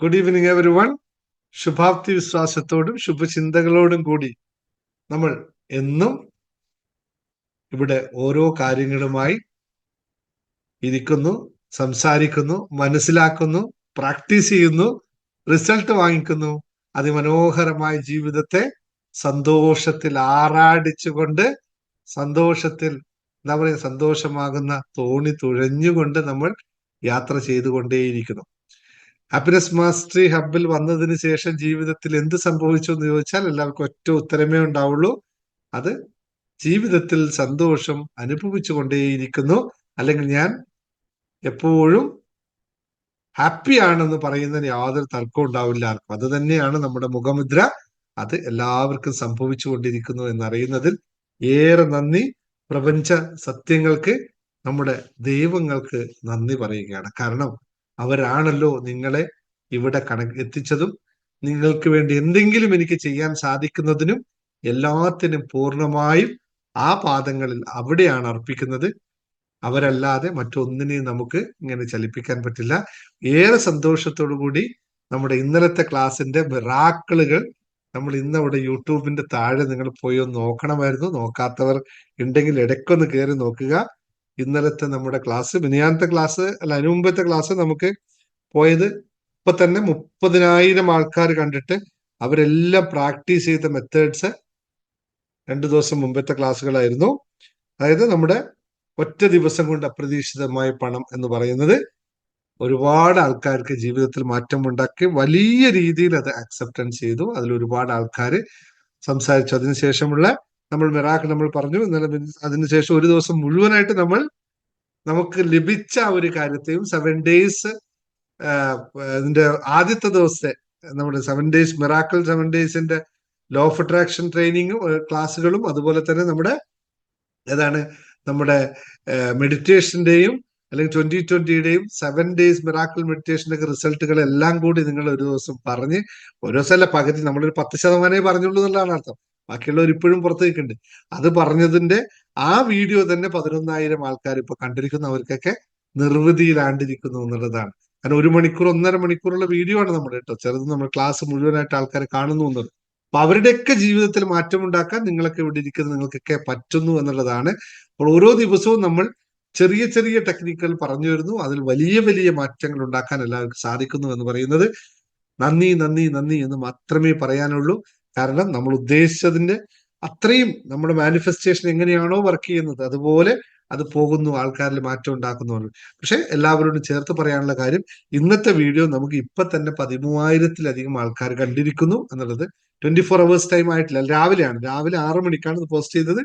Good evening every one. ശുഭാപ്തി വിശ്വാസത്തോടും ശുഭചിന്തകളോടും കൂടി നമ്മൾ എന്നും ഇവിടെ ഓരോ കാര്യങ്ങളുമായി ഇരിക്കുന്നു, സംസാരിക്കുന്നു, മനസ്സിലാക്കുന്നു, പ്രാക്ടീസ് ചെയ്യുന്നു, റിസൾട്ട് വാങ്ങിക്കുന്നു. അതിമനോഹരമായ ജീവിതത്തെ സന്തോഷത്തിൽ ആറാടിച്ചുകൊണ്ട്, സന്തോഷത്തിൽ എന്താ പറയുക, സന്തോഷമാകുന്ന തോണി തുഴഞ്ഞുകൊണ്ട് നമ്മൾ യാത്ര ചെയ്തുകൊണ്ടേയിരിക്കുന്നു. ഹാപ്പിനെസ് മാസ്റ്ററി ഹബിൽ വന്നതിന് ശേഷം ജീവിതത്തിൽ എന്ത് സംഭവിച്ചു എന്ന് ചോദിച്ചാൽ എല്ലാവർക്കും ഒറ്റ ഉത്തരമേ ഉണ്ടാവുള്ളൂ. അത് ജീവിതത്തിൽ സന്തോഷം അനുഭവിച്ചു കൊണ്ടേയിരിക്കുന്നു. അല്ലെങ്കിൽ ഞാൻ എപ്പോഴും ഹാപ്പി ആണെന്ന് പറയുന്നതിന് യാതൊരു തർക്കവും ഉണ്ടാവില്ല ആർക്കും. അത് തന്നെയാണ് നമ്മുടെ മുഖമുദ്ര. അത് എല്ലാവർക്കും സംഭവിച്ചു കൊണ്ടിരിക്കുന്നു എന്നറിയുന്നതിൽ ഏറെ നന്ദി. പ്രപഞ്ച സത്യങ്ങൾക്ക്, നമ്മുടെ ദൈവങ്ങൾക്ക് നന്ദി പറയുകയാണ്. കാരണം അവരാണല്ലോ നിങ്ങളെ ഇവിടെ എത്തിച്ചതും നിങ്ങൾക്ക് വേണ്ടി എന്തെങ്കിലും എനിക്ക് ചെയ്യാൻ സാധിക്കുന്നതിനും എല്ലാത്തിനും പൂർണ്ണമായും ആ പാദങ്ങളിൽ അവിടെയാണ് അർപ്പിക്കുന്നത്. അവരല്ലാതെ മറ്റൊന്നിനെയും നമുക്ക് ഇങ്ങനെ ചലിപ്പിക്കാൻ പറ്റില്ല. ഏറെ സന്തോഷത്തോടു കൂടി നമ്മുടെ ഇന്നലത്തെ ക്ലാസ്സിന്റെ മിറാക്കിളുകൾ നമ്മൾ ഇന്നവിടെ യൂട്യൂബിന്റെ താഴെ നിങ്ങൾ പോയി ഒന്ന് നോക്കണമായിരുന്നു. നോക്കാത്തവർ ഉണ്ടെങ്കിൽ ഇടയ്ക്കൊന്ന് കയറി നോക്കുക. ഇന്നലത്തെ നമ്മുടെ ക്ലാസ്, മിനിയാന്നത്തെ ക്ലാസ് അല്ല, അതിനു മുമ്പത്തെ ക്ലാസ് നമുക്ക് പോയത് ഇപ്പൊ തന്നെ 30,000 ആൾക്കാർ കണ്ടിട്ട് അവരെല്ലാം പ്രാക്ടീസ് ചെയ്ത മെത്തേഡ്സ് 2 ദിവസം മുമ്പത്തെ ക്ലാസ്സുകളായിരുന്നു. അതായത് നമ്മുടെ ഒറ്റ ദിവസം കൊണ്ട് അപ്രതീക്ഷിതമായ പണം എന്ന് പറയുന്നത് ഒരുപാട് ആൾക്കാർക്ക് ജീവിതത്തിൽ മാറ്റം ഉണ്ടാക്കി വലിയ രീതിയിൽ അത് അക്സെപ്റ്റൻസ് ചെയ്തു. അതിൽ ഒരുപാട് ആൾക്കാർ സംസാരിച്ചു. അതിനുശേഷമുള്ള നമ്മൾ മിറാക്കിൾ നമ്മൾ പറഞ്ഞു. ഇന്നലെ അതിനുശേഷം ഒരു ദിവസം മുഴുവനായിട്ട് നമുക്ക് ലഭിച്ച ഒരു കാര്യത്തെയും 7 ഡേയ്സ് ഇതിന്റെ ആദ്യത്തെ ദിവസത്തെ നമ്മുടെ 7 ഡേയ്സ് മിറാക്കിൾ 7 ഡേയ്സിന്റെ ലോ ഓഫ് അട്രാക്ഷൻ ട്രെയിനിങ്ങും ക്ലാസ്സുകളും, അതുപോലെ തന്നെ നമ്മുടെ മെഡിറ്റേഷന്റെയും അല്ലെങ്കിൽ 2020യുടെയും 7 ഡേയ്സ് മിറാക്കിൾ മെഡിറ്റേഷന്റെ റിസൾട്ടുകൾ എല്ലാം കൂടി നിങ്ങൾ ഒരു ദിവസം പറഞ്ഞ്, ഒരു ദിവസമല്ല, പകുതി, നമ്മളൊരു 10% പറഞ്ഞുള്ളൂ എന്നുള്ളതാണ് അർത്ഥം. ബാക്കിയുള്ളവർ ഇപ്പോഴും പുറത്തേക്കുണ്ട്. അത് പറഞ്ഞതിന്റെ ആ വീഡിയോ തന്നെ 11,000 ആൾക്കാർ ഇപ്പൊ കണ്ടിരിക്കുന്നു. അവർക്കൊക്കെ നിർവൃതിയിലാണ്ടിരിക്കുന്നു എന്നുള്ളതാണ്. കാരണം 1 മണിക്കൂർ 1.5 മണിക്കൂറുള്ള വീഡിയോ ആണ് നമ്മുടെ കേട്ടോ. ചെറുത് നമ്മൾ ക്ലാസ് മുഴുവനായിട്ട് ആൾക്കാർ കാണുന്നു എന്നുള്ളത്. അപ്പൊ അവരുടെയൊക്കെ ജീവിതത്തിൽ മാറ്റമുണ്ടാക്കാൻ നിങ്ങളൊക്കെ ഇവിടെ ഇരിക്കുന്ന നിങ്ങൾക്കൊക്കെ പറ്റുന്നു എന്നുള്ളതാണ്. അപ്പോൾ ഓരോ ദിവസവും നമ്മൾ ചെറിയ ചെറിയ ടെക്നിക്കുകൾ പറഞ്ഞു വരുന്നു. അതിൽ വലിയ വലിയ മാറ്റങ്ങൾ ഉണ്ടാക്കാൻ എല്ലാവർക്കും സാധിക്കുന്നു എന്ന് പറയുന്നത് നന്ദി നന്ദി നന്ദി എന്ന് മാത്രമേ പറയാനുള്ളൂ. കാരണം നമ്മൾ ഉദ്ദേശിച്ചതിന്റെ അത്രയും നമ്മുടെ മാനിഫെസ്റ്റേഷൻ എങ്ങനെയാണോ വർക്ക് ചെയ്യുന്നത് അതുപോലെ അത് പോകുന്നു, ആൾക്കാരിൽ മാറ്റം ഉണ്ടാക്കുന്നു. പക്ഷെ എല്ലാവരോടും ചേർത്ത് പറയാനുള്ള കാര്യം, ഇന്നത്തെ വീഡിയോ നമുക്ക് ഇപ്പൊ തന്നെ 13,000-ലധികം ആൾക്കാർ കണ്ടിരിക്കുന്നു എന്നുള്ളത് 24 hours ടൈം ആയിട്ടില്ല. രാവിലെ 6 മണിക്കാണ് ഇത് പോസ്റ്റ് ചെയ്തത്.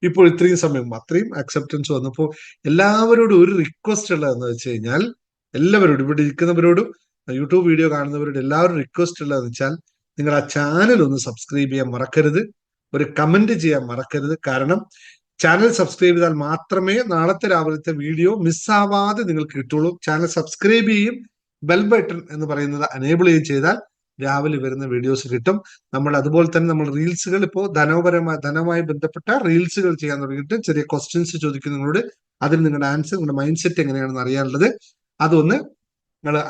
ഇപ്പോൾ ഇത്രയും സമയം അത്രയും അക്സെപ്റ്റൻസ് വന്നപ്പോൾ എല്ലാവരോടും ഒരു റിക്വസ്റ്റ് ഉള്ളതെന്ന് വെച്ച് കഴിഞ്ഞാൽ, എല്ലാവരോടും ഇവിടെ ഇരിക്കുന്നവരോടും യൂട്യൂബ് വീഡിയോ കാണുന്നവരോടും എല്ലാവരും റിക്വസ്റ്റ് ഉള്ളതെന്ന് വെച്ചാൽ, നിങ്ങൾ ആ ചാനൽ ഒന്ന് സബ്സ്ക്രൈബ് ചെയ്യാൻ മറക്കരുത്, ഒരു കമന്റ് ചെയ്യാൻ മറക്കരുത്. കാരണം ചാനൽ സബ്സ്ക്രൈബ് ചെയ്താൽ മാത്രമേ നാളത്തെ രാവിലത്തെ വീഡിയോ മിസ്സാവാതെ നിങ്ങൾക്ക് കിട്ടുള്ളൂ. ചാനൽ സബ്സ്ക്രൈബ് ചെയ്യും, ബെൽ ബട്ടൺ എന്ന് പറയുന്നത് അനേബിൾ ചെയ്യുകയും ചെയ്താൽ രാവിലെ വരുന്ന വീഡിയോസ് കിട്ടും. നമ്മൾ അതുപോലെ തന്നെ നമ്മൾ റീൽസുകൾ ഇപ്പോൾ ധനവുമായി ബന്ധപ്പെട്ട റീൽസുകൾ ചെയ്യാൻ തുടങ്ങിയിട്ട് ചെറിയ ക്വസ്റ്റ്യൻസ് ചോദിക്കും നിങ്ങളോട്. അതിന് നിങ്ങളുടെ ആൻസർ, നിങ്ങളുടെ മൈൻഡ് സെറ്റ് എങ്ങനെയാണെന്ന് അറിയാനുള്ളത്, അതൊന്ന്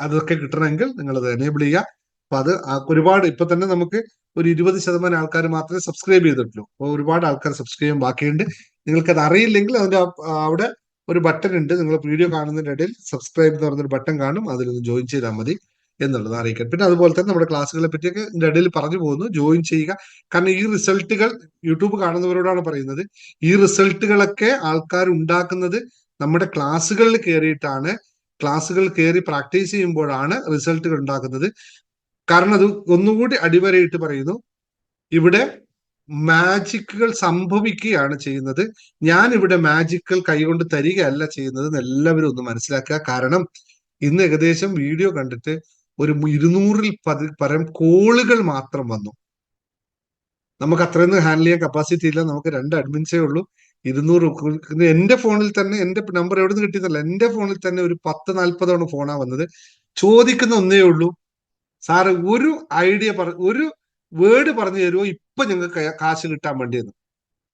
അതൊക്കെ കിട്ടണമെങ്കിൽ നിങ്ങളത് എനേബിൾ ചെയ്യുക. അപ്പൊ അത് ഒരുപാട് ഇപ്പൊ തന്നെ നമുക്ക് ഒരു 20% ആൾക്കാർ മാത്രമേ സബ്സ്ക്രൈബ് ചെയ്തിട്ടുള്ളൂ. അപ്പോൾ ഒരുപാട് ആൾക്കാർ സബ്സ്ക്രൈബ് ചെയ്യാൻ ബാക്കിയുണ്ട്. നിങ്ങൾക്കത് അറിയില്ലെങ്കിൽ അതിന്റെ അവിടെ ഒരു ബട്ടൺ ഉണ്ട്. നിങ്ങൾ വീഡിയോ കാണുന്നതിന്റെ ഇടയിൽ സബ്സ്ക്രൈബ് എന്ന് പറഞ്ഞൊരു ബട്ടൺ കാണും, അതിലൊന്ന് ജോയിൻ ചെയ്താൽ മതി എന്നുള്ളത് അറിയിക്കാൻ. പിന്നെ അതുപോലെ തന്നെ നമ്മുടെ ക്ലാസ്സുകളെ പറ്റിയൊക്കെ ഇതിന്റെ ഇടയിൽ പറഞ്ഞു പോകുന്നു, ജോയിൻ ചെയ്യുക. കാരണം ഈ റിസൾട്ടുകൾ യൂട്യൂബ് കാണുന്നവരോടാണ് പറയുന്നത്. ഈ റിസൾട്ടുകളൊക്കെ ആൾക്കാർ ഉണ്ടാക്കുന്നത് നമ്മുടെ ക്ലാസ്സുകളിൽ കയറിയിട്ടാണ്. ക്ലാസ്സുകൾ കയറി പ്രാക്ടീസ് ചെയ്യുമ്പോഴാണ് റിസൾട്ടുകൾ ഉണ്ടാക്കുന്നത്. കാരണം അത് ഒന്നുകൂടി അടിവരയിട്ട് പറയുന്നു, ഇവിടെ മാജിക്കുകൾ സംഭവിക്കുകയാണ് ചെയ്യുന്നത്. ഞാൻ ഇവിടെ മാജിക്കുകൾ കൈകൊണ്ട് തരികയല്ല ചെയ്യുന്നത് എല്ലാവരും ഒന്ന് മനസ്സിലാക്കുക. കാരണം ഇന്ന് ഏകദേശം വീഡിയോ കണ്ടിട്ട് ഒരു 200-ൽ പരം കോളുകൾ മാത്രം വന്നു. നമുക്ക് അത്രയൊന്നും ഹാൻഡിൽ ചെയ്യാൻ കപ്പാസിറ്റി ഇല്ല. നമുക്ക് 2 അഡ്മിൻസേ ഉള്ളൂ. 200 എന്റെ ഫോണിൽ തന്നെ, എന്റെ നമ്പർ എവിടെ നിന്ന് കിട്ടിയെന്നല്ല, എന്റെ ഫോണിൽ തന്നെ ഒരു 10-40 ഫോണാ വന്നത്. ചോദിക്കുന്ന ഒന്നേ ഉള്ളൂ, സാറ് ഒരു ഐഡിയ ഒരു വേർഡ് പറഞ്ഞു തരുമോ, ഇപ്പൊ ഞങ്ങൾക്ക് കാശ് കിട്ടാൻ വേണ്ടിയെന്ന്,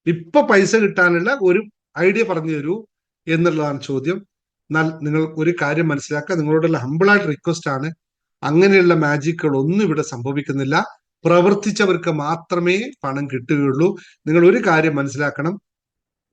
ഇപ്പൊ പൈസ കിട്ടാനുള്ള ഒരു ഐഡിയ പറഞ്ഞു തരൂ എന്നുള്ളതാണ് ചോദ്യം. എന്നാൽ നിങ്ങൾ ഒരു കാര്യം മനസ്സിലാക്കുക, നിങ്ങളോടുള്ള ഹമ്പിളായിട്ട് റിക്വസ്റ്റ് ആണ്, അങ്ങനെയുള്ള മാജിക്കുകൾ ഒന്നും ഇവിടെ സംഭവിക്കുന്നില്ല. പ്രവർത്തിച്ചവർക്ക് മാത്രമേ പണം കിട്ടുകയുള്ളൂ. നിങ്ങൾ ഒരു കാര്യം മനസ്സിലാക്കണം,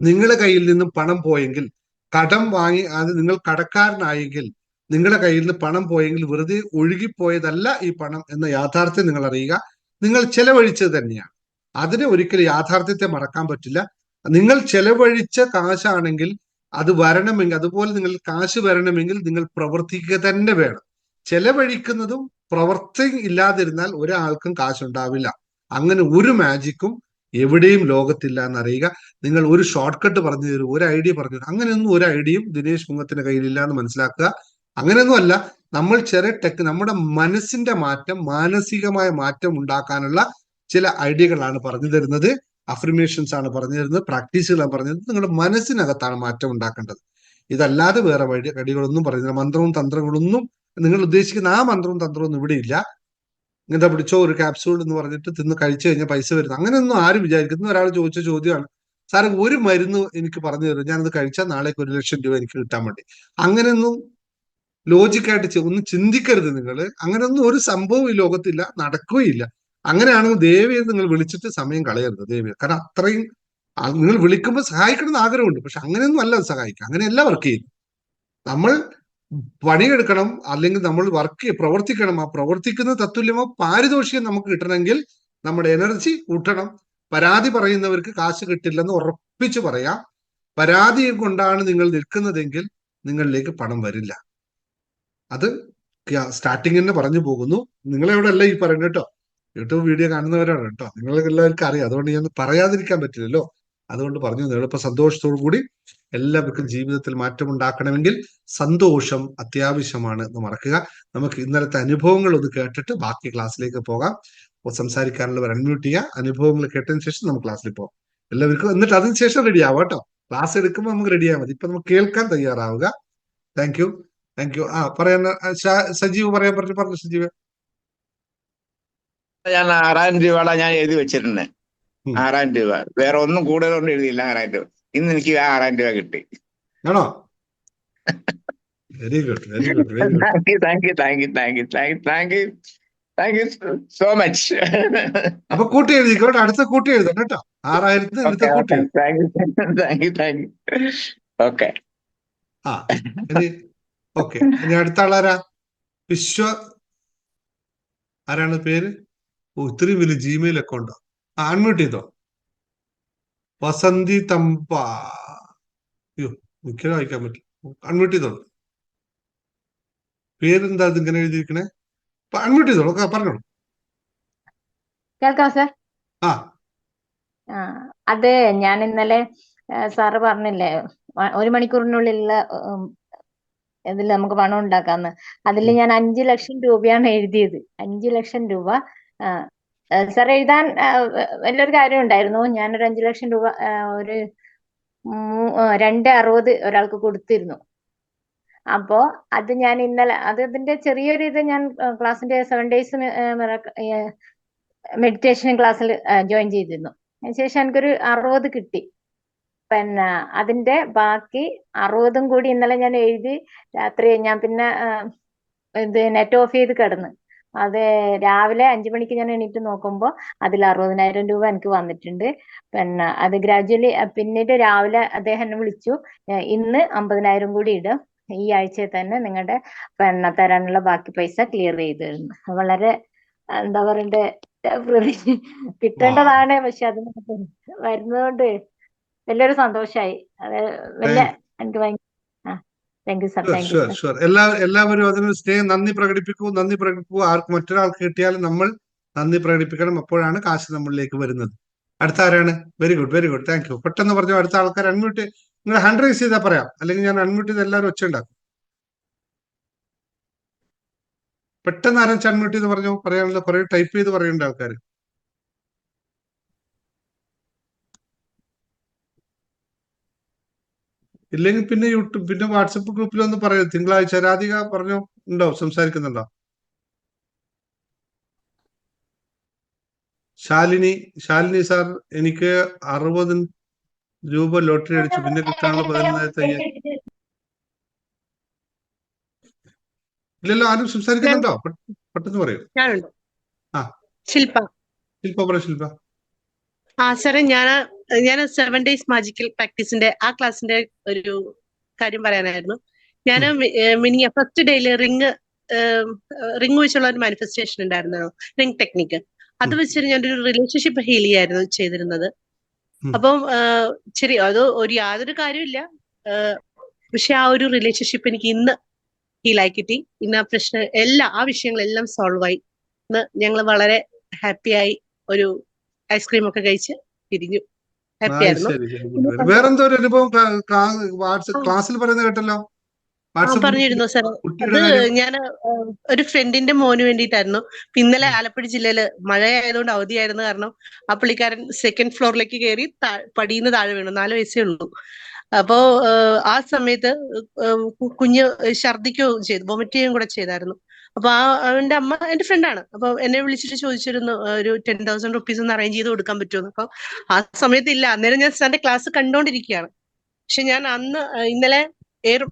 നിങ്ങളുടെ കയ്യിൽ നിന്നും പണം പോയെങ്കിൽ, കടം വാങ്ങി അത് നിങ്ങൾ കടക്കാരനായെങ്കിൽ, നിങ്ങളുടെ കയ്യിൽ നിന്ന് പണം പോയെങ്കിൽ വെറുതെ ഒഴുകിപ്പോയതല്ല ഈ പണം എന്ന യാഥാർത്ഥ്യം നിങ്ങൾ അറിയുക. നിങ്ങൾ ചെലവഴിച്ചത് തന്നെയാണ്. അതിനെ ഒരിക്കലും യാഥാർത്ഥ്യത്തെ മറക്കാൻ പറ്റില്ല. നിങ്ങൾ ചെലവഴിച്ച കാശാണെങ്കിൽ അത് വരണമെങ്കിൽ, അതുപോലെ നിങ്ങൾ കാശ് വരണമെങ്കിൽ നിങ്ങൾ പ്രവർത്തിക്കുക തന്നെ വേണം. ചെലവഴിക്കുന്നതും പ്രവർത്തി ഇല്ലാതിരുന്നാൽ ഒരാൾക്കും കാശുണ്ടാവില്ല. അങ്ങനെ ഒരു മാജിക്കും എവിടെയും ലോകത്തില്ല എന്നറിയുക. നിങ്ങൾ ഒരു ഷോർട്ട് കട്ട് പറഞ്ഞു തരും, ഒരു ഐഡിയ പറഞ്ഞു തരും, അങ്ങനെയൊന്നും ഒരു ഐഡിയയും ദിനേശ് പുങ്ങത്തിന്റെ കയ്യിലില്ല എന്ന് മനസ്സിലാക്കുക. അങ്ങനെയൊന്നും അല്ല, നമ്മൾ ചെറിയ നമ്മുടെ മനസ്സിന്റെ മാറ്റം, മാനസികമായ മാറ്റം ഉണ്ടാക്കാനുള്ള ചില ഐഡിയകളാണ് പറഞ്ഞു തരുന്നത്, അഫർമേഷൻസ് ആണ് പറഞ്ഞു തരുന്നത്, പ്രാക്ടീസുകളാണ് പറഞ്ഞു തരുന്നത്. നിങ്ങളുടെ മനസ്സിനകത്താണ് മാറ്റം ഉണ്ടാക്കേണ്ടത്. ഇതല്ലാതെ വേറെ ഐഡിയകളൊന്നും പറയുന്നില്ല. മന്ത്രവും തന്ത്രങ്ങളൊന്നും നിങ്ങൾ ഉദ്ദേശിക്കുന്ന ആ മന്ത്രവും തന്ത്രവും ഒന്നും ഇവിടെ ഇല്ല. ഇങ്ങനത്തെ പിടിച്ചോ ഒരു ക്യാപ്സൂൾ എന്ന് പറഞ്ഞിട്ട് തിന്ന് കഴിച്ചു കഴിഞ്ഞാൽ പൈസ വരുന്നു, അങ്ങനെയൊന്നും ആരും വിചാരിക്കുന്നു. ഒരാൾ ചോദിച്ച ചോദ്യമാണ്, സാറേ ഒരു മരുന്ന് എനിക്ക് പറഞ്ഞു തരും, ഞാനത് കഴിച്ചാൽ നാളേക്ക് 1,00,000 രൂപ എനിക്ക് കിട്ടാൻ വേണ്ടി. അങ്ങനെയൊന്നും ലോജിക്കായിട്ട് ഒന്നും ചിന്തിക്കരുത് നിങ്ങൾ. അങ്ങനെയൊന്നും ഒരു സംഭവം ഈ ലോകത്തില്ല, നടക്കുകയില്ല. അങ്ങനെയാണെങ്കിൽ ദയവേത് നിങ്ങൾ വിളിച്ചിട്ട് സമയം കളയരുത് ദയവേത്. കാരണം അത്രയും നിങ്ങൾ വിളിക്കുമ്പോൾ സഹായിക്കണം എന്ന് ആഗ്രഹമുണ്ട്, പക്ഷെ അങ്ങനെയൊന്നും അല്ല സഹായിക്കുക. അങ്ങനെയല്ല വർക്ക് ചെയ്യുന്നത്. നമ്മൾ പണിയെടുക്കണം, അല്ലെങ്കിൽ നമ്മൾ പ്രവർത്തിക്കണം. ആ പ്രവർത്തിക്കുന്ന തത്തുല്യമോ പാരിതോഷികം നമുക്ക് കിട്ടണമെങ്കിൽ നമ്മുടെ എനർജി കൂട്ടണം. പരാതി പറയുന്നവർക്ക് കാശ് കിട്ടില്ലെന്ന് ഉറപ്പിച്ചു പറയാം. പരാതി കൊണ്ടാണ് നിങ്ങൾ നിൽക്കുന്നതെങ്കിൽ നിങ്ങളിലേക്ക് പണം വരില്ല. അത് സ്റ്റാർട്ടിങ് തന്നെ പറഞ്ഞു പോകുന്നു. നിങ്ങളെവിടെ അല്ല ഈ പറയുന്നത് കേട്ടോ, യൂട്യൂബ് വീഡിയോ കാണുന്നവരാണ് കേട്ടോ, നിങ്ങൾക്ക് എല്ലാവർക്കും അറിയാം. അതുകൊണ്ട് ഞാൻ പറയാതിരിക്കാൻ പറ്റില്ലല്ലോ, അതുകൊണ്ട് പറഞ്ഞു. എളുപ്പ സന്തോഷത്തോടു കൂടി എല്ലാവർക്കും ജീവിതത്തിൽ മാറ്റം ഉണ്ടാക്കണമെങ്കിൽ സന്തോഷം അത്യാവശ്യമാണ് എന്ന് മറക്കുക. നമുക്ക് ഇന്നലത്തെ അനുഭവങ്ങൾ ഒന്ന് കേട്ടിട്ട് ബാക്കി ക്ലാസ്സിലേക്ക് പോകാം. സംസാരിക്കാനുള്ളവർ അൺമ്യൂട്ട് ചെയ്യുക. അനുഭവങ്ങൾ കേട്ടതിന് ശേഷം നമുക്ക് ക്ലാസ്സിൽ പോകാം എല്ലാവർക്കും. എന്നിട്ട് അതിനുശേഷം റെഡി ആവാം കേട്ടോ. ക്ലാസ് എടുക്കുമ്പോൾ നമുക്ക് റെഡി ആയാൽ മതി. ഇപ്പൊ നമുക്ക് കേൾക്കാൻ തയ്യാറാവുക. Thank you. പറയാൻ സജീവ് പറയാൻ പറഞ്ഞു സജീവ്. ഞാൻ 6,000 രൂപയുടെ ഞാൻ എഴുതി വെച്ചിട്ടുണ്ട്. 6,000 രൂപ, വേറെ ഒന്നും കൂടുതലൊന്നും എഴുതിയില്ല. 6,000 രൂപ ഇന്ന് എനിക്ക് 6,000 രൂപ കിട്ടി. ആണോ? Very good, very good, very good. Thank you so much. അപ്പൊ കൂട്ടി എഴുതിക്കോട്ടെ, അടുത്ത കൂട്ടി എഴുതണം കേട്ടോ. 6,000 അടുത്ത കൂട്ടി. Thank you. ഓക്കെ. ഓക്കെ, ഇനി അടുത്ത ആളാരാ? വിശ്വ ആരാണ് പേര്? ഇത്രയും വലിയ ജിമെയിൽ അക്കൗണ്ടോ? അൺമ്യൂട്ട് ചെയ്തോ? വസന്തി തമ്പ. അയ്യോ, മിക്കതും വായിക്കാൻ പറ്റില്ല. അൺമ്യൂട്ട് ചെയ്തോളൂ. പേരെന്താ ഇങ്ങനെ എഴുതിയിരിക്കണേ? അൺമ്യൂട്ട് ചെയ്തോളൂ, പറഞ്ഞോളൂ. കേൾക്കാം സാർ. ആ, അത് ഞാൻ ഇന്നലെ സാറ് പറഞ്ഞില്ലേ 1 മണിക്കൂറിനുള്ളിലുള്ള ഇതിൽ നമുക്ക് പണം ഉണ്ടാക്കാന്ന്. അതിൽ ഞാൻ 5 ലക്ഷം രൂപയാണ് എഴുതിയത്. 5 ലക്ഷം രൂപ സാർ എഴുതാൻ വലിയൊരു കാര്യം ഉണ്ടായിരുന്നു. ഞാനൊരു 5 ലക്ഷം രൂപ ഒരു 2.60 ഒരാൾക്ക് കൊടുത്തിരുന്നു. അപ്പോ അത് ഞാൻ ഇന്നലെ അതിന്റെ ചെറിയൊരു ഇത് ഞാൻ ക്ലാസ്സിന്റെ 7 ഡേയ്സ് മെഡിറ്റേഷൻ ക്ലാസ്സിൽ ജോയിൻ ചെയ്തിരുന്നു. അതിനുശേഷം എനിക്കൊരു 60 കിട്ടി. പിന്നെ അതിന്റെ ബാക്കി 60 കൂടി ഇന്നലെ ഞാൻ എഴുതി രാത്രി ഞാൻ പിന്നെ ഇത് നെറ്റ് ഓഫ് ചെയ്ത് കിടന്ന്. അത് രാവിലെ 5 മണിക്ക് ഞാൻ എണീറ്റ് നോക്കുമ്പോൾ അതിൽ 60,000 രൂപ എനിക്ക് വന്നിട്ടുണ്ട്. പിന്നെ അത് ഗ്രാജുവലി പിന്നീട് രാവിലെ അദ്ദേഹം എന്നെ വിളിച്ചു, ഇന്ന് 50,000 കൂടി ഇടും, ഈ ആഴ്ചയിൽ തന്നെ നിങ്ങളുടെ പിന്നെ തരാനുള്ള ബാക്കി പൈസ ക്ലിയർ ചെയ്ത് തരുന്നു. വളരെ എന്താ പറയണ്ടേ, കിട്ടേണ്ടതാണ്, പക്ഷെ അത് വരുന്നതുകൊണ്ട് വലിയൊരു സന്തോഷായി. അത് വലിയ എനിക്ക് ഭയങ്കര thank you sir. Thank you. എല്ലാവരും അതിന് സ്നേഹം, നന്ദി പ്രകടിപ്പിക്കൂ. ആർക്ക് മറ്റൊരാൾക്ക് കിട്ടിയാലും നമ്മൾ നന്ദി പ്രകടിപ്പിക്കണം. അപ്പോഴാണ് കാശ് നമ്മളിലേക്ക് വരുന്നത്. അടുത്ത ആരാണ്? Very good, very good, thank you. പെട്ടെന്ന് പറഞ്ഞു. അടുത്ത ആൾക്കാർ അൺമ്യൂട്ട്, നിങ്ങൾ ഹാൻഡ് റൈസ് ചെയ്താൽ പറയാം, അല്ലെങ്കിൽ ഞാൻ അൺമ്യൂട്ട് ചെയ്ത് എല്ലാവരും ഒച്ച ഉണ്ടാക്കും. പെട്ടെന്ന് ആരും അൺമ്യൂട്ട് ചെയ്ത് പറഞ്ഞു. പറയാനുള്ള കുറെ ടൈപ്പ് ചെയ്ത് പറയേണ്ട ആൾക്കാർ. ഇല്ലെങ്കിൽ പിന്നെ യൂട്യൂബ്, പിന്നെ വാട്സപ്പ് ഗ്രൂപ്പിലൊന്നും പറയൂ. തിങ്കളാഴ്ച രാധിക പറഞ്ഞു, ഉണ്ടോ, സംസാരിക്കുന്നുണ്ടോ? ശാലിനി സാർ, എനിക്ക് 60 രൂപ ലോട്ടറി അടിച്ചു, പിന്നെ കിട്ടാനുള്ള 11,000. ഇല്ലല്ലോ, ആരും സംസാരിക്കുന്നുണ്ടോ? പെട്ടെന്ന് പറയൂ. ഞാനുണ്ട്. ആ ശില്പ. ശില്പ പറ ശില്പ. സാറേ ഞാൻ 7 ഡേയ്സ് മാജിക്കൽ പ്രാക്ടീസിന്റെ ആ ക്ലാസ്സിന്റെ ഒരു കാര്യം പറയാനായിരുന്നു. ഞാൻ മിനിയ ഫസ്റ്റ് ഡേയില് റിങ് വെച്ചുള്ള ഒരു മാനിഫെസ്റ്റേഷൻ ഉണ്ടായിരുന്നു, റിങ് ടെക്നിക്ക്. അത് വെച്ചിട്ട് ഞാനൊരു റിലേഷൻഷിപ്പ് ഹീൽ ചെയ്യായിരുന്നു ചെയ്തിരുന്നത്. അപ്പം ശരി, അത് യാതൊരു കാര്യമില്ല. പക്ഷെ ആ ഒരു റിലേഷൻഷിപ്പ് എനിക്ക് ഇന്ന് ഹീലായി കിട്ടി. ഇന്ന് ആ വിഷയങ്ങളെല്ലാം സോൾവ് ആയി. ഇന്ന് ഞങ്ങൾ വളരെ ഹാപ്പിയായി ഒരു ഐസ്ക്രീം ഒക്കെ കഴിച്ച് പിരിഞ്ഞു. ഹാപ്പി ആയിരുന്നു. വേറെന്തോ ഒരു അനുഭവം ക്ലാസ്സിൽ പറയുന്നത് കേട്ടല്ലോ. പറഞ്ഞിരുന്നു സാർ. അത് ഞാൻ ഒരു ഫ്രണ്ടിന്റെ മോന് വേണ്ടിയിട്ടായിരുന്നു. ഇന്നലെ ആലപ്പുഴ ജില്ലയില് മഴയായതുകൊണ്ട് അവധിയായിരുന്നു. കാരണം ആ പുള്ളിക്കാരൻ 2nd ഫ്ലോറിലേക്ക് കയറി പടിയിൽ നിന്ന് താഴെ വീണു. 4 വയസ്സേ ഉള്ളൂ. അപ്പോ ആ സമയത്ത് കുഞ്ഞ് ഛർദ്ദിക്കുകയും ചെയ്തു, വൊമിറ്റ് ചെയ്യുകയും കൂടെ ചെയ്തായിരുന്നു. അപ്പൊ അവന്റെ അമ്മ എന്റെ ഫ്രണ്ടാണ്. അപ്പൊ എന്നെ വിളിച്ചിട്ട് ചോദിച്ചിരുന്നു ഒരു 10,000 റുപ്പീസ് ഒന്ന് അറേഞ്ച് ചെയ്ത് കൊടുക്കാൻ പറ്റുമെന്ന്. അപ്പൊ ആ സമയത്ത് ഇല്ല. അന്നേരം ഞാൻ സാറിന്റെ ക്ലാസ് കണ്ടോണ്ടിരിക്കുകയാണ്. പക്ഷെ ഞാൻ ഇന്നലെ എയർ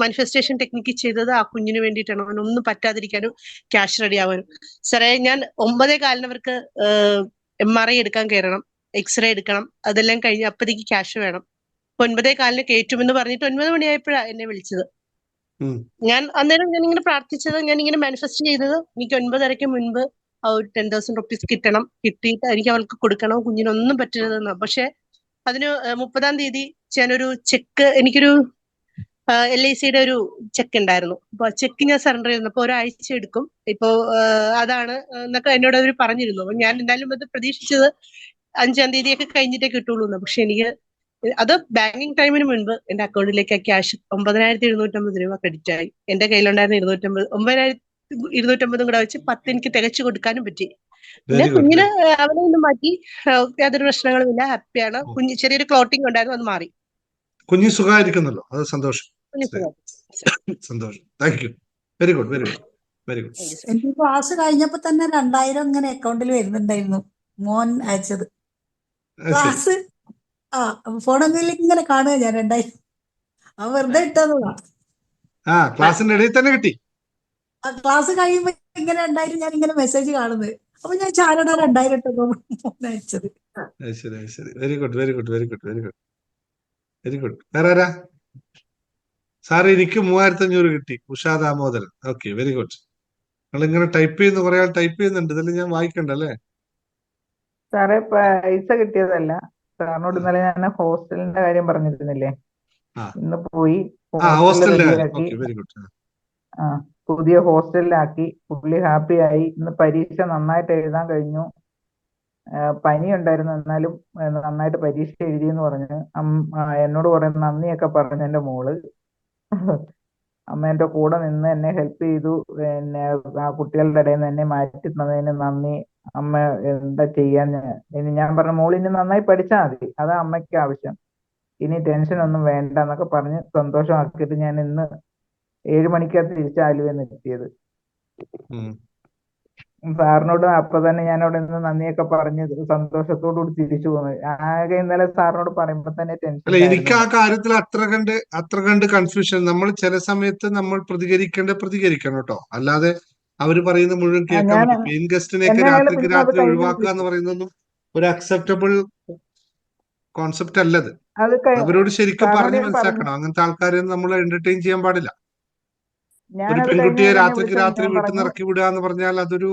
മാനിഫെസ്റ്റേഷൻ ടെക്നിക്ക് ചെയ്തത് ആ കുഞ്ഞിന് വേണ്ടിയിട്ടാണ്. അവനൊന്നും പറ്റാതിരിക്കാനും ക്യാഷ് റെഡി ആവാനും. സാറേ, ഞാൻ 9:15 അവർക്ക് MRI എടുക്കാൻ കയറണം, എക്സ്റേ എടുക്കണം. അതെല്ലാം കഴിഞ്ഞ് അപ്പത്തേക്ക് ക്യാഷ് വേണം. 9:15 കയറ്റുമെന്ന് പറഞ്ഞിട്ട് 9 മണിയായപ്പോഴാണ് എന്നെ വിളിച്ചത്. ഞാൻ ഇങ്ങനെ പ്രാർത്ഥിച്ചത്, ഞാൻ ഇങ്ങനെ മാനിഫെസ്റ്റ് ചെയ്തത്, എനിക്ക് 9:30 മുൻപ് ആ ഒരു 10,000 റുപ്പീസ് കിട്ടണം, കിട്ടിയിട്ട് എനിക്ക് അവൾക്ക് കൊടുക്കണം, കുഞ്ഞിനൊന്നും പറ്റരുതെന്നാ. പക്ഷെ അതിന് 30-ാം തീയതി ഞാനൊരു ചെക്ക്, എനിക്കൊരു LICയുടെ ഒരു ചെക്ക് ഉണ്ടായിരുന്നു. അപ്പൊ ചെക്ക് ഞാൻ സറണ്ടർ ചെയ്യുന്നു. അപ്പൊ ഒരാഴ്ച എടുക്കും. ഇപ്പോ അതാണ് എന്നൊക്കെ എന്നോട് അവർ പറഞ്ഞിരുന്നു. അപ്പൊ ഞാൻ എന്തായാലും അത് പ്രതീക്ഷിച്ചത് 5-ാം തീയതിയൊക്കെ കഴിഞ്ഞിട്ടേ കിട്ടുള്ളൂ എന്ന്. പക്ഷെ എനിക്ക് അത് ബാങ്കിങ് ടൈമിന് മുൻപ് എന്റെ അക്കൗണ്ടിലേക്ക് ആ ക്യാഷ് 9,750 രൂപ ക്രെഡിറ്റ് ആയി. എന്റെ കയ്യിലുണ്ടായിരുന്ന 9,250 കൂടെ വെച്ച് 10 എനിക്ക് തികച്ചു കൊടുക്കാനും പറ്റി. പിന്നെ കുഞ്ഞിന് അവനെ ഒന്നും മാറ്റി, യാതൊരു പ്രശ്നങ്ങളുമില്ല, ഹാപ്പിയാണ്. കുഞ്ഞ് ചെറിയൊരു ക്ലോട്ടിങ് ഉണ്ടായിരുന്നു, അത് മാറി. കുഞ്ഞ് സുഖമായിരിക്കുന്നല്ലോ, അത് സന്തോഷം. സന്തോഷം. Thank you. Very good, very good, very good. എനിക്ക് ക്ലാസ് കഴിഞ്ഞപ്പോ തന്നെ 2,000 ഇങ്ങനെ അക്കൗണ്ടിൽ വരുന്നുണ്ടായിരുന്നു. മോൻ അയച്ചത് ക്ലാസ് ഫോണിൽ ഇങ്ങനെ കാണുക ഞാൻ 2,000. അവ വെറുതെ ഇട്ടതാ. ക്ലാസ്സിന്റെ ഇടയിൽ തന്നെ കിട്ടി. ക്ലാസ് കഴിയുമ്പോ ഇങ്ങനെ 2,000 ഞാൻ ഇങ്ങനെ മെസ്സേജ് കാണുന്നത്. അപ്പൊ ഞാൻ ചാരട 2,000 ഇട്ടപ്പോ മോൻ അയച്ചത്. ശരി ശരി, very good, very good, very good, very good, very good. വേറെ ആരാ? സാറ്, എനിക്ക് 3,500 കിട്ടി. Usha Damodaran. Okay, very good. നിങ്ങൾ ഇങ്ങനെ ടൈപ്പ് ചെയ്യുന്ന കുറെ ആൾ ടൈപ്പ് ചെയ്യുന്നുണ്ട്. ഇതെല്ലാം ഞാൻ വായിക്കണ്ടല്ലേ? സാറേ, പൈസ കിട്ടിയതല്ല. സാറിനോട് ഇന്നലെ ഞാൻ ഹോസ്റ്റലിന്റെ കാര്യം പറഞ്ഞിരുന്നില്ലേ? ഇന്ന് പോയി ഹോസ്റ്റലിൽ റെഡിയാക്കി. Very good. പുതിയ ഹോസ്റ്റലിലാക്കി. പുള്ളി ഹാപ്പി ആയി. ഇന്ന് പരീക്ഷ നന്നായിട്ട് എഴുതാൻ കഴിഞ്ഞു. പനി ഉണ്ടായിരുന്നു, എന്നാലും നന്നായിട്ട് പരീക്ഷ എഴുതിയെന്ന് പറഞ്ഞു. എന്നോട് കുറെ നന്ദിയൊക്കെ പറഞ്ഞു എന്റെ മോള്. അമ്മ എന്റെ കൂടെ നിന്ന് എന്നെ ഹെൽപ്പ് ചെയ്തു. പിന്നെ ആ കുട്ടികളുടെ ഇടയിൽ നിന്ന് എന്നെ മാറ്റി തന്നതിന് നന്ദി. അമ്മ എന്താ ചെയ്യാൻ? ഇനി ഞാൻ പറഞ്ഞു, മോൾ ഇനി നന്നായി പഠിച്ചാൽ മതി, അതാ അമ്മയ്ക്ക് ആവശ്യം, ഇനി ടെൻഷൻ ഒന്നും വേണ്ട എന്നൊക്കെ പറഞ്ഞ് സന്തോഷമാക്കിയിട്ട് ഞാൻ ഇന്ന് 7 മണിക്കാണ് തിരിച്ച് ആലുവന്ന് എത്തിയത്. സാറിനോട് അപ്പൊ തന്നെ ഞാൻ അവിടെ നിന്ന് നന്ദിയൊക്കെ പറഞ്ഞ് സന്തോഷത്തോടു കൂടി തിരിച്ചു പോകുന്നത്. ആകെ ഇന്നലെ സാറിനോട് പറയുമ്പോ തന്നെ ടെൻഷൻ. എനിക്ക് ആ കാര്യത്തിൽ അത്ര കണ്ട് കൺഫ്യൂഷൻ. നമ്മൾ ചില സമയത്ത് നമ്മൾ പ്രതികരിക്കണം കേട്ടോ. അല്ലാതെ അവര് പറയുന്ന മുഴുവൻ കേൾക്കാൻ പറ്റും. പെയിൻ ഗസ്റ്റിനെയൊക്കെ രാത്രി ഒഴിവാക്കുക എന്ന് പറയുന്നതൊന്നും ഒരു അക്സെപ്റ്റബിൾ കോൺസെപ്റ്റ് അല്ലത്. അവരോട് ശരിക്കും പറഞ്ഞ് മനസ്സിലാക്കണം. അങ്ങനത്തെ ആൾക്കാരെ നമ്മൾ എന്റർടൈൻ ചെയ്യാൻ പാടില്ല. ഒരു പെൺകുട്ടിയെ രാത്രി വീട്ടിൽ നിന്ന് ഇറക്കി വിടുക എന്ന് പറഞ്ഞാൽ അതൊരു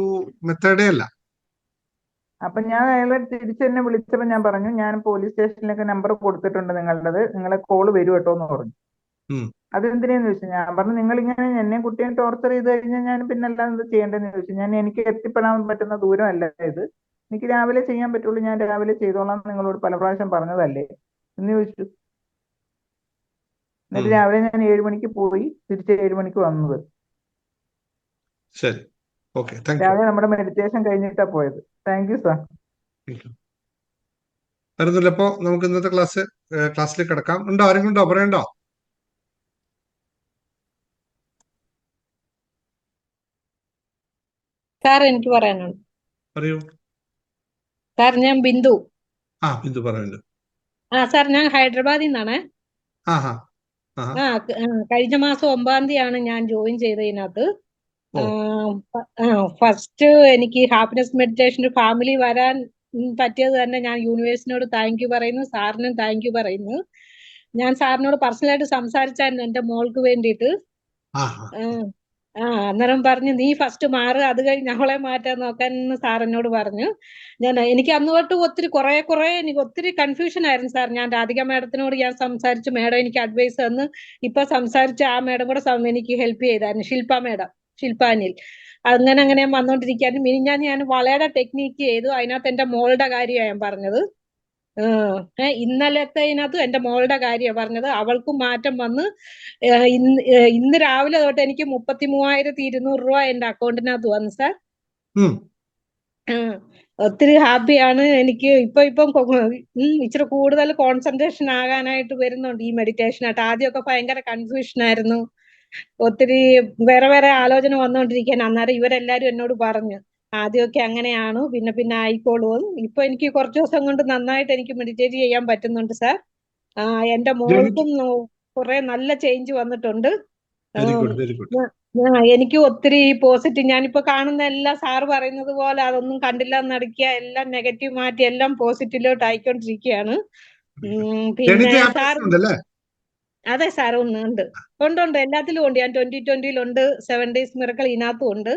മെത്തേഡേ അല്ല. അപ്പൊ ഞാൻ അയാളെ തിരിച്ച് എന്നെ വിളിച്ചപ്പോ ഞാൻ പറഞ്ഞു, ഞാൻ പോലീസ് സ്റ്റേഷനിലൊക്കെ നമ്പർ കൊടുത്തിട്ടുണ്ട് നിങ്ങളുടേത്, നിങ്ങളെ കോള് വരും കേട്ടോ എന്ന് പറഞ്ഞു. അതെന്തിനാന്ന് ചോദിച്ചു. ഞാൻ പറഞ്ഞു, നിങ്ങൾ ഇങ്ങനെ എന്നെ കുട്ടിയെ ടോർച്ചർ ചെയ്ത് കഴിഞ്ഞാൽ ഞാൻ പിന്നെ എല്ലാം എന്ത് ചെയ്യേണ്ടതെന്ന് ചോദിച്ചു. എനിക്ക് എത്തിപ്പെടാൻ പറ്റുന്ന ദൂരമല്ല ഇത്, എനിക്ക് രാവിലെ ചെയ്യാൻ പറ്റുള്ളൂ, ഞാൻ രാവിലെ ചെയ്തോളാം നിങ്ങളോട് പല പ്രാവശ്യം പറഞ്ഞതല്ലേ എന്ന് ചോദിച്ചു. എന്നിട്ട് രാവിലെ ഞാൻ 7 മണിക്ക് പോയി, തിരിച്ച് 7 മണിക്ക് വന്നത്. രാവിലെ നമ്മുടെ മെഡിറ്റേഷൻ കഴിഞ്ഞിട്ടാ പോയത്. Thank you sir. വരുന്നില്ലപ്പോ നമുക്ക് ഇന്നത്തെ ക്ലാസ്സിലേക്ക് കിടക്കാം. ഉണ്ടോ? ആരെങ്കിലും ഉണ്ടോ? പറയണ്ടോ? സാർ, എനിക്ക് പറയാനുണ്ട്. പറയൂ സാർ. ഞാൻ ബിന്ദു. ബിന്ദു പറയുന്നുണ്ട്. സാർ, ഞാൻ ഹൈദരാബാദിൽ നിന്നാണ്. കഴിഞ്ഞ മാസം 9-ാം തീയതിയാണ് ഞാൻ ജോയിൻ ചെയ്തതിനകത്ത്. ഓ ഫസ്റ്റ് എനിക്ക് ഹാപ്പിനെസ് മെഡിറ്റേഷൻ ഫാമിലി വരാൻ പറ്റിയത് തന്നെ ഞാൻ യൂണിവേഴ്സിനോട് താങ്ക് യു പറയുന്നു, സാറിനും താങ്ക് യു പറയുന്നു. ഞാൻ സാറിനോട് പേഴ്സണലായിട്ട് സംസാരിച്ചായിരുന്നു എന്റെ മോൾക്ക് വേണ്ടിയിട്ട്. ആ അന്നേരം പറഞ്ഞു നീ ഫസ്റ്റ് മാറ്, അത് കഴിഞ്ഞ് അവളെ മാറ്റാൻ നോക്കാൻ സാർ എന്നോട് പറഞ്ഞു. എനിക്ക് അന്ന് തൊട്ട് കുറെ എനിക്ക് ഒത്തിരി കൺഫ്യൂഷൻ ആയിരുന്നു സാർ. ഞാൻ രാധിക മാഡത്തിനോട് ഞാൻ സംസാരിച്ചു, മാഡം എനിക്ക് അഡ്വൈസ് തന്ന്. ഇപ്പൊ സംസാരിച്ച ആ മാഡം കൂടെ എനിക്ക് ഹെൽപ്പ് ചെയ്തായിരുന്നു, ശില്പാനിൽ. അങ്ങനെ വന്നോണ്ടിരിക്കാനും ഞാൻ വളയുടെ ടെക്നിക്ക് ചെയ്തു. അതിനകത്ത് എന്റെ മോളുടെ കാര്യമാണ് ഞാൻ പറഞ്ഞത്. ഇന്നലത്തേനകത്ത് എന്റെ മോളുടെ കാര്യമാണ് പറഞ്ഞത്. അവൾക്കും മാറ്റം വന്ന് ഇന്ന് രാവിലെ തൊട്ട് എനിക്ക് 33,200 രൂപ എന്റെ അക്കൗണ്ടിനകത്ത് വന്നു സാർ. ഒത്തിരി ഹാപ്പിയാണ്. എനിക്ക് ഇപ്പം ഇച്ചിരി കൂടുതൽ കോൺസെൻട്രേഷൻ ആകാനായിട്ട് വരുന്നുണ്ട് ഈ മെഡിറ്റേഷനായിട്ട്. ആദ്യമൊക്കെ ഭയങ്കര കൺഫ്യൂഷൻ ആയിരുന്നു, ഒത്തിരി വേറെ ആലോചന വന്നുകൊണ്ടിരിക്കാൻ. അന്നേരം ഇവരെല്ലാരും എന്നോട് പറഞ്ഞു ആദ്യമൊക്കെ അങ്ങനെയാണ്, പിന്നെ ആയിക്കോളും. ഇപ്പൊ എനിക്ക് കുറച്ച് ദിവസം കൊണ്ട് നന്നായിട്ട് എനിക്ക് മെഡിറ്റേറ്റ് ചെയ്യാൻ പറ്റുന്നുണ്ട് സാർ. എന്റെ മോൾക്കും കുറെ നല്ല ചേഞ്ച് വന്നിട്ടുണ്ട്. Very good very good. എനിക്ക് ഒത്തിരി പോസിറ്റീവ്, ഞാനിപ്പോ കാണുന്ന എല്ലാം സാറ് പറയുന്നത് പോലെ അതൊന്നും കണ്ടില്ല എന്നടിക്കുക, എല്ലാം നെഗറ്റീവ് മാറ്റി എല്ലാം പോസിറ്റീവിലോട്ട് ആയിക്കൊണ്ടിരിക്കുകയാണ്. പിന്നെ സാർ, അതെ സാർ ഉണ്ട് എല്ലാത്തിലും ഉണ്ട്. ഞാൻ 2020 7 days മിറക്കിൾ ഇതിനകത്തും ഉണ്ട്.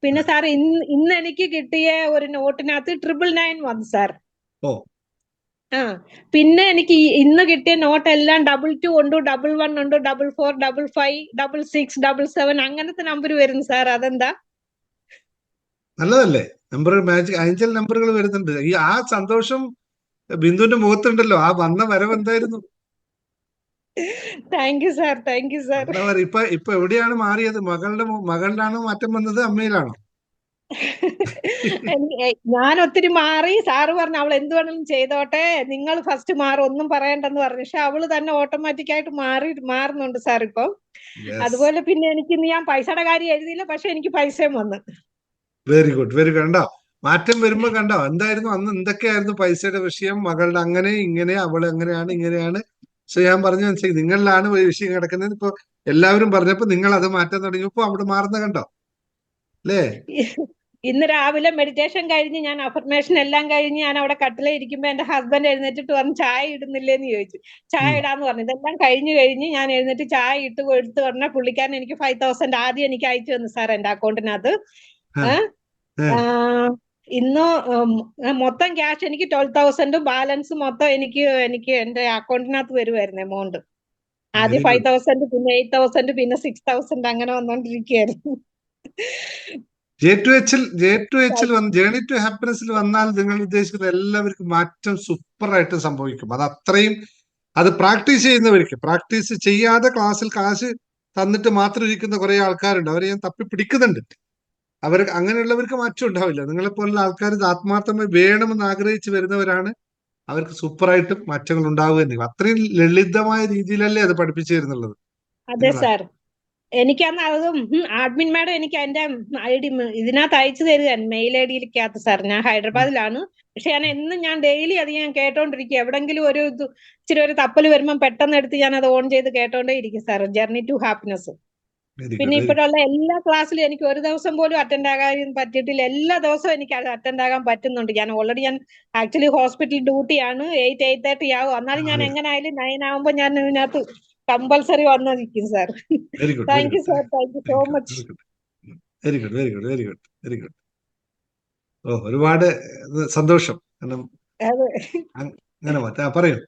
പിന്നെ സാർ ഇന്ന് എനിക്ക് കിട്ടിയ ഒരു നോട്ടിനകത്ത് 999 വന്നു സാർ. പിന്നെ എനിക്ക് ഇന്ന് കിട്ടിയ നോട്ട് എല്ലാം 22 ഉണ്ട്, 11 ഉണ്ട്, 44, 55, 66, 77 അങ്ങനത്തെ നമ്പർ വരുന്നു സാർ. അതെന്താ? നല്ലതല്ലേ, നമ്പർ മാജിക് ഏഞ്ചൽ നമ്പറുകൾ വരുന്നുണ്ട്. ആ സന്തോഷം ബിന്ദുവിന്റെ മുഖത്തുണ്ടല്ലോ, ആ വന്ന വരവ് എന്തായിരുന്നു? Thank you sir, thank you sir. ഇപ്പൊ എവിടെയാണ് മാറിയത്? മകളിലാണോ മാറ്റം വന്നത്, അമ്മയിലാണോ? ഞാൻ ഒത്തിരി മാറി. സാറ് പറഞ്ഞു അവൾ എന്ത് വേണമെങ്കിലും ചെയ്തോട്ടെ, നിങ്ങൾ ഫസ്റ്റ് മാറും, ഒന്നും പറയണ്ടെന്ന് പറഞ്ഞു. പക്ഷെ അവള് തന്നെ ഓട്ടോമാറ്റിക് ആയിട്ട് മാറുന്നുണ്ട് സാർ ഇപ്പൊ. അതുപോലെ പിന്നെ എനിക്ക് ഞാൻ പൈസയുടെ കാര്യം എഴുതിയില്ല, പക്ഷെ എനിക്ക് പൈസയും വന്നു. Very good very good. കണ്ടോ മാറ്റം വരുമ്പോ? കണ്ടോ എന്തായിരുന്നു അന്ന്, എന്തൊക്കെയായിരുന്നു പൈസയുടെ വിഷയം, മകളുടെ അങ്ങനെ ഇങ്ങനെ, അവള് അങ്ങനെയാണ് ഇങ്ങനെയാണ്. ഞാൻ പറഞ്ഞു മനസ്സിലാക്കി, നിങ്ങളിലാണ് ഒരു വിഷയം കിടക്കുന്നത്. ഇപ്പൊ എല്ലാവരും പറഞ്ഞപ്പോ നിങ്ങൾ അത് മാറ്റാൻ തുടങ്ങിയപ്പോ അവിടെ മാറുന്ന കണ്ടോ അല്ലേ? ഇന്ന് രാവിലെ മെഡിറ്റേഷൻ കഴിഞ്ഞ് ഞാൻ അഫർമേഷൻ എല്ലാം കഴിഞ്ഞ് ഞാൻ അവിടെ കട്ടിലേ ഇരിക്കുമ്പോ എന്റെ ഹസ്ബൻഡ് എഴുന്നേറ്റിട്ട് പറഞ്ഞു ചായ ഇടുന്നില്ലേന്ന് ചോദിച്ചു. ചായ ഇടാന്ന് പറഞ്ഞു. ഇതെല്ലാം കഴിഞ്ഞ് ഞാൻ എഴുന്നേറ്റ് ചായ ഇട്ട് കൊടുത്ത് പറഞ്ഞ പുള്ളിക്കാരൻ എനിക്ക് 5,000 ആദ്യം എനിക്ക് അയച്ചു തന്നു സാർ എന്റെ അക്കൗണ്ടിനകത്ത്. ഇന്ന് മൊത്തം ക്യാഷ് എനിക്ക് 12,000, ബാലൻസ് മൊത്തം എനിക്ക് എന്റെ അക്കൗണ്ടിനകത്ത് വരുമായിരുന്നു എമൗണ്ട്. ആദ്യം 5,000, പിന്നെ 8,000, പിന്നെ 6,000 അങ്ങനെ വന്നോണ്ടിരിക്കുകയായിരുന്നു. ജേണി ടു ഹാപ്പിനെസ്സിൽ വന്നാൽ നിങ്ങൾ ഉദ്ദേശിക്കുന്ന എല്ലാവർക്കും മാറ്റം സൂപ്പറായിട്ട് സംഭവിക്കും. അത് അത്രയും, അത് പ്രാക്ടീസ് ചെയ്യുന്നവർക്ക്, പ്രാക്ടീസ് ചെയ്യാതെ ക്ലാസ്സിൽ കാശ് തന്നിട്ട് മാത്രം ഇരിക്കുന്ന കുറെ ആൾക്കാരുണ്ട്. അവരെ ഞാൻ തപ്പി പിടിക്കുന്നുണ്ട്. അങ്ങനെയുള്ളവർക്ക് മാറ്റം ഉണ്ടാവില്ല. നിങ്ങളെപ്പോലുള്ള ആൾക്കാർ ഇത് ആത്മാർത്ഥമായി വേണമെന്ന് ആഗ്രഹിച്ച് വരുന്നവരാണ്. അവർക്ക് സൂപ്പറായിട്ട് മാറ്റങ്ങൾ ഉണ്ടാവുക. അത്രയും ലളിതമായ രീതിയിലല്ലേ അത് പഠിപ്പിച്ചു തരുന്നുള്ളത്. അതെ സാർ. എനിക്കന്ന് അതും അഡ്മിൻ മാഡം എനിക്ക് എന്റെ ID ഇതിനകത്ത് അയച്ചു തരികയാണ്, മെയിൽ IDയിലേക്കകത്ത് സാർ. ഞാൻ ഹൈദരാബാദിലാണ്. പക്ഷെ ഞാൻ ഡെയിലി അത് ഞാൻ കേട്ടോണ്ടിരിക്കും. എവിടെങ്കിലും ഇച്ചിരി ഒരു തപ്പൽ വരുമ്പോൾ പെട്ടെന്ന് എടുത്ത് ഞാൻ അത് ഓൺ ചെയ്ത് കേട്ടോണ്ടേ ഇരിക്കും സാർ, ജേർണി ടു ഹാപ്പിനെസ്. പിന്നെ ഇപ്പോഴുള്ള എല്ലാ ക്ലാസ്സിലും എനിക്ക് ഒരു ദിവസം പോലും അറ്റൻഡ് ആകാൻ പറ്റിയിട്ടില്ല. എല്ലാ ദിവസവും എനിക്ക് അത് അറ്റൻഡ് ആകാൻ പറ്റുന്നുണ്ട്. ഞാൻ ആക്ച്വലി ഹോസ്പിറ്റൽ ഡ്യൂട്ടിയാണ്, 8-8:30 ആവും. എന്നാലും ഞാൻ എങ്ങനെയായാലും 9 ആവുമ്പോ ഞാൻ ഇതിനകത്ത് കമ്പൽസറി വന്നിരിക്കും sir. Thank you sir, thank you so much. Very good very good very good very good. ഒരുപാട് സന്തോഷം. അങ്ങനെ മാറ്റാ പറയൂ.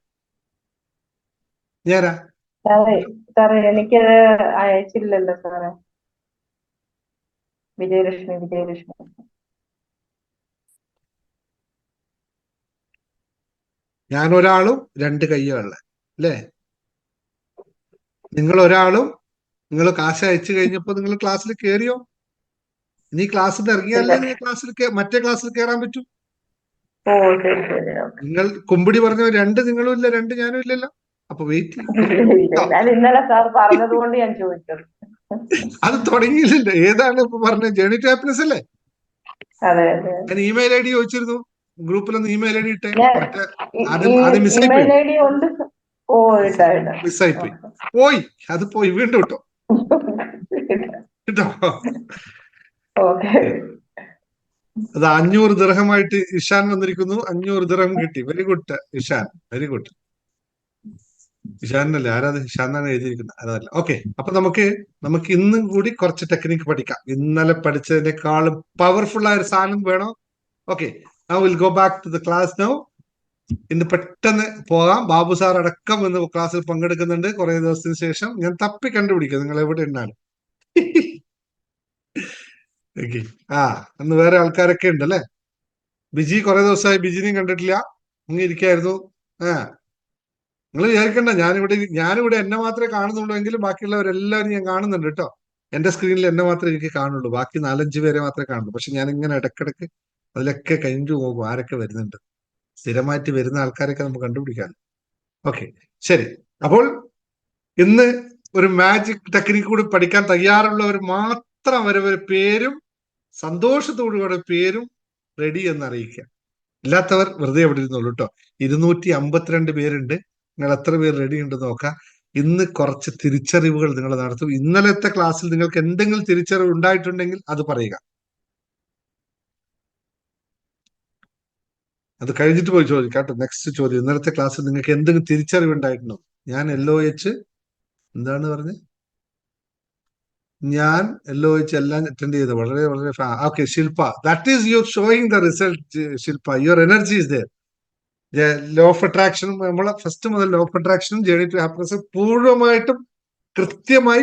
ഞാനാ സാറേ എനിക്കത് അയച്ചില്ലല്ലോ സാറേ. വിജയലക്ഷ്മി. ഞാൻ ഒരാളും 2 കയ്യുള്ള അല്ലേ? നിങ്ങൾ ഒരാളും, നിങ്ങൾ കാശ് അയച്ചു കഴിഞ്ഞപ്പോ നിങ്ങൾ ക്ലാസ്സിൽ കയറിയോ? ഇനി ക്ലാസ്സിൽ ഇറങ്ങിയാലേ നിങ്ങൾ മറ്റേ ക്ലാസ്സിൽ കയറാൻ പറ്റൂ. നിങ്ങൾ കുമ്പിടി പറഞ്ഞ 2 നിങ്ങളും ഇല്ല, 2 ഞാനും ഇല്ലല്ലോ. അപ്പൊ വെയിറ്റ് ഇന്നലെ സാർ പറഞ്ഞതുകൊണ്ട് ഞാൻ ചോദിച്ചത്. അത് തുടങ്ങിയില്ലല്ലോ. ഏതാണ് ഇപ്പൊ പറഞ്ഞത്? ജേണി ടു ഹാപ്പിനെസ് അല്ലേ? ഞാൻ ഇമെയിൽ ID ചോദിച്ചിരുന്നു, ഗ്രൂപ്പിലൊന്ന് ഇമെയിൽ ID ഇട്ടേ. മിസ്സായിപ്പോയി. അത് പോയി വീണ്ടും കേട്ടോ. ഓക്കെ. അത് 500 ദിർഹമായിട്ട് ഇഷാൻ വന്നിരിക്കുന്നു. 500 ദിർഹം കിട്ടി. Very good Ishan, very good. ഇഷാനല്ലേ? ആരാത്? ഇഷാൻ എന്നാണ് എഴുതിയിരിക്കുന്നത്, അതല്ല. ഓക്കെ, അപ്പൊ നമുക്ക് ഇന്നും കൂടി കുറച്ച് ടെക്നിക്ക് പഠിക്കാം. ഇന്നലെ പഠിച്ചതിനേക്കാളും പവർഫുൾ ആയ ഒരു സാധനം വേണോ? Okay, now will go back to the class now. ഇന്ന് പെട്ടെന്ന് പോകാം. ബാബു സാർ അടക്കം ഇന്ന് ക്ലാസ്സിൽ പങ്കെടുക്കുന്നുണ്ട് കുറെ ദിവസത്തിന് ശേഷം. ഞാൻ തപ്പി കണ്ടുപിടിക്കും നിങ്ങൾ എവിടെ ഉണ്ടാണ്. ഓക്കെ, അന്ന് വേറെ ആൾക്കാരൊക്കെ ഉണ്ട് അല്ലെ? ബിജി കുറെ ദിവസമായി, ബിജിനെയും കണ്ടിട്ടില്ല, അങ്ങ് ഇരിക്കായിരുന്നു. നിങ്ങൾ വിചാരിക്കണ്ട, ഞാനിവിടെ എന്നെ മാത്രമേ കാണുന്നുള്ളൂ എങ്കിലും ബാക്കിയുള്ളവരെല്ലാവരും ഞാൻ കാണുന്നുണ്ട് കേട്ടോ. എന്റെ സ്ക്രീനിൽ എന്നെ മാത്രമേ എനിക്ക് കാണുള്ളൂ, ബാക്കി 4-5 പേരെ മാത്രമേ കാണുള്ളൂ. പക്ഷെ ഞാൻ ഇങ്ങനെ ഇടക്കിടക്ക് അതിലൊക്കെ കഴിഞ്ഞു പോകും ആരൊക്കെ വരുന്നുണ്ട്. സ്ഥിരമായിട്ട് വരുന്ന ആൾക്കാരൊക്കെ നമുക്ക് കണ്ടുപിടിക്കാം. ഓക്കെ, ശരി. അപ്പോൾ ഇന്ന് ഒരു മാജിക് ടെക്നിക്ക് കൂടി പഠിക്കാൻ തയ്യാറുള്ളവർ മാത്രം അവരവരുടെ പേരും സന്തോഷത്തോടുകൂടെ പേരും റെഡി എന്ന് അറിയിക്കുക. ഇല്ലാത്തവർ വെറുതെ എവിടെ ഇരുന്നുള്ളൂ കേട്ടോ. 252 പേരുണ്ട്. നിങ്ങൾ എത്ര പേര് റെഡി ഉണ്ടെന്ന് നോക്കാം. ഇന്ന് കുറച്ച് തിരിച്ചറിവുകൾ നിങ്ങൾ നടത്തും. ഇന്നലത്തെ ക്ലാസ്സിൽ നിങ്ങൾക്ക് എന്തെങ്കിലും തിരിച്ചറിവ് ഉണ്ടായിട്ടുണ്ടെങ്കിൽ അത് പറയുക. അത് കഴിഞ്ഞിട്ട് പോയി ചോദിക്കാം കേട്ടോ. നെക്സ്റ്റ് ചോദ്യം, ഇന്നലത്തെ ക്ലാസ്സിൽ നിങ്ങൾക്ക് എന്തെങ്കിലും തിരിച്ചറിവ് ഉണ്ടായിട്ടുണ്ടോ? ഞാൻ LOH എന്താണ് പറഞ്ഞത്? ഞാൻ LOH എല്ലാം അറ്റൻഡ് ചെയ്ത് വളരെ വളരെ okay. Shilpa, that is you showing the result. Shilpa, your energy is there. Law of അട്രാക്ഷനും നമ്മളെ ഫസ്റ്റ് മുതൽ ലോ ഓഫ് അട്രാക്ഷനും ജേർണി ടു ഹാപ്പിനെസ് പൂർണ്ണമായിട്ടും കൃത്യമായി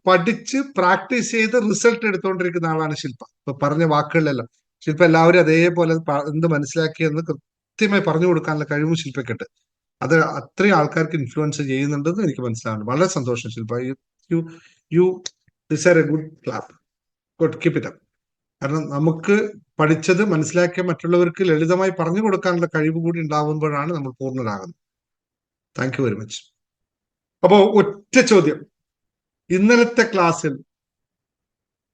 പഠിച്ച് പ്രാക്ടീസ് ചെയ്ത് റിസൾട്ട് എടുത്തുകൊണ്ടിരിക്കുന്ന ആളാണ് ശില്പ. ഇപ്പൊ പറഞ്ഞ വാക്കുകളിലെല്ലാം ശില്പ എല്ലാവരും അതേപോലെ എന്ത് മനസ്സിലാക്കിയെന്ന് കൃത്യമായി പറഞ്ഞു കൊടുക്കാനുള്ള കഴിവും ശില്പയ്ക്കുണ്ട്. അത് അത്രയും ആൾക്കാർക്ക് ഇൻഫ്ലുവൻസ് ചെയ്യുന്നുണ്ടെന്ന് എനിക്ക് മനസ്സിലാവുന്നു. വളരെ സന്തോഷം Shilpa. You deserve a good clap. Good, keep it up. കാരണം നമുക്ക് പഠിച്ചത് മനസ്സിലാക്കിയ മറ്റുള്ളവർക്ക് ലളിതമായി പറഞ്ഞു കൊടുക്കാനുള്ള കഴിവ് കൂടി ഉണ്ടാകുമ്പോഴാണ് നമ്മൾ പൂർണ്ണരാകുന്നത്. Thank you very much. അപ്പോ ഒറ്റ ചോദ്യം, ഇന്നലത്തെ ക്ലാസ്സിൽ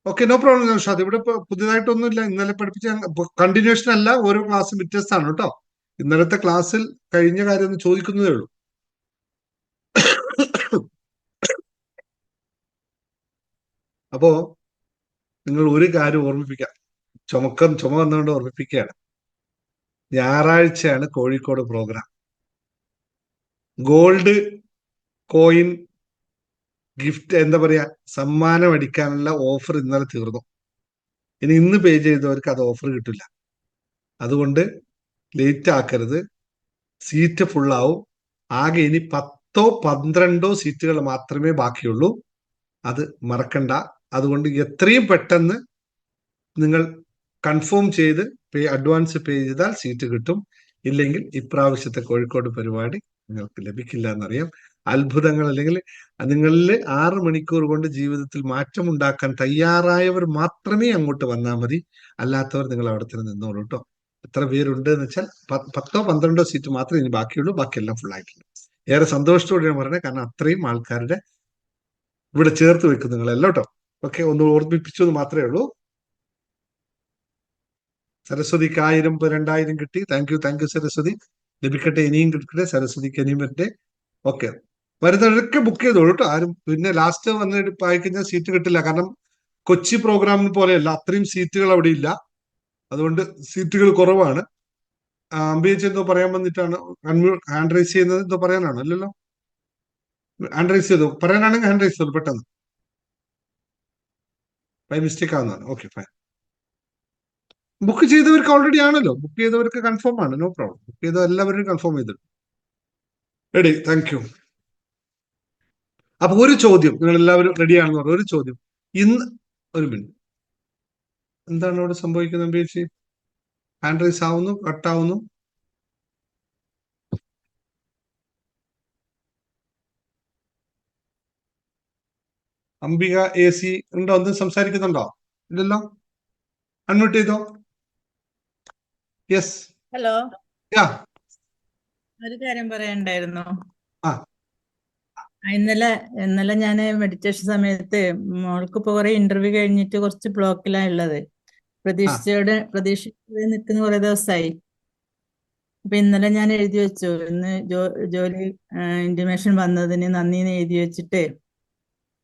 ഓക്കെ, നോ പ്രോബ്ലം നൗഷാദ്, ഇവിടെ പുതിയതായിട്ടൊന്നുമില്ല. ഇന്നലെ പഠിപ്പിച്ച കണ്ടിന്യൂഷൻ അല്ല, ഓരോ ക്ലാസ്സും വ്യത്യസ്തമാണ് കേട്ടോ. ഇന്നലത്തെ ക്ലാസ്സിൽ കഴിഞ്ഞ കാര്യം ഒന്ന് ചോദിക്കുന്നതേ ഉള്ളൂ. അപ്പോ നിങ്ങൾ ഒരു കാര്യം ഓർമ്മിപ്പിക്കാം, ചുമ വന്നുകൊണ്ട് ഓർമ്മിപ്പിക്കുകയാണ്. ഞായറാഴ്ചയാണ് Kozhikode program. Gold coin gift എന്താ പറയാ, സമ്മാനം അടിക്കാനുള്ള ഓഫർ ഇന്നലെ തീർന്നു. ഇന്ന് പേ ചെയ്തവർക്ക് അത് ഓഫർ കിട്ടില്ല. അതുകൊണ്ട് ലേറ്റ് ആക്കരുത്, സീറ്റ് ഫുള്ളാവും. ആകെ ഇനി 10-12 സീറ്റുകൾ മാത്രമേ ബാക്കിയുള്ളൂ. അത് മറക്കണ്ട. അതുകൊണ്ട് എത്രയും പെട്ടെന്ന് നിങ്ങൾ കൺഫേം ചെയ്ത് അഡ്വാൻസ് പേ ചെയ്താൽ സീറ്റ് കിട്ടും. ഇല്ലെങ്കിൽ ഇപ്രാവശ്യത്തെ കോഴിക്കോട് പരിപാടി നിങ്ങൾക്ക് ലഭിക്കില്ല എന്നറിയാം. അത്ഭുതങ്ങൾ അല്ലെങ്കിൽ നിങ്ങളിൽ 6 മണിക്കൂർ കൊണ്ട് ജീവിതത്തിൽ മാറ്റം ഉണ്ടാക്കാൻ തയ്യാറായവർ മാത്രമേ അങ്ങോട്ട് വന്നാൽ മതി. അല്ലാത്തവർ നിങ്ങൾ അവിടെ തന്നെ നിന്നോളൂ കേട്ടോ. എത്ര പേരുണ്ട് എന്ന് വെച്ചാൽ 10-12 സീറ്റ് മാത്രമേ ഇനി ബാക്കിയുള്ളൂ, ബാക്കിയെല്ലാം ഫുൾ ആയിട്ടുണ്ട്. ഏറെ സന്തോഷത്തോടെ ഞാൻ പറഞ്ഞത്, കാരണം അത്രയും ആൾക്കാരുടെ ഇവിടെ ചേർത്ത് വെക്കും നിങ്ങളെല്ലാം കേട്ടോ. ഓക്കെ, ഒന്ന് ഓർമ്മിപ്പിച്ചു എന്ന് മാത്രമേ ഉള്ളൂ. സരസ്വതിക്ക് 1000 2000 കിട്ടി. Thank you Saraswati. ലഭിക്കട്ടെ, ഇനിയും കിട്ടട്ടെ സരസ്വതിക്ക്, ഇനിയും വരട്ടെ. ഓക്കെ, വരുന്നവരൊക്കെ ബുക്ക് ചെയ്തോളൂ കേട്ടോ. ആരും പിന്നെ ലാസ്റ്റ് വന്നിട്ട് ആയിക്കഴിഞ്ഞാൽ സീറ്റ് കിട്ടില്ല. കാരണം കൊച്ചി പ്രോഗ്രാമിന് പോലെയല്ല, അത്രയും സീറ്റുകൾ അവിടെ ഇല്ല. അതുകൊണ്ട് സീറ്റുകൾ കുറവാണ്. അംബിയച്ച് എന്തോ പറയാൻ വന്നിട്ടാണ് ഹാൻഡ് റൈസ് ചെയ്യുന്നത്. എന്തോ പറയാനാണോ? അല്ലല്ലോ, ഹാൻഡ് റൈസ് ചെയ്തു പറയാനാണെങ്കിൽ ഹാൻഡ് റൈസ് ചെയ്തു പെട്ടെന്ന്. ബൈ മിസ്റ്റേക്ക് ആവുന്നതാണ്. Okay, fine. ബുക്ക് ചെയ്തവർക്ക് ഓൾറെഡി ആണല്ലോ, ബുക്ക് ചെയ്തവർക്ക് കൺഫേം ആണ്, നോ പ്രോബ്ലം. ബുക്ക് ചെയ്ത എല്ലാവരും കൺഫേം ചെയ്തിട്ടുണ്ട്. Ready, thank you. അപ്പൊ ഒരു ചോദ്യം, നിങ്ങൾ എല്ലാവരും റെഡിയാണെന്ന് പറഞ്ഞു. ഒരു ചോദ്യം, ഇന്ന് ഒരു മിനിറ്റ്, എന്താണ് അവിടെ സംഭവിക്കുന്നത്? അംബികേച്ചി, ഹാൻഡ് റൈസ് ആവുന്നു, കട്ടാവുന്നു. അംബിക AC ഉണ്ടോ? ഒന്നും സംസാരിക്കുന്നുണ്ടോ? ഇല്ലല്ലോ, അൺമ്യൂട്ട് ചെയ്തോ. യെസ്, ഹലോ, യാ, ഒരു കാര്യം പറയാനുണ്ടായിരുന്നു. ആ. ഇന്നലെ ഞാൻ മെഡിറ്റേഷൻ സമയത്ത് മോൾക്ക് ഇപ്പൊ കുറെ ഇന്റർവ്യൂ കഴിഞ്ഞിട്ട് കുറച്ച് ബ്ലോക്കിലാണ് ഉള്ളത്. പ്രതീക്ഷിച്ചോടെ നിൽക്കുന്ന കുറെ ദിവസമായി. അപ്പൊ ഇന്നലെ ഞാൻ എഴുതി വെച്ചു, ഇന്ന് ജോലി ഇന്റിമേഷൻ വന്നതിന് നന്ദിന്ന് എഴുതി വെച്ചിട്ട്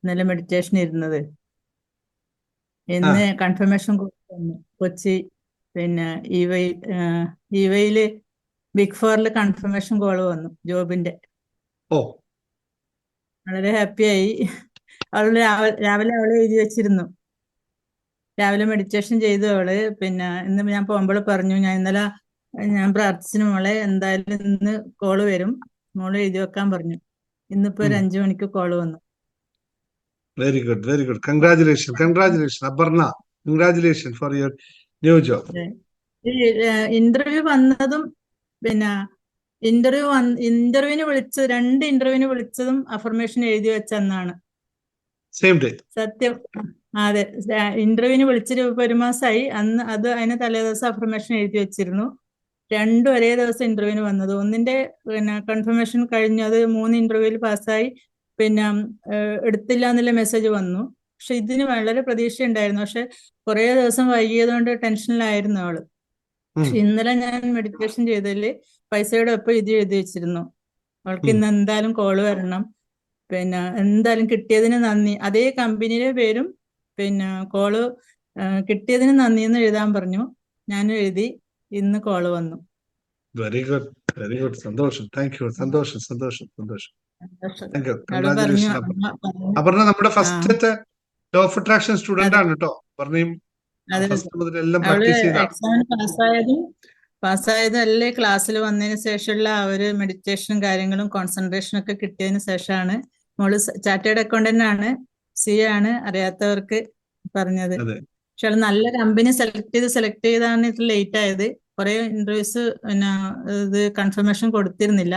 ഇന്നലെ മെഡിറ്റേഷൻ ഇരുന്നത്. ഇന്ന് കൺഫർമേഷൻ വന്നു കൊച്ചി. പിന്നെ ഇവയില് ബിഗ് ഫോറിൽ കൺഫർമേഷൻ കോൾ വന്നു ജോബിന്റെ. ഓ വളരെ ഹാപ്പിയായി. രാവിലെ അവള് എഴുതി വെച്ചിരുന്നു. രാവിലെ മെഡിറ്റേഷൻ ചെയ്തു അവള്. പിന്നെ ഇന്ന് ഞാൻ പോകുമ്പോൾ പറഞ്ഞു, ഇന്നലെ ഞാൻ പ്രാർത്ഥിച്ചിന് മോളെ എന്തായാലും ഇന്ന് കോള് വരും, മോള് എഴുതി വെക്കാൻ പറഞ്ഞു. ഇന്നിപ്പോ ഒരു 5 മണിക്ക് കോള് വന്നു. Very good, very good. Congratulation Aparna. Congratulation for your new job. Interview വന്നതും പിന്നെ ഇന്റർവ്യൂവിന് വിളിച്ചത് 2 ഇന്റർവ്യൂവിന് വിളിച്ചതും അഫർമേഷൻ എഴുതി വെച്ചെന്നാണ്. Same day. സത്യം. അതെ, ഇന്റർവ്യൂവിന് വിളിച്ചിട്ട് ഇപ്പൊ 1 മാസമായി. അന്ന് അതിന് തലേദിവസം അഫർമേഷൻ എഴുതി വെച്ചിരുന്നു. 2 ഒരേ ദിവസം ഇന്റർവ്യൂവിന് വന്നത്. ഒന്നിന്റെ പിന്നെ കൺഫർമേഷൻ കഴിഞ്ഞു, അത് 3 ഇന്റർവ്യൂവിൽ പാസ്സായി. പിന്നെ എടുത്തില്ല എന്നുള്ള മെസ്സേജ് വന്നു. പക്ഷെ ഇതിന് വളരെ പ്രതീക്ഷ ഉണ്ടായിരുന്നു. പക്ഷെ കുറെ ദിവസം വൈകിയത് കൊണ്ട് ടെൻഷനിലായിരുന്നു അവള്. പക്ഷെ ഇന്നലെ ഞാൻ മെഡിറ്റേഷൻ ചെയ്തതില് പൈസയുടെ ഒപ്പം ഇത് എഴുതി വെച്ചിരുന്നു. അവൾക്ക് ഇന്ന് എന്തായാലും കോള് വരണം, പിന്നെ എന്തായാലും കിട്ടിയതിന് നന്ദി. അതേ കമ്പനിയിലെ പേരും പിന്നെ കോള് കിട്ടിയതിന് നന്ദി എന്ന് എഴുതാൻ പറഞ്ഞു. ഞാൻ എഴുതി. ഇന്ന് കോള് വന്നു. Very good, very good. സന്തോഷം. Thank you. സന്തോഷം. Thank you. അവള് പറഞ്ഞു കൺഗ്രാജുലേഷൻ അപർണ. നമ്മുടെ ഫസ്റ്റത്തെ ലോ ഓഫ് അട്രാക്ഷൻ സ്റ്റുഡന്റ് ആണ് കേട്ടോ. അപർണയും ഫസ്റ്റ് മുതൽ എല്ലാം അവള് പ്രാക്ടീസ് ചെയ്ത. എക്സാമിന് പാസ്സായതും അല്ലേ ക്ലാസ്സിൽ വന്നതിന് ശേഷമുള്ള ഒരു മെഡിറ്റേഷനും കാര്യങ്ങളും കോൺസെൻട്രേഷനും ഒക്കെ കിട്ടിയതിന് ശേഷമാണ്. മോള് ചാർട്ടേഡ് അക്കൗണ്ടന്റ് ആണ്, CA ആണ്, അറിയാത്തവർക്ക് പറഞ്ഞത്. പക്ഷെ അവള് നല്ല കമ്പനി സെലക്ട് ചെയ്താണ് ഇത് ലേറ്റ് ആയത്. കുറെ ഇന്റർവ്യൂസ് പിന്നെ ഇത് കൺഫർമേഷൻ കൊടുത്തിരുന്നില്ല.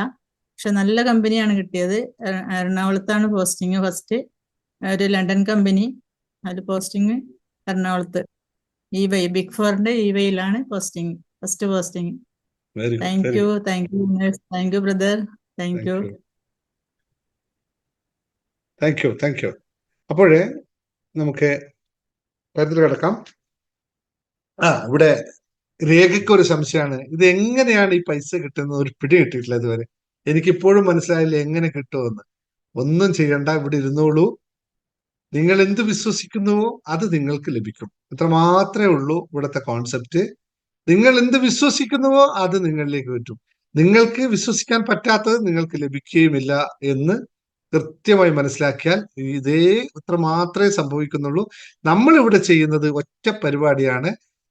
പക്ഷെ നല്ല കമ്പനിയാണ് കിട്ടിയത്. എറണാകുളത്താണ് പോസ്റ്റിംഗ് ഫസ്റ്റ്. ഒരു ലണ്ടൻ കമ്പനി, അതിൽ പോസ്റ്റിംഗ് എറണാകുളത്ത്. ബിഗ് ഫോറിന്റെ ഇവയിലാണ് posting, first posting. Thank you brother. Thank you. അപ്പോഴേ നമുക്ക് കാര്യത്തിൽ കിടക്കാം. ഇവിടെ രേഖയ്ക്ക് ഒരു സംശയമാണ്. ഇത് എങ്ങനെയാണ് ഈ പൈസ കിട്ടുന്നത്? ഒരു പിടി കിട്ടിയിട്ടില്ല ഇതുവരെ. എനിക്കിപ്പോഴും മനസ്സിലായില്ല എങ്ങനെ കിട്ടുമെന്ന്. ഒന്നും ചെയ്യണ്ട, ഇവിടെ ഇരുന്നോളൂ. നിങ്ങൾ എന്ത് വിശ്വസിക്കുന്നുവോ അത് നിങ്ങൾക്ക് ലഭിക്കും. ഇത്ര മാത്രമേ ഉള്ളൂ ഇവിടുത്തെ കോൺസെപ്റ്റ്. നിങ്ങൾ എന്ത് വിശ്വസിക്കുന്നുവോ അത് നിങ്ങളിലേക്ക് പറ്റും. നിങ്ങൾക്ക് വിശ്വസിക്കാൻ പറ്റാത്തത് നിങ്ങൾക്ക് ലഭിക്കുകയുമില്ല എന്ന് കൃത്യമായി മനസ്സിലാക്കിയാൽ ഇത്ര മാത്രമേ സംഭവിക്കുന്നുള്ളൂ. നമ്മൾ ഇവിടെ ചെയ്യുന്നത് ഒറ്റ പരിപാടിയാണ്.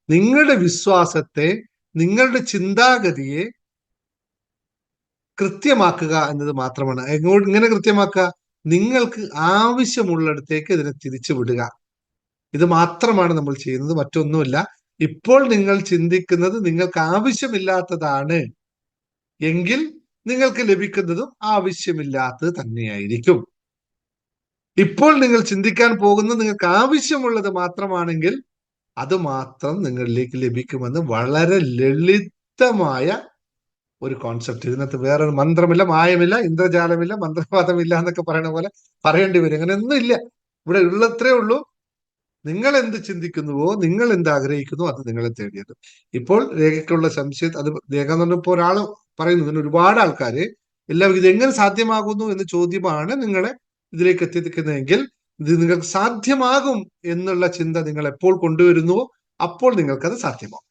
നിങ്ങളുടെ വിശ്വാസത്തെ, നിങ്ങളുടെ ചിന്താഗതിയെ കൃത്യമാക്കുക എന്നത് മാത്രമാണ്. ഇങ്ങനെ കൃത്യമാക്കുക, നിങ്ങൾക്ക് ആവശ്യമുള്ളിടത്തേക്ക് ഇതിനെ തിരിച്ചു വിടുക. ഇത് മാത്രമാണ് നമ്മൾ ചെയ്യുന്നത്, മറ്റൊന്നുമില്ല. ഇപ്പോൾ നിങ്ങൾ ചിന്തിക്കുന്നത് നിങ്ങൾക്ക് ആവശ്യമില്ലാത്തതാണ് എങ്കിൽ നിങ്ങൾക്ക് ലഭിക്കുന്നതും ആവശ്യമില്ലാത്തത് തന്നെയായിരിക്കും. ഇപ്പോൾ നിങ്ങൾ ചിന്തിക്കാൻ പോകുന്നത് നിങ്ങൾക്ക് ആവശ്യമുള്ളത് മാത്രമാണെങ്കിൽ അത് മാത്രം നിങ്ങളിലേക്ക് ലഭിക്കുമെന്ന് വളരെ ലളിതമായ ഒരു കോൺസെപ്റ്റ്. ഇതിനകത്ത് വേറൊരു മന്ത്രമില്ല, മായമില്ല, ഇന്ദ്രജാലമില്ല, മന്ത്രവാദമില്ല എന്നൊക്കെ പറയുന്ന പോലെ പറയേണ്ടി വരും. അങ്ങനെയൊന്നും ഇല്ല. ഇവിടെ ഉള്ളത്രേ ഉള്ളൂ. നിങ്ങൾ എന്ത് ചിന്തിക്കുന്നുവോ, നിങ്ങൾ എന്ത് ആഗ്രഹിക്കുന്നുവോ അത് നിങ്ങളെ തേടിയത്. ഇപ്പോൾ രേഖയ്ക്കുള്ള സംശയം, അത് രേഖ എന്ന് പറഞ്ഞപ്പോൾ ഒരാൾ പറയുന്നു, ഇതിന് ഒരുപാട് ആൾക്കാര് എല്ലാവർക്കും ഇത് എങ്ങനെ സാധ്യമാകുന്നു എന്ന ചോദ്യമാണ് നിങ്ങളെ ഇതിലേക്ക് എത്തിക്കുന്നതെങ്കിൽ ഇത് നിങ്ങൾക്ക് സാധ്യമാകും എന്നുള്ള ചിന്ത നിങ്ങൾ എപ്പോൾ കൊണ്ടുവരുന്നുവോ അപ്പോൾ നിങ്ങൾക്കത് സാധ്യമാകും.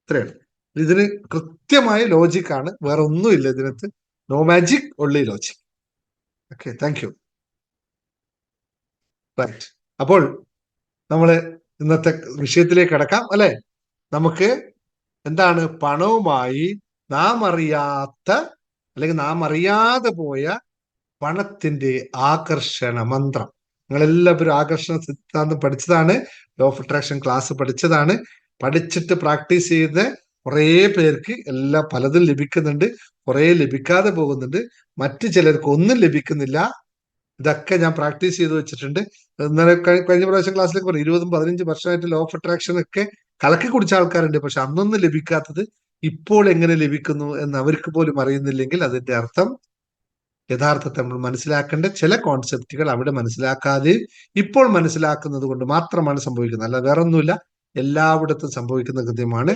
ഇത്രയാണ്. ഇതിന് കൃത്യമായ ലോജിക്കാണ്, വേറെ ഒന്നുമില്ല ഇതിനകത്ത്. No magic, only logic. Okay, thank you. Right. അപ്പോൾ നമ്മള് ഇന്നത്തെ വിഷയത്തിലേക്ക് കടക്കാം അല്ലെ. നമുക്ക് എന്താണ് പണവുമായി നാം അറിയാത്ത അല്ലെങ്കിൽ നാം അറിയാതെ പോയ പണത്തിന്റെ ആകർഷണ മന്ത്രം. നിങ്ങളെല്ലാവരും ആകർഷണ സിദ്ധാന്തം പഠിച്ചതാണ്, ലോ ഓഫ് അട്രാക്ഷൻ ക്ലാസ് പഠിച്ചതാണ്. പഠിച്ചിട്ട് പ്രാക്ടീസ് ചെയ്ത് കുറേ പേർക്ക് എല്ലാം പലതും ലഭിക്കുന്നുണ്ട്, കുറേ ലഭിക്കാതെ പോകുന്നുണ്ട്, മറ്റു ചിലർക്ക് ഒന്നും ലഭിക്കുന്നില്ല. ഇതൊക്കെ ഞാൻ പ്രാക്ടീസ് ചെയ്ത് വെച്ചിട്ടുണ്ട്. ഇന്നലെ കഴിഞ്ഞ പ്രാവശ്യം ക്ലാസ്സിലേക്ക് പറഞ്ഞു 20-15 വർഷമായിട്ട് ലോ ഓഫ് അട്രാക്ഷൻ ഒക്കെ കലക്കി കുടിച്ച ആൾക്കാരുണ്ട്. പക്ഷെ അന്നൊന്നും ലഭിക്കാത്തത് ഇപ്പോൾ എങ്ങനെ ലഭിക്കുന്നു എന്ന് അവർക്ക് പോലും അറിയുന്നില്ലെങ്കിൽ അതിന്റെ അർത്ഥം യഥാർത്ഥത്തെ നമ്മൾ മനസ്സിലാക്കേണ്ട ചില കോൺസെപ്റ്റുകൾ അവിടെ മനസ്സിലാക്കാതെ ഇപ്പോൾ മനസ്സിലാക്കുന്നത് കൊണ്ട് മാത്രമാണ് സംഭവിക്കുന്നത്. അല്ല വേറെ ഒന്നുമില്ല, എല്ലായിടത്തും സംഭവിക്കുന്ന കൃത്യമാണ്.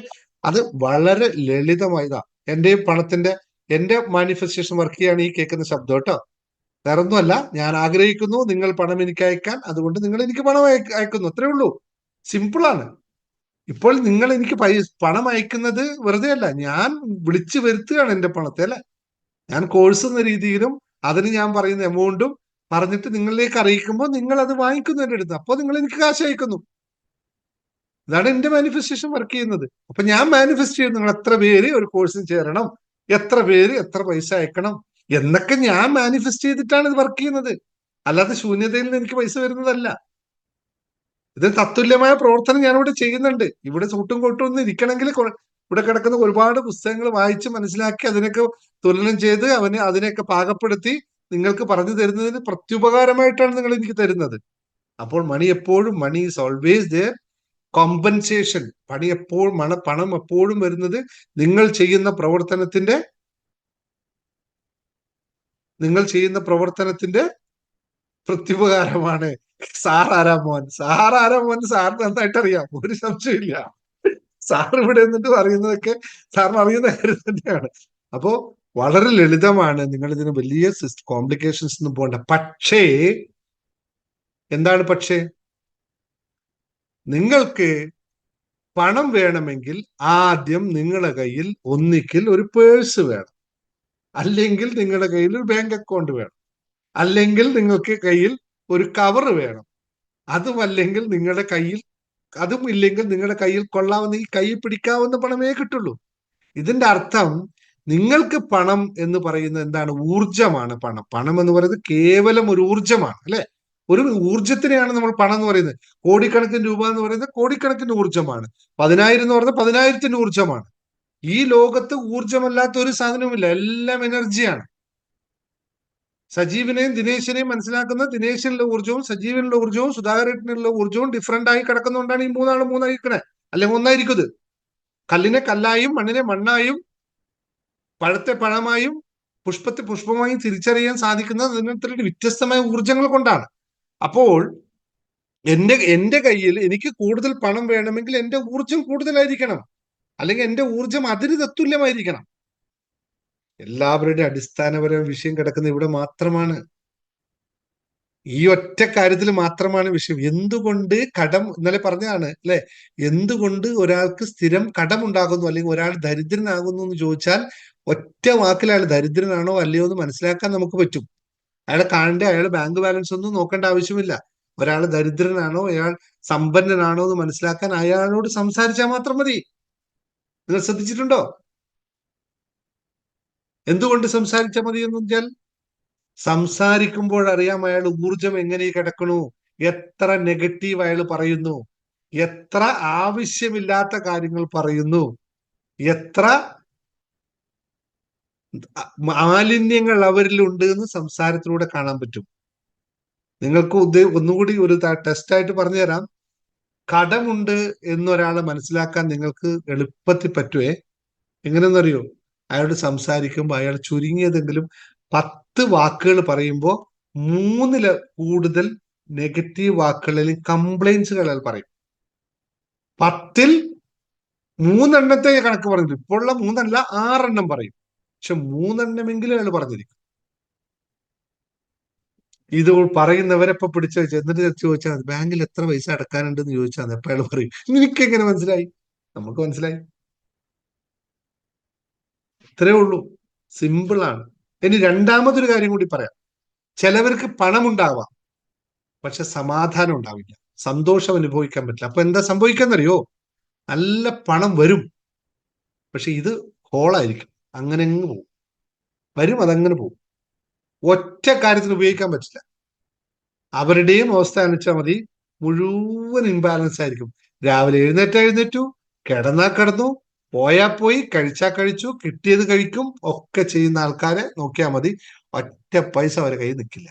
അത് വളരെ ലളിതമായതാ. എന്റെ മാനിഫെസ്റ്റേഷൻ വർക്ക് ചെയ്യാണ് ഈ കേൾക്കുന്ന ശബ്ദം കേട്ടോ. വേറൊന്നുമല്ല, ഞാൻ ആഗ്രഹിക്കുന്നു നിങ്ങൾ പണം എനിക്ക് അയക്കാൻ, അതുകൊണ്ട് നിങ്ങൾ എനിക്ക് പണം അയക്കുന്നു, അത്രേ ഉള്ളൂ. സിമ്പിളാണ്. ഇപ്പോൾ നിങ്ങൾ എനിക്ക് പണം അയക്കുന്നത് വെറുതെ അല്ല, ഞാൻ വിളിച്ചു വരുത്തുകയാണ് എന്റെ പണത്തെ, അല്ലെ? ഞാൻ കോഴ്സ് എന്ന രീതിയിലും അതിന് ഞാൻ പറയുന്ന എമൗണ്ടും പറഞ്ഞിട്ട് നിങ്ങളിലേക്ക് അറിയിക്കുമ്പോൾ നിങ്ങൾ അത് വാങ്ങിക്കുന്നു എന്റെ അടുത്ത്. അപ്പോൾ നിങ്ങൾ എനിക്ക് കാശ് അയക്കുന്നു. ഇതാണ് എന്റെ മാനിഫെസ്റ്റേഷൻ വർക്ക് ചെയ്യുന്നത്. അപ്പൊ ഞാൻ മാനിഫെസ്റ്റ് ചെയ്യുന്നു നിങ്ങൾ എത്ര പേര് ഒരു കോഴ്സിന് ചേരണം, എത്ര പേര് എത്ര പൈസ അയക്കണം എന്നൊക്കെ ഞാൻ മാനിഫെസ്റ്റ് ചെയ്തിട്ടാണ് ഇത് വർക്ക് ചെയ്യുന്നത്. അല്ലാതെ ശൂന്യതയിൽ നിന്ന് എനിക്ക് പൈസ വരുന്നതല്ല. ഇത് തത്തുല്യമായ പ്രവർത്തനം ഞാനിവിടെ ചെയ്യുന്നുണ്ട്. ഇവിടെ സൂട്ടും കോട്ടും ഒന്നും ഇരിക്കണമെങ്കിൽ ഇവിടെ കിടക്കുന്ന ഒരുപാട് പുസ്തകങ്ങൾ വായിച്ച് മനസ്സിലാക്കി അതിനൊക്കെ തുലനം ചെയ്ത് അതിനെയൊക്കെ പാകപ്പെടുത്തി നിങ്ങൾക്ക് പറഞ്ഞു തരുന്നതിന് പ്രത്യുപകാരമായിട്ടാണ് നിങ്ങൾ എനിക്ക് തരുന്നത്. അപ്പോൾ money is always there. Compensation, പണം എപ്പോഴും വരുന്നത് നിങ്ങൾ ചെയ്യുന്ന പ്രവർത്തനത്തിന്റെ പ്രത്യുപകാരമാണ്. സാറാരാ മോൻ സാറിന് നന്നായിട്ട് അറിയാം, ഒരു സംശയമില്ല. സാർ ഇവിടെ നിന്നിട്ട് പറയുന്നതൊക്കെ സാറിന് അറിയുന്ന കാര്യം തന്നെയാണ്. അപ്പോ വളരെ ലളിതമാണ്. നിങ്ങൾ ഇതിന് വലിയ കോംപ്ലിക്കേഷൻസ് ഒന്നും പോകണ്ട. പക്ഷേ എന്താണ് പക്ഷേ? നിങ്ങൾക്ക് പണം വേണമെങ്കിൽ ആദ്യം നിങ്ങളുടെ കയ്യിൽ ഒന്നിക്കിൽ ഒരു പേഴ്സ് വേണം, അല്ലെങ്കിൽ നിങ്ങളുടെ കയ്യിൽ ഒരു ബാങ്ക് അക്കൗണ്ട് വേണം, അല്ലെങ്കിൽ നിങ്ങൾക്ക് കയ്യിൽ ഒരു കവർ വേണം. അതുമല്ലെങ്കിൽ നിങ്ങളുടെ കയ്യിൽ കൊള്ളാവുന്ന ഈ കയ്യിൽ പിടിക്കാവുന്ന പണമേ കിട്ടുള്ളൂ. ഇതിന്റെ അർത്ഥം നിങ്ങൾക്ക് പണം എന്ന് പറയുന്നത് എന്താണ്? ഊർജമാണ് പണം എന്ന് പറയുന്നത് കേവലം ഒരു ഊർജമാണ്, അല്ലെ? ഒരു ഊർജത്തിനെയാണ് നമ്മൾ പണം എന്ന് പറയുന്നത്. കോടിക്കണക്കിന് രൂപ എന്ന് പറയുന്നത് കോടിക്കണക്കിന് ഊർജമാണ്. 10,000 എന്ന് പറയുന്നത് 10,000 ഊർജമാണ്. ഈ ലോകത്ത് ഊർജമല്ലാത്ത ഒരു സാധനവുമില്ല, എല്ലാം എനർജിയാണ്. സജീവിനെയും ദിനേശിനെയും മനസ്സിലാക്കുന്ന ദിനേശിനുള്ള ഊർജവും സജീവനുള്ള ഊർജവും സുധാകരനുള്ള ഊർജവും ഡിഫറെന്റ് ആയി കിടക്കുന്നതുകൊണ്ടാണ് ഈ മൂന്നാളും മൂന്നായിരിക്കണേ, അല്ലെങ്കിൽ ഒന്നായിരിക്കുന്നത്. കല്ലിനെ കല്ലായും മണ്ണിനെ മണ്ണായും പഴത്തെ പഴമായും പുഷ്പത്തെ പുഷ്പമായും തിരിച്ചറിയാൻ സാധിക്കുന്നത് അതിനകത്ത് വ്യത്യസ്തമായ ഊർജങ്ങൾ കൊണ്ടാണ്. അപ്പോൾ എന്റെ കയ്യിൽ എനിക്ക് കൂടുതൽ പണം വേണമെങ്കിൽ എന്റെ ഊർജം കൂടുതലായിരിക്കണം, അല്ലെങ്കിൽ എന്റെ ഊർജം അതിന് തത്തുല്യമായിരിക്കണം. എല്ലാവരുടെയും അടിസ്ഥാനപരമായ വിഷയം കിടക്കുന്ന ഇവിടെ മാത്രമാണ്. ഈ ഒറ്റ കാര്യത്തിൽ മാത്രമാണ് വിഷയം. എന്തുകൊണ്ട് കടം, ഇന്നലെ പറഞ്ഞതാണ് അല്ലെ, എന്തുകൊണ്ട് ഒരാൾക്ക് സ്ഥിരം കടമുണ്ടാകുന്നു അല്ലെങ്കിൽ ഒരാൾ ദരിദ്രനാകുന്നു എന്ന് ചോദിച്ചാൽ ഒറ്റ വാക്കിൽ അയാൾ ദരിദ്രനാണോ അല്ലയോ എന്ന് മനസ്സിലാക്കാൻ നമുക്ക് പറ്റും. അയാളെ കാണേണ്ട, അയാളുടെ ബാങ്ക് ബാലൻസ് ഒന്നും നോക്കേണ്ട ആവശ്യമില്ല. ഒരാൾ ദരിദ്രനാണോ അയാൾ സമ്പന്നനാണോ എന്ന് മനസ്സിലാക്കാൻ അയാളോട് സംസാരിച്ചാൽ മാത്രം മതി. നിങ്ങൾ ശ്രദ്ധിച്ചിട്ടുണ്ടോ? എന്തുകൊണ്ട് സംസാരിച്ചാൽ മതി എന്ന് വെച്ചാൽ സംസാരിക്കുമ്പോൾ അറിയാം അയാൾ ഊർജം എങ്ങനെ കിടക്കണു, എത്ര നെഗറ്റീവ് അയാൾ പറയുന്നു, എത്ര ആവശ്യമില്ലാത്ത കാര്യങ്ങൾ പറയുന്നു, എത്ര മാലിന്യങ്ങൾ അവരിലുണ്ട് എന്ന് സംസാരത്തിലൂടെ കാണാൻ പറ്റും. നിങ്ങൾക്ക് ഒന്നുകൂടി ഒരു ടെസ്റ്റായിട്ട് പറഞ്ഞു തരാം. കടമുണ്ട് എന്നൊരാളെ മനസ്സിലാക്കാൻ നിങ്ങൾക്ക് എളുപ്പത്തിൽ പറ്റുവേ. എങ്ങനെയെന്നറിയോ? അയാളോട് സംസാരിക്കുമ്പോൾ അയാൾ ചുരുങ്ങിയതെങ്കിലും 10 വാക്കുകൾ പറയുമ്പോൾ 3 കൂടുതൽ നെഗറ്റീവ് വാക്കുകൾ അല്ലെങ്കിൽ കംപ്ലൈൻസുകൾ അയാൾ പറയും. 10ൽ 3 എണ്ണത്തെ കണക്ക് പറഞ്ഞില്ല, ഇപ്പോഴുള്ള 3 അല്ല 6 എണ്ണം പറയും. പക്ഷെ 3 എണ്ണമെങ്കിലും അയാൾ പറഞ്ഞിരിക്കും. ഇത് പറയുന്നവരെ ഇപ്പൊ പിടിച്ചു വെച്ചാൽ എന്നിട്ട് ചോദിച്ചാൽ മതി ബാങ്കിൽ എത്ര പൈസ അടക്കാനുണ്ടെന്ന് ചോദിച്ചാൽ മതി. അപ്പൊ അയാൾ പറയും നിനക്ക് എങ്ങനെ മനസ്സിലായി? നമുക്ക് മനസ്സിലായി. ഇത്രേ ഉള്ളൂ, സിമ്പിളാണ്. ഇനി രണ്ടാമതൊരു കാര്യം കൂടി പറയാം. ചിലവർക്ക് പണമുണ്ടാവാം, പക്ഷെ സമാധാനം ഉണ്ടാവില്ല, സന്തോഷം അനുഭവിക്കാൻ പറ്റില്ല. അപ്പൊ എന്താ സംഭവിക്കാന്നറിയോ? നല്ല പണം വരും, പക്ഷെ ഇത് ഹോളായിരിക്കും, അങ്ങനെ അങ്ങ് പോകും. വരും, അതങ്ങനെ പോകും. ഒറ്റ കാര്യത്തിന് ഉപയോഗിക്കാൻ പറ്റില്ല. അവരുടെയും അവസ്ഥ അനുവദിച്ചാൽ മതി, മുഴുവൻ ഇംബാലൻസ് ആയിരിക്കും. രാവിലെ എഴുന്നേറ്റു, കിടന്നാ കിടന്നു, പോയാ പോയി, കഴിച്ചാ കഴിച്ചു, കിട്ടിയത് കഴിക്കും, ഒക്കെ ചെയ്യുന്ന ആൾക്കാരെ നോക്കിയാൽ മതി. ഒറ്റ പൈസ അവരെ കയ്യിൽ നിൽക്കില്ല.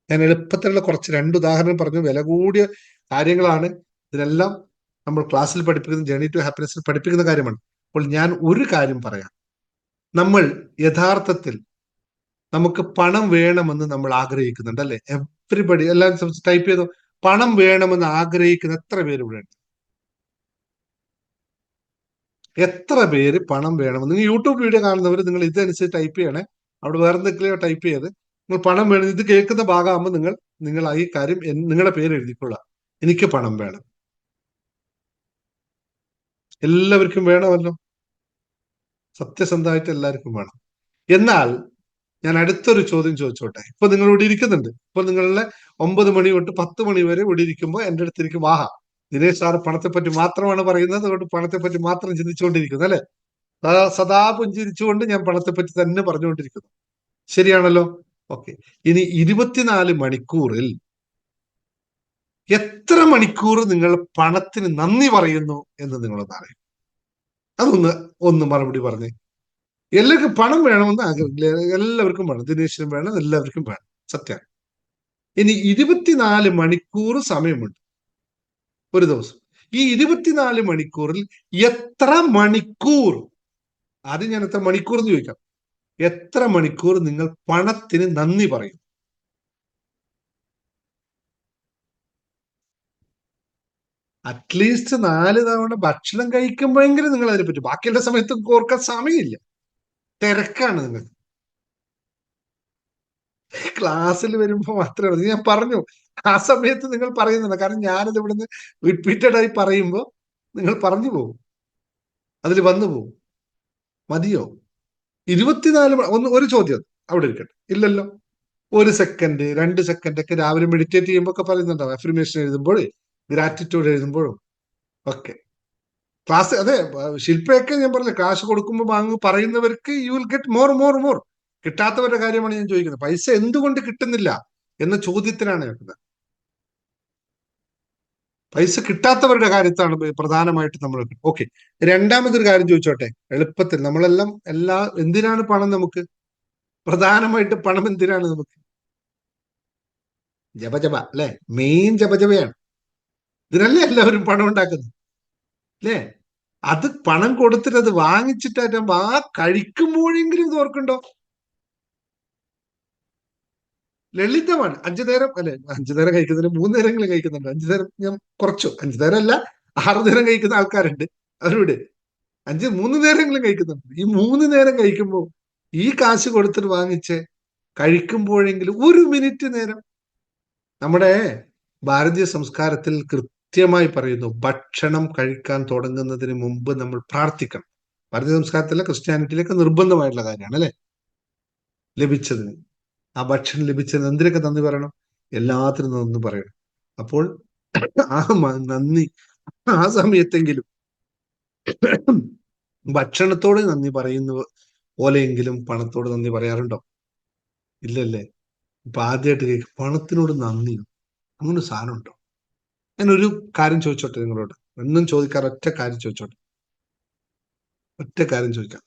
ഞാൻ എളുപ്പത്തിലുള്ള കുറച്ച് 2 ഉദാഹരണം പറഞ്ഞു. വില കൂടിയ കാര്യങ്ങളാണ്. ഇതിനെല്ലാം നമ്മൾ ക്ലാസ്സിൽ പഠിപ്പിക്കുന്ന ജേർണി ടു ഹാപ്പിനെസ്സിൽ പഠിപ്പിക്കുന്ന കാര്യമാണ്. അപ്പോൾ ഞാൻ ഒരു കാര്യം പറയാം. നമ്മൾ യഥാർത്ഥത്തിൽ നമുക്ക് പണം വേണമെന്ന് നമ്മൾ ആഗ്രഹിക്കുന്നുണ്ട്, അല്ലെ? എവ്രിബഡി, എല്ലാവരും ടൈപ്പ് ചെയ്തോ. പണം വേണമെന്ന് ആഗ്രഹിക്കുന്ന എത്ര പേര് ഇവിടെ ഉണ്ട്? എത്ര പേര് പണം വേണമെന്ന്? നിങ്ങൾ യൂട്യൂബ് വീഡിയോ കാണുന്നവർ നിങ്ങൾ ഇതനുസരിച്ച് ടൈപ്പ് ചെയ്യണേ. അവിടെ വേറെ എന്തെങ്കിലും ടൈപ്പ് ചെയ്ത് നിങ്ങൾ പണം വേണം, ഇത് കേൾക്കുന്ന ഭാഗമാകുമ്പോൾ നിങ്ങൾ ഈ കാര്യം നിങ്ങളുടെ പേര് എഴുതിക്കൊള്ളാം. എനിക്ക് പണം വേണം. എല്ലാവർക്കും വേണമല്ലോ, സത്യസന്ധമായിട്ട് എല്ലാവർക്കും വേണം. എന്നാൽ ഞാൻ അടുത്തൊരു ചോദ്യം ചോദിച്ചോട്ടെ. ഇപ്പൊ നിങ്ങൾ ഇവിടെ ഇരിക്കുന്നുണ്ട്. ഇപ്പൊ നിങ്ങളുടെ 9 മണി തൊട്ട് 10 മണി വരെ ഇവിടെ ഇരിക്കുമ്പോൾ എന്റെ അടുത്തിരിക്കും, ആഹാ ദിനേശ് സാറ് പണത്തെപ്പറ്റി മാത്രമാണ് പറയുന്നത്, അതുകൊണ്ട് പണത്തെപ്പറ്റി മാത്രം ചിന്തിച്ചുകൊണ്ടിരിക്കുന്നു അല്ലെ, സദാ പുഞ്ചിരിച്ചുകൊണ്ട് ഞാൻ പണത്തെപ്പറ്റി തന്നെ പറഞ്ഞുകൊണ്ടിരിക്കുന്നു. ശരിയാണല്ലോ? ഓക്കെ. ഇനി 24 മണിക്കൂറിൽ എത്ര മണിക്കൂർ നിങ്ങൾ പണത്തിന് നന്ദി പറയുന്നു എന്ന് നിങ്ങളൊന്ന് അറിയും. അതൊന്ന് മറുപടി പറഞ്ഞേ. എല്ലാവർക്കും പണം വേണമെന്ന് ആഗ്രഹമില്ല, എല്ലാവർക്കും വേണം, ദിനേശിനും വേണം, എല്ലാവർക്കും വേണം, സത്യം. ഇനി 24 മണിക്കൂർ സമയമുണ്ട് ഒരു ദിവസം. ഈ 24 മണിക്കൂറിൽ എത്ര മണിക്കൂർ, ആദ്യം ഞാൻ എത്ര മണിക്കൂർ എന്ന് ചോദിക്കാം, എത്ര മണിക്കൂർ നിങ്ങൾ പണത്തിന് നന്ദി പറയും? അറ്റ്ലീസ്റ്റ് 4 തവണ ഭക്ഷണം കഴിക്കുമ്പോഴെങ്കിലും നിങ്ങൾ അതിനെ പറ്റി, ബാക്കിയുള്ള സമയത്ത് ഓർക്കാൻ സമയമില്ല, തിരക്കാണ് നിങ്ങൾ. ക്ലാസ്സിൽ വരുമ്പോൾ മാത്രമേ ഞാൻ പറഞ്ഞു, ആ സമയത്ത് നിങ്ങൾ പറയുന്നില്ല. കാരണം ഞാനിത് ഇവിടുന്ന് റിപ്പീറ്റഡ് ആയി പറയുമ്പോൾ നിങ്ങൾ പറഞ്ഞു പോകും, അതിൽ വന്നു പോകും. മതിയോ? 24 ഒരു ചോദ്യം അവിടെ ഇരിക്കട്ടെ. ഇല്ലല്ലോ, 1 സെക്കൻഡ് 2 സെക്കൻഡ് ഒക്കെ രാവിലെ മെഡിറ്റേറ്റ് ചെയ്യുമ്പോൾ ഒക്കെ പറയുന്നുണ്ടാവും, അഫർമേഷൻ എഴുതുമ്പോൾ, ഗ്രാറ്റിറ്റ്യൂഡ് എഴുതുമ്പോഴും ഒക്കെ. ക്ലാസ് അതെ, ശില്പയൊക്കെ ഞാൻ പറഞ്ഞില്ല, കാശ് കൊടുക്കുമ്പോൾ പറയുന്നവർക്ക് യു വിൽ ഗെറ്റ് മോർ. കിട്ടാത്തവരുടെ കാര്യമാണ് ഞാൻ ചോദിക്കുന്നത്. പൈസ എന്തുകൊണ്ട് കിട്ടുന്നില്ല എന്ന ചോദ്യത്തിനാണ് കേൾക്കുന്നത്. പൈസ കിട്ടാത്തവരുടെ കാര്യത്താണ് പ്രധാനമായിട്ട് നമ്മൾ. ഓക്കെ, രണ്ടാമതൊരു കാര്യം ചോദിച്ചോട്ടെ, എളുപ്പത്തിൽ. നമ്മളെല്ലാം എന്തിനാണ് പണം നമുക്ക്? പ്രധാനമായിട്ട് പണം എന്തിനാണ് നമുക്ക്? ജപജപ അല്ലെ, മെയിൻ ജപജപയാണ്. ഇതിനല്ലേ എല്ലാവരും പണം ഉണ്ടാക്കുന്നത് അല്ലേ? അത് പണം കൊടുത്തിട്ട് അത് വാങ്ങിച്ചിട്ടാകുമ്പോ ആ കഴിക്കുമ്പോഴെങ്കിലും ഇത് ഓർക്കുണ്ടോ? ലളിതമാണ്. 5 നേരം അല്ലെ, 5 നേരം കഴിക്കുന്നതിന് 3 നേരങ്ങളും കഴിക്കുന്നുണ്ട്. 5 നേരം ഞാൻ കുറച്ചു, 5 നേരം അല്ല 6 നേരം കഴിക്കുന്ന ആൾക്കാരുണ്ട് അവരോട്. 3 നേരങ്ങളും കഴിക്കുന്നുണ്ട്. ഈ 3 നേരം കഴിക്കുമ്പോൾ ഈ കാശ് കൊടുത്തിട്ട് വാങ്ങിച്ച് കഴിക്കുമ്പോഴെങ്കിലും 1 മിനിറ്റ് നേരം. നമ്മുടെ ഭാരതീയ സംസ്കാരത്തിൽ കൃത്യമായി പറയുന്നു, ഭക്ഷണം കഴിക്കാൻ തുടങ്ങുന്നതിന് മുമ്പ് നമ്മൾ പ്രാർത്ഥിക്കണം. ഭാരതീയ സംസ്കാരത്തിലെ ക്രിസ്ത്യാനിറ്റിയിലൊക്കെ നിർബന്ധമായിട്ടുള്ള കാര്യമാണ് അല്ലെ. ലഭിച്ചതിന്, ആ ഭക്ഷണം ലഭിച്ചതിന് എന്തിനൊക്കെ നന്ദി പറയണം? എല്ലാത്തിനും നന്ദി പറയണം. അപ്പോൾ ആ നന്ദി ആ സമയത്തെങ്കിലും ഭക്ഷണത്തോട് നന്ദി പറയുന്ന പോലെയെങ്കിലും പണത്തോട് നന്ദി പറയാറുണ്ടോ? ഇല്ലല്ലേ. ഇപ്പൊ ആദ്യമായിട്ട് കേൾക്കും പണത്തിനോട് നന്ദി, അങ്ങനെ സാധനം ഉണ്ടോ? ഞാനൊരു കാര്യം ചോദിച്ചോട്ടെ നിങ്ങളോട്, ഒന്നും ചോദിക്കാറ്, ഒറ്റ കാര്യം ചോദിച്ചോട്ടെ, ഒറ്റ കാര്യം ചോദിക്കാം.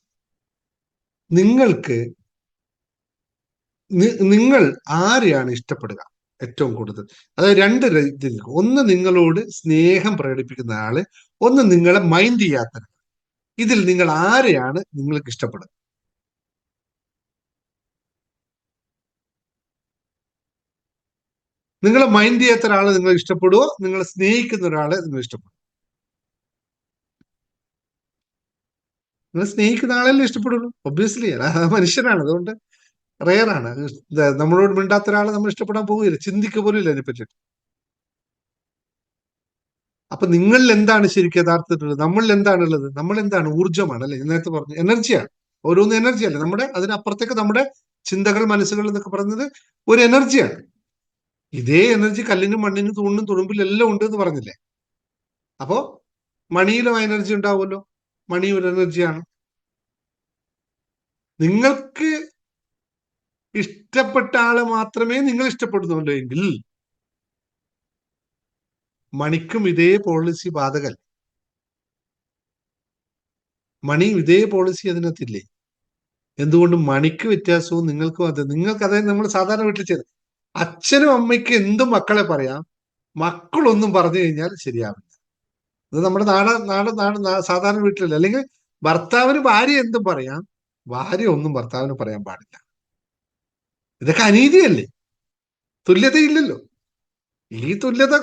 നിങ്ങൾ ആരെയാണ് ഇഷ്ടപ്പെടുക ഏറ്റവും കൂടുതൽ? അതായത് 2 രീതിയിൽ. ഒന്ന് നിങ്ങളോട് സ്നേഹം പ്രകടിപ്പിക്കുന്ന ആള്, ഒന്ന് നിങ്ങളെ മൈൻഡ് ചെയ്യാത്ത. ഇതിൽ നിങ്ങൾ ആരെയാണ് നിങ്ങൾക്ക് ഇഷ്ടപ്പെടുക? നിങ്ങളെ മൈൻഡ് ചെയ്യാത്ത ഒരാളെ നിങ്ങൾ ഇഷ്ടപ്പെടുവോ, നിങ്ങളെ സ്നേഹിക്കുന്ന ഒരാളെ നിങ്ങൾ ഇഷ്ടപ്പെടും? നിങ്ങൾ സ്നേഹിക്കുന്ന ആളല്ലേ ഇഷ്ടപ്പെടുള്ളൂ, ഒബ്വിയസ്ലി. മനുഷ്യനാണ്, അതുകൊണ്ട് റെയറാണ്. നമ്മളോട് മിണ്ടാത്ത ഒരാളെ നമ്മൾ ഇഷ്ടപ്പെടാൻ പോകില്ല, ചിന്തിക്കുക പോലും ഇല്ല അതിനെപ്പറ്റിയിട്ട്. അപ്പൊ നിങ്ങളിൽ എന്താണ് ശരിക്കും യഥാർത്ഥത്തിലുള്ളത്? നമ്മളിൽ എന്താണുള്ളത്? നമ്മൾ എന്താണ്? ഊർജ്ജമാണ് അല്ലെ, നേരത്തെ പറഞ്ഞു, എനർജിയാണ്. ഓരോന്ന് എനർജി അല്ലേ നമ്മുടെ, അതിനപ്പുറത്തേക്ക് നമ്മുടെ ചിന്തകൾ, മനസ്സുകൾ എന്നൊക്കെ പറയുന്നത് ഒരു എനർജിയാണ്. ഇതേ എനർജി കല്ലിനും മണ്ണിനും തൂണിനും തുളുമ്പിലും എല്ലാം ഉണ്ട് എന്ന് പറഞ്ഞില്ലേ? അപ്പോ മണിയിലും എനർജി ഉണ്ടാവുമല്ലോ, മണി ഒരു എനർജിയാണ്. നിങ്ങൾക്ക് ഇഷ്ടപ്പെട്ട ആളെ മാത്രമേ നിങ്ങൾ ഇഷ്ടപ്പെടുന്നുള്ളൂ എങ്കിൽ മണിക്കും ഇതേ പോളിസി ബാധകല്ല. മണിയും ഇതേ പോളിസി അതിനകത്തില്ലേ? എന്തുകൊണ്ട് മണിക്ക് വ്യത്യാസവും നിങ്ങൾക്കും അത്? നിങ്ങൾക്ക് അതായത് നമ്മൾ സാധാരണ വീട്ടിൽ ചെയ്ത് അച്ഛനും അമ്മയ്ക്ക് എന്തും മക്കളെ പറയാം, മക്കളൊന്നും പറഞ്ഞു കഴിഞ്ഞാൽ ശരിയാവില്ല. ഇത് നമ്മുടെ സാധാരണ വീട്ടിലല്ല. അല്ലെങ്കിൽ ഭർത്താവിന് ഭാര്യ എന്തും പറയാം, ഭാര്യ ഒന്നും ഭർത്താവിന് പറയാൻ പാടില്ല. ഇതൊക്കെ അനീതിയല്ലേ? തുല്യതയില്ലല്ലോ. ഈ തുല്യത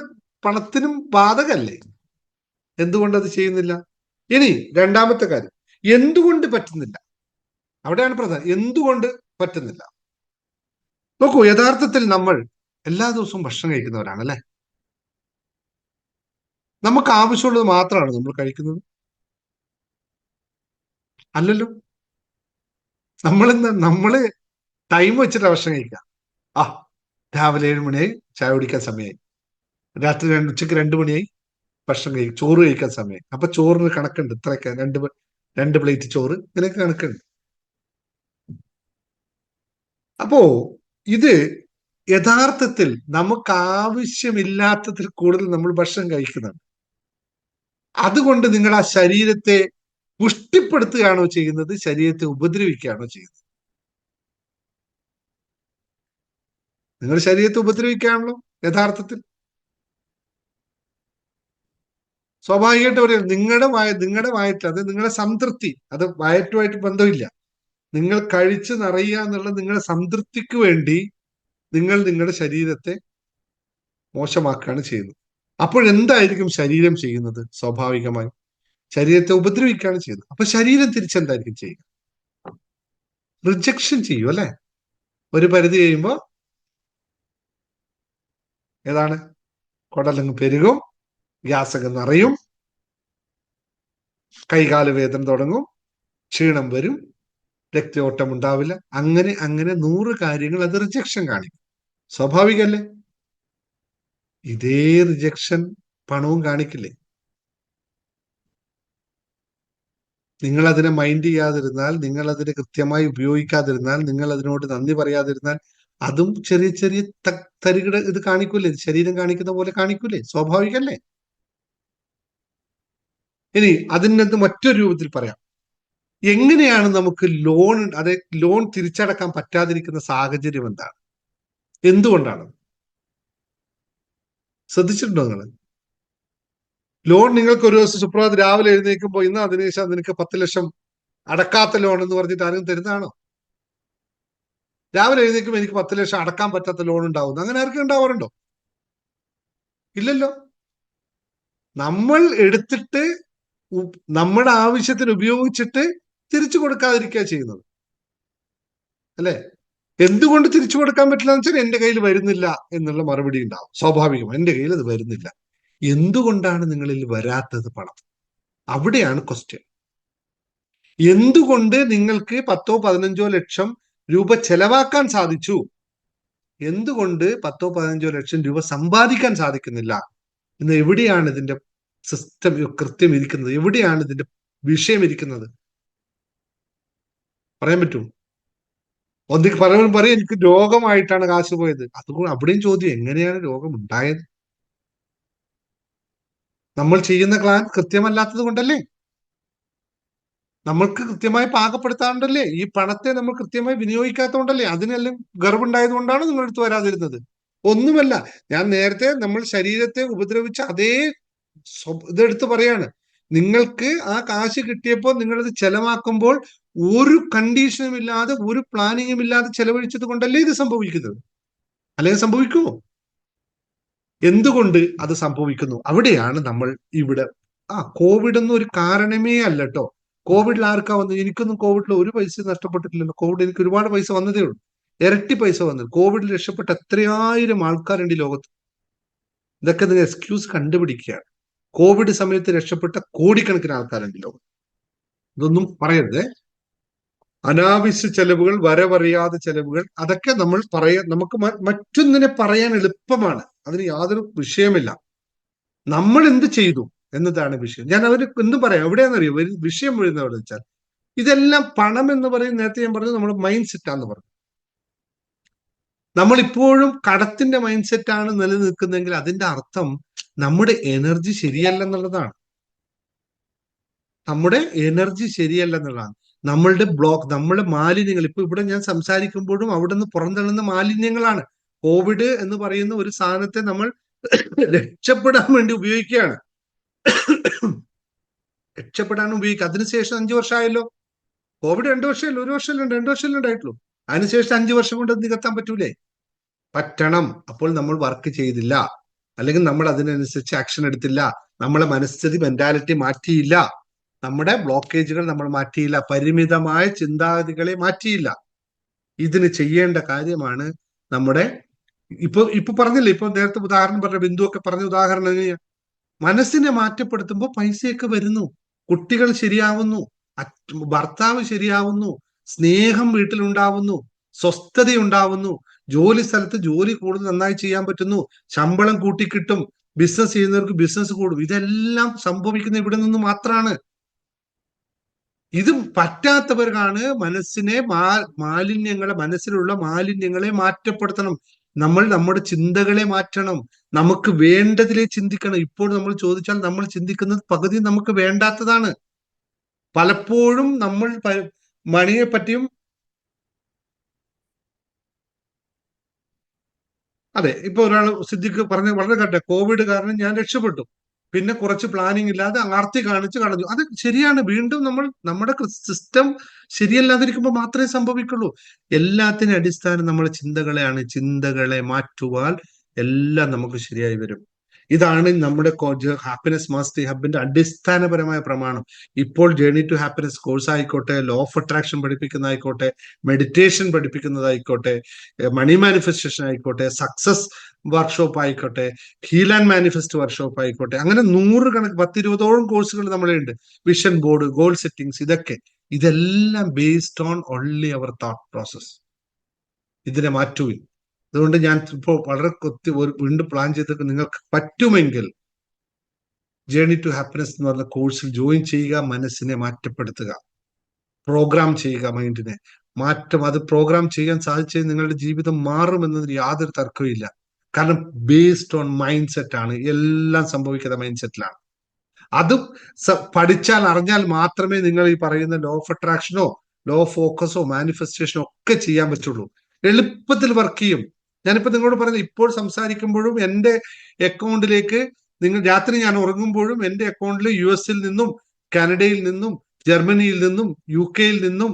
പണത്തിനും ബാധകല്ലേ? എന്തുകൊണ്ടത് ചെയ്യുന്നില്ല? ഇനി രണ്ടാമത്തെ കാര്യം, എന്തുകൊണ്ട് പറ്റുന്നില്ല? അവിടെയാണ് പ്രധാനം. എന്തുകൊണ്ട് പറ്റുന്നില്ല? നോക്കൂ, യഥാർത്ഥത്തിൽ നമ്മൾ എല്ലാ ദിവസവും ഭക്ഷണം കഴിക്കുന്നവരാണ് അല്ലെ. നമുക്ക് ആവശ്യമുള്ളത് മാത്രമാണ് നമ്മൾ കഴിക്കുന്നത്. അല്ലല്ലോ. നമ്മള് ടൈം വെച്ചിട്ട് ഭക്ഷണം കഴിക്കാം. രാവിലെ 7 മണിയായി ചായ കുടിക്കാൻ സമയമായി, രാത്രി ഉച്ചക്ക് 2 മണിയായി ഭക്ഷണം കഴിക്കും, ചോറ് കഴിക്കാൻ സമയമായി. അപ്പൊ ചോറിന് കണക്കുണ്ട്, ഇത്രയൊക്കെ 2 പ്ലേറ്റ് ചോറ്, ഇങ്ങനെയൊക്കെ കണക്കുണ്ട്. അപ്പോ ഇത് യഥാർത്ഥത്തിൽ നമുക്ക് ആവശ്യമില്ലാത്തതിൽ കൂടുതൽ നമ്മൾ ഭക്ഷണം കഴിക്കുന്നുണ്ട്. അതുകൊണ്ട് നിങ്ങൾ ആ ശരീരത്തെ പുഷ്ടിപ്പെടുത്തുകയാണോ ചെയ്യുന്നത്, ശരീരത്തെ ഉപദ്രവിക്കുകയാണോ ചെയ്യുന്നത്? നിങ്ങൾ ശരീരത്തെ ഉപദ്രവിക്കുകയാണല്ലോ യഥാർത്ഥത്തിൽ. സ്വാഭാവികമായിട്ട് പറയാം, നിങ്ങളുടെ വയറ്റിൽ, അത് നിങ്ങളുടെ സംതൃപ്തി, അത് വയറ്റുമായിട്ട് ബന്ധമില്ല. നിങ്ങൾ കഴിച്ച് നിറയുക എന്നുള്ള നിങ്ങളുടെ സംതൃപ്തിക്ക് വേണ്ടി നിങ്ങൾ നിങ്ങളുടെ ശരീരത്തെ മോശമാക്കുകയാണ് ചെയ്യുന്നത്. അപ്പോഴെന്തായിരിക്കും ശരീരം ചെയ്യുന്നത്? സ്വാഭാവികമായി ശരീരത്തെ ഉപദ്രവിക്കുകയാണ് ചെയ്യുന്നത്. അപ്പൊ ശരീരം തിരിച്ചെന്തായിരിക്കും ചെയ്യുക? റിജക്ഷൻ ചെയ്യും, അല്ലെ? ഒരു പരിധി കഴിയുമ്പോ ഏതാണ്? കുടലങ്ങ് പെരുകും, ഗ്യാസൊക്കെ നിറയും, കൈകാല് വേദന തുടങ്ങും, ക്ഷീണം വരും, രക്തയോട്ടം ഉണ്ടാവില്ല. അങ്ങനെ 100 കാര്യങ്ങൾ അത് റിജക്ഷൻ കാണിക്കും. സ്വാഭാവികല്ലേ? ഇതേ റിജക്ഷൻ പണവും കാണിക്കില്ലേ? നിങ്ങൾ അതിനെ മൈൻഡ് ചെയ്യാതിരുന്നാൽ, നിങ്ങൾ അതിനെ കൃത്യമായി ഉപയോഗിക്കാതിരുന്നാൽ, നിങ്ങൾ അതിനോട് നന്ദി പറയാതിരുന്നാൽ, അതും ചെറിയ ചെറിയ തരികിട ഇത് കാണിക്കൂലേ? ശരീരം കാണിക്കുന്ന പോലെ കാണിക്കൂലേ? സ്വാഭാവികല്ലേ? ഇനി അതിനകത്ത് മറ്റൊരു രൂപത്തിൽ പറയാം. എങ്ങനെയാണ് നമുക്ക് ലോൺ തിരിച്ചടക്കാൻ പറ്റാതിരിക്കുന്ന സാഹചര്യം എന്താണ്? എന്തുകൊണ്ടാണ്? ശ്രദ്ധിച്ചിട്ടുണ്ടോ നിങ്ങൾ? ലോൺ നിങ്ങൾക്ക് ഒരു ദിവസം സുപ്രഭാതം രാവിലെ എഴുന്നേൽക്കുമ്പോൾ ഇന്ന് അതിനുശേഷം നിനക്ക് 10 ലക്ഷം അടക്കാത്ത ലോൺ എന്ന് പറഞ്ഞിട്ട് ആരും തരുന്നതാണോ? രാവിലെ എഴുന്നേൽക്കുമ്പോൾ എനിക്ക് 10 ലക്ഷം അടക്കാൻ പറ്റാത്ത ലോൺ ഉണ്ടാവുന്നു, അങ്ങനെ ആർക്കും ഉണ്ടാവാറുണ്ടോ? ഇല്ലല്ലോ. നമ്മൾ എടുത്തിട്ട് നമ്മുടെ ആവശ്യത്തിന് ഉപയോഗിച്ചിട്ട് തിരിച്ചു കൊടുക്കാതിരിക്കുക ചെയ്യുന്നത്, അല്ലെ? എന്തുകൊണ്ട് തിരിച്ചു കൊടുക്കാൻ പറ്റില്ല എന്ന് വെച്ചാൽ എന്റെ കയ്യിൽ വരുന്നില്ല എന്നുള്ള മറുപടി ഉണ്ടാവും. സ്വാഭാവികം, എന്റെ കയ്യിൽ അത് വരുന്നില്ല. എന്തുകൊണ്ടാണ് നിങ്ങളിൽ വരാത്തത് പണം? അവിടെയാണ് ക്വസ്റ്റ്യൻ. എന്തുകൊണ്ട് നിങ്ങൾക്ക് 10 15 ലക്ഷം രൂപ ചെലവാക്കാൻ സാധിച്ചു? എന്തുകൊണ്ട് 10 15 ലക്ഷം രൂപ സമ്പാദിക്കാൻ സാധിക്കുന്നില്ല? ഇന്ന് എവിടെയാണ് ഇതിന്റെ സിസ്റ്റം കൃത്യം ഇരിക്കുന്നത്? എവിടെയാണ് ഇതിന്റെ വിഷയം ഇരിക്കുന്നത്? പറയാൻ പറ്റും? പലരും പറയും എനിക്ക് രോഗമായിട്ടാണ് കാശ് പോയത്. അതുകൊണ്ട് അവിടെയും ചോദ്യം, എങ്ങനെയാണ് രോഗം ഉണ്ടായത്? നമ്മൾ ചെയ്യുന്ന പ്ലാൻ കൃത്യമല്ലാത്തത് കൊണ്ടല്ലേ? നമ്മൾക്ക് കൃത്യമായി പാകപ്പെടുത്താറുണ്ടല്ലേ? ഈ പണത്തെ നമ്മൾ കൃത്യമായി വിനിയോഗിക്കാത്തതുകൊണ്ടല്ലേ? അതിനെല്ലാം ഗർവുണ്ടായത് കൊണ്ടാണ് നിങ്ങൾ എടുത്തു വരാതിരുന്നത്. ഒന്നുമല്ല. ഞാൻ നേരത്തെ നമ്മൾ ശരീരത്തെ ഉപദ്രവിച്ച അതേ ഇതെടുത്ത് പറയാണ്. നിങ്ങൾക്ക് ആ കാശ് കിട്ടിയപ്പോൾ നിങ്ങളത് ചെലവാക്കുമ്പോൾ ഒരു കണ്ടീഷനും ഇല്ലാതെ, ഒരു പ്ലാനിങ്ങും ഇല്ലാതെ ചെലവഴിച്ചത് കൊണ്ടല്ലേ ഇത് സംഭവിക്കുന്നത്? അല്ലെങ്കിൽ സംഭവിക്കുമോ? എന്തുകൊണ്ട് അത് സംഭവിക്കുന്നു? അവിടെയാണ് നമ്മൾ ഇവിടെ കോവിഡ് ഒന്നും ഒരു കാരണമേ അല്ല കേട്ടോ. കോവിഡിൽ ആർക്കാ വന്നത്? എനിക്കൊന്നും കോവിഡിൽ ഒരു പൈസ നഷ്ടപ്പെട്ടിട്ടില്ലല്ലോ. കോവിഡ് എനിക്ക് ഒരുപാട് പൈസ വന്നതേ ഉള്ളൂ, ഇരട്ടി പൈസ വന്നത്. കോവിഡിൽ രക്ഷപ്പെട്ട എത്രയായിരം ആൾക്കാരുണ്ട് ഈ ലോകത്ത്. ഇതൊക്കെ നിങ്ങൾ എക്സ്ക്യൂസ് കണ്ടുപിടിക്കുകയാണ്. കോവിഡ് സമയത്ത് രക്ഷപ്പെട്ട കോടിക്കണക്കിന് ആൾക്കാരുണ്ട് ഈ ലോകത്ത്. ഇതൊന്നും പറയരുത്. അനാവശ്യ ചെലവുകൾ, വരവറിയാതെ ചെലവുകൾ, അതൊക്കെ നമ്മൾ നമുക്ക് മറ്റൊന്നിനെ പറയാൻ എളുപ്പമാണ്, അതിന് യാതൊരു വിഷയമില്ല. നമ്മൾ എന്ത് ചെയ്തു എന്നതാണ് വിഷയം. ഞാൻ അവര് എന്തും പറയാം. എവിടെയാണെന്നറിയോ വിഷയം വീഴുന്നത്? എവിടെ വെച്ചാൽ ഇതെല്ലാം പണം എന്ന് പറയും. നേരത്തെ ഞാൻ പറഞ്ഞു നമ്മുടെ മൈൻഡ് സെറ്റാന്ന് പറഞ്ഞു. നമ്മളിപ്പോഴും കടത്തിന്റെ മൈൻഡ് സെറ്റാണ് നിലനിൽക്കുന്നതെങ്കിൽ അതിന്റെ അർത്ഥം നമ്മുടെ എനർജി ശരിയല്ലെന്നുള്ളതാണ്. നമ്മുടെ എനർജി ശരിയല്ലെന്നുള്ളതാണ്. നമ്മളുടെ നമ്മുടെ മാലിന്യങ്ങൾ, ഇപ്പൊ ഇവിടെ ഞാൻ സംസാരിക്കുമ്പോഴും അവിടെ നിന്ന് പുറന്തള്ളുന്ന മാലിന്യങ്ങളാണ്. കോവിഡ് എന്ന് പറയുന്ന ഒരു സാധനത്തെ നമ്മൾ രക്ഷപ്പെടാൻ വേണ്ടി ഉപയോഗിക്കുകയാണ്. രക്ഷപ്പെടാൻ ഉപയോഗിക്കുക. അതിനുശേഷം 5 വർഷമായല്ലോ. കോവിഡ് 2 വർഷമല്ലോ, 1 വർഷമല്ലോ, 2 വർഷമല്ലേ ഉണ്ടായിട്ടുള്ളൂ. അതിനുശേഷം 5 വർഷം കൊണ്ട് നികത്താൻ പറ്റൂലേ? പറ്റണം. അപ്പോൾ നമ്മൾ വർക്ക് ചെയ്തില്ല, അല്ലെങ്കിൽ നമ്മൾ അതിനനുസരിച്ച് ആക്ഷൻ എടുത്തില്ല, നമ്മളെ മനസ്ഥിതി മെന്റാലിറ്റി മാറ്റിയില്ല, നമ്മുടെ ബ്ലോക്കേജുകൾ നമ്മൾ മാറ്റിയില്ല, പരിമിതമായ ചിന്താഗതികളെ മാറ്റിയില്ല. ഇതിന് ചെയ്യേണ്ട കാര്യമാണ് നമ്മുടെ ഇപ്പൊ പറഞ്ഞില്ലേ, ഇപ്പൊ നേരത്തെ ഉദാഹരണം പറഞ്ഞ ബിന്ദു ഒക്കെ പറഞ്ഞ ഉദാഹരണം, മനസ്സിനെ മാറ്റപ്പെടുത്തുമ്പോൾ പൈസയൊക്കെ വരുന്നു, കുട്ടികൾ ശരിയാവുന്നു, ഭർത്താവ് ശരിയാവുന്നു, സ്നേഹം വീട്ടിലുണ്ടാവുന്നു, സ്വസ്ഥതയുണ്ടാവുന്നു, ജോലി സ്ഥലത്ത് ജോലി കൂടുതൽ നന്നായി ചെയ്യാൻ പറ്റുന്നു, ശമ്പളം കൂട്ടിക്കിട്ടും, ബിസിനസ് ചെയ്യുന്നവർക്ക് ബിസിനസ് കൂടും. ഇതെല്ലാം സംഭവിക്കുന്ന ഇവിടെ നിന്ന് മാത്രമാണ്. ഇത് പറ്റാത്തവർക്കാണ് മനസ്സിനെ മനസ്സിലുള്ള മാലിന്യങ്ങളെ മാറ്റപ്പെടുത്തണം. നമ്മൾ നമ്മുടെ ചിന്തകളെ മാറ്റണം. നമുക്ക് വേണ്ടതിലേ ചിന്തിക്കണം. ഇപ്പോൾ നമ്മൾ ചോദിച്ചാൽ നമ്മൾ ചിന്തിക്കുന്നത് പകുതി നമുക്ക് വേണ്ടാത്തതാണ്. പലപ്പോഴും നമ്മൾ മണിയെ പറ്റിയും അതെ, ഇപ്പൊ ഒരാൾ സിദ്ദിഖ് പറഞ്ഞ വളരെ കറക്റ്റ്, കോവിഡ് കാരണം ഞാൻ രക്ഷപ്പെട്ടു, പിന്നെ കുറച്ച് പ്ലാനിങ് ഇല്ലാതെ ആർത്തി കാണിച്ച് കളഞ്ഞു. അത് ശരിയാണ്. വീണ്ടും നമ്മുടെ സിസ്റ്റം ശരിയല്ലാതിരിക്കുമ്പോൾ മാത്രമേ സംഭവിക്കുള്ളൂ. എല്ലാത്തിനും അടിസ്ഥാനം നമ്മുടെ ചിന്തകളെയാണ്. ചിന്തകളെ മാറ്റുവാൻ എല്ലാം നമുക്ക് ശരിയായി വരും. ഇതാണ് നമ്മുടെ ഹാപ്പിനെസ് മാസ്റ്ററി ഹബിന്റെ അടിസ്ഥാനപരമായ പ്രമാണം. ഇപ്പോൾ ജേർണി ടു ഹാപ്പിനെസ് കോഴ്സ് ആയിക്കോട്ടെ, ലോ ഓഫ് അട്രാക്ഷൻ പഠിപ്പിക്കുന്നതായിക്കോട്ടെ, മെഡിറ്റേഷൻ പഠിപ്പിക്കുന്നതായിക്കോട്ടെ, മണി മാനിഫെസ്റ്റേഷൻ ആയിക്കോട്ടെ, സക്സസ് വർക്ക്ഷോപ്പ് ആയിക്കോട്ടെ, ഹീൽ ആൻഡ് മാനിഫെസ്റ്റ് വർക്ക്ഷോപ്പ് ആയിക്കോട്ടെ, അങ്ങനെ 100 കണക്ക് 10-20ഓളം കോഴ്സുകൾ നമ്മളുണ്ട്. വിഷൻ ബോർഡ്, ഗോൾ സെറ്റിംഗ്സ്, ഇതെല്ലാം ബേസ്ഡ് ഓൺ ഓൺലി അവർ തോട്ട് പ്രോസസ്. ഇതിനെ മാറ്റുവിൻ. അതുകൊണ്ട് ഞാൻ ഇപ്പോൾ വളരെ വീണ്ടും പ്ലാൻ ചെയ്തിട്ട് നിങ്ങൾക്ക് പറ്റുമെങ്കിൽ ജേർണി ടു ഹാപ്പിനെസ് എന്ന് പറഞ്ഞ കോഴ്സിൽ ജോയിൻ ചെയ്യുക. മനസ്സിനെ മാറ്റപ്പെടുത്തുക, പ്രോഗ്രാം ചെയ്യുക, മൈൻഡിനെ മാറ്റം. അത് പ്രോഗ്രാം ചെയ്യാൻ സാധിച്ചത് നിങ്ങളുടെ ജീവിതം മാറുമെന്നതിന് യാതൊരു തർക്കവും. കാരണം ബേസ്ഡ് ഓൺ മൈൻഡ് സെറ്റ് ആണ്. എല്ലാം സംഭവിക്കുന്ന മൈൻഡ് സെറ്റിലാണ്. അതും പഠിച്ചാൽ അറിഞ്ഞാൽ മാത്രമേ നിങ്ങൾ ഈ പറയുന്ന ലോ ഓഫ് അട്രാക്ഷനോ ലോ ഓഫ് ഫോക്കസോ മാനിഫെസ്റ്റേഷനോ ഒക്കെ ചെയ്യാൻ പറ്റുള്ളൂ. എളുപ്പത്തിൽ വർക്ക് ചെയ്യും. ഞാനിപ്പോ നിങ്ങളോട് പറഞ്ഞ ഇപ്പോൾ സംസാരിക്കുമ്പോഴും എന്റെ അക്കൗണ്ടിലേക്ക് രാത്രി ഞാൻ ഉറങ്ങുമ്പോഴും എന്റെ അക്കൗണ്ടിൽ US നിന്നും, കാനഡയിൽ നിന്നും, ജർമ്മനിയിൽ നിന്നും, UK നിന്നും,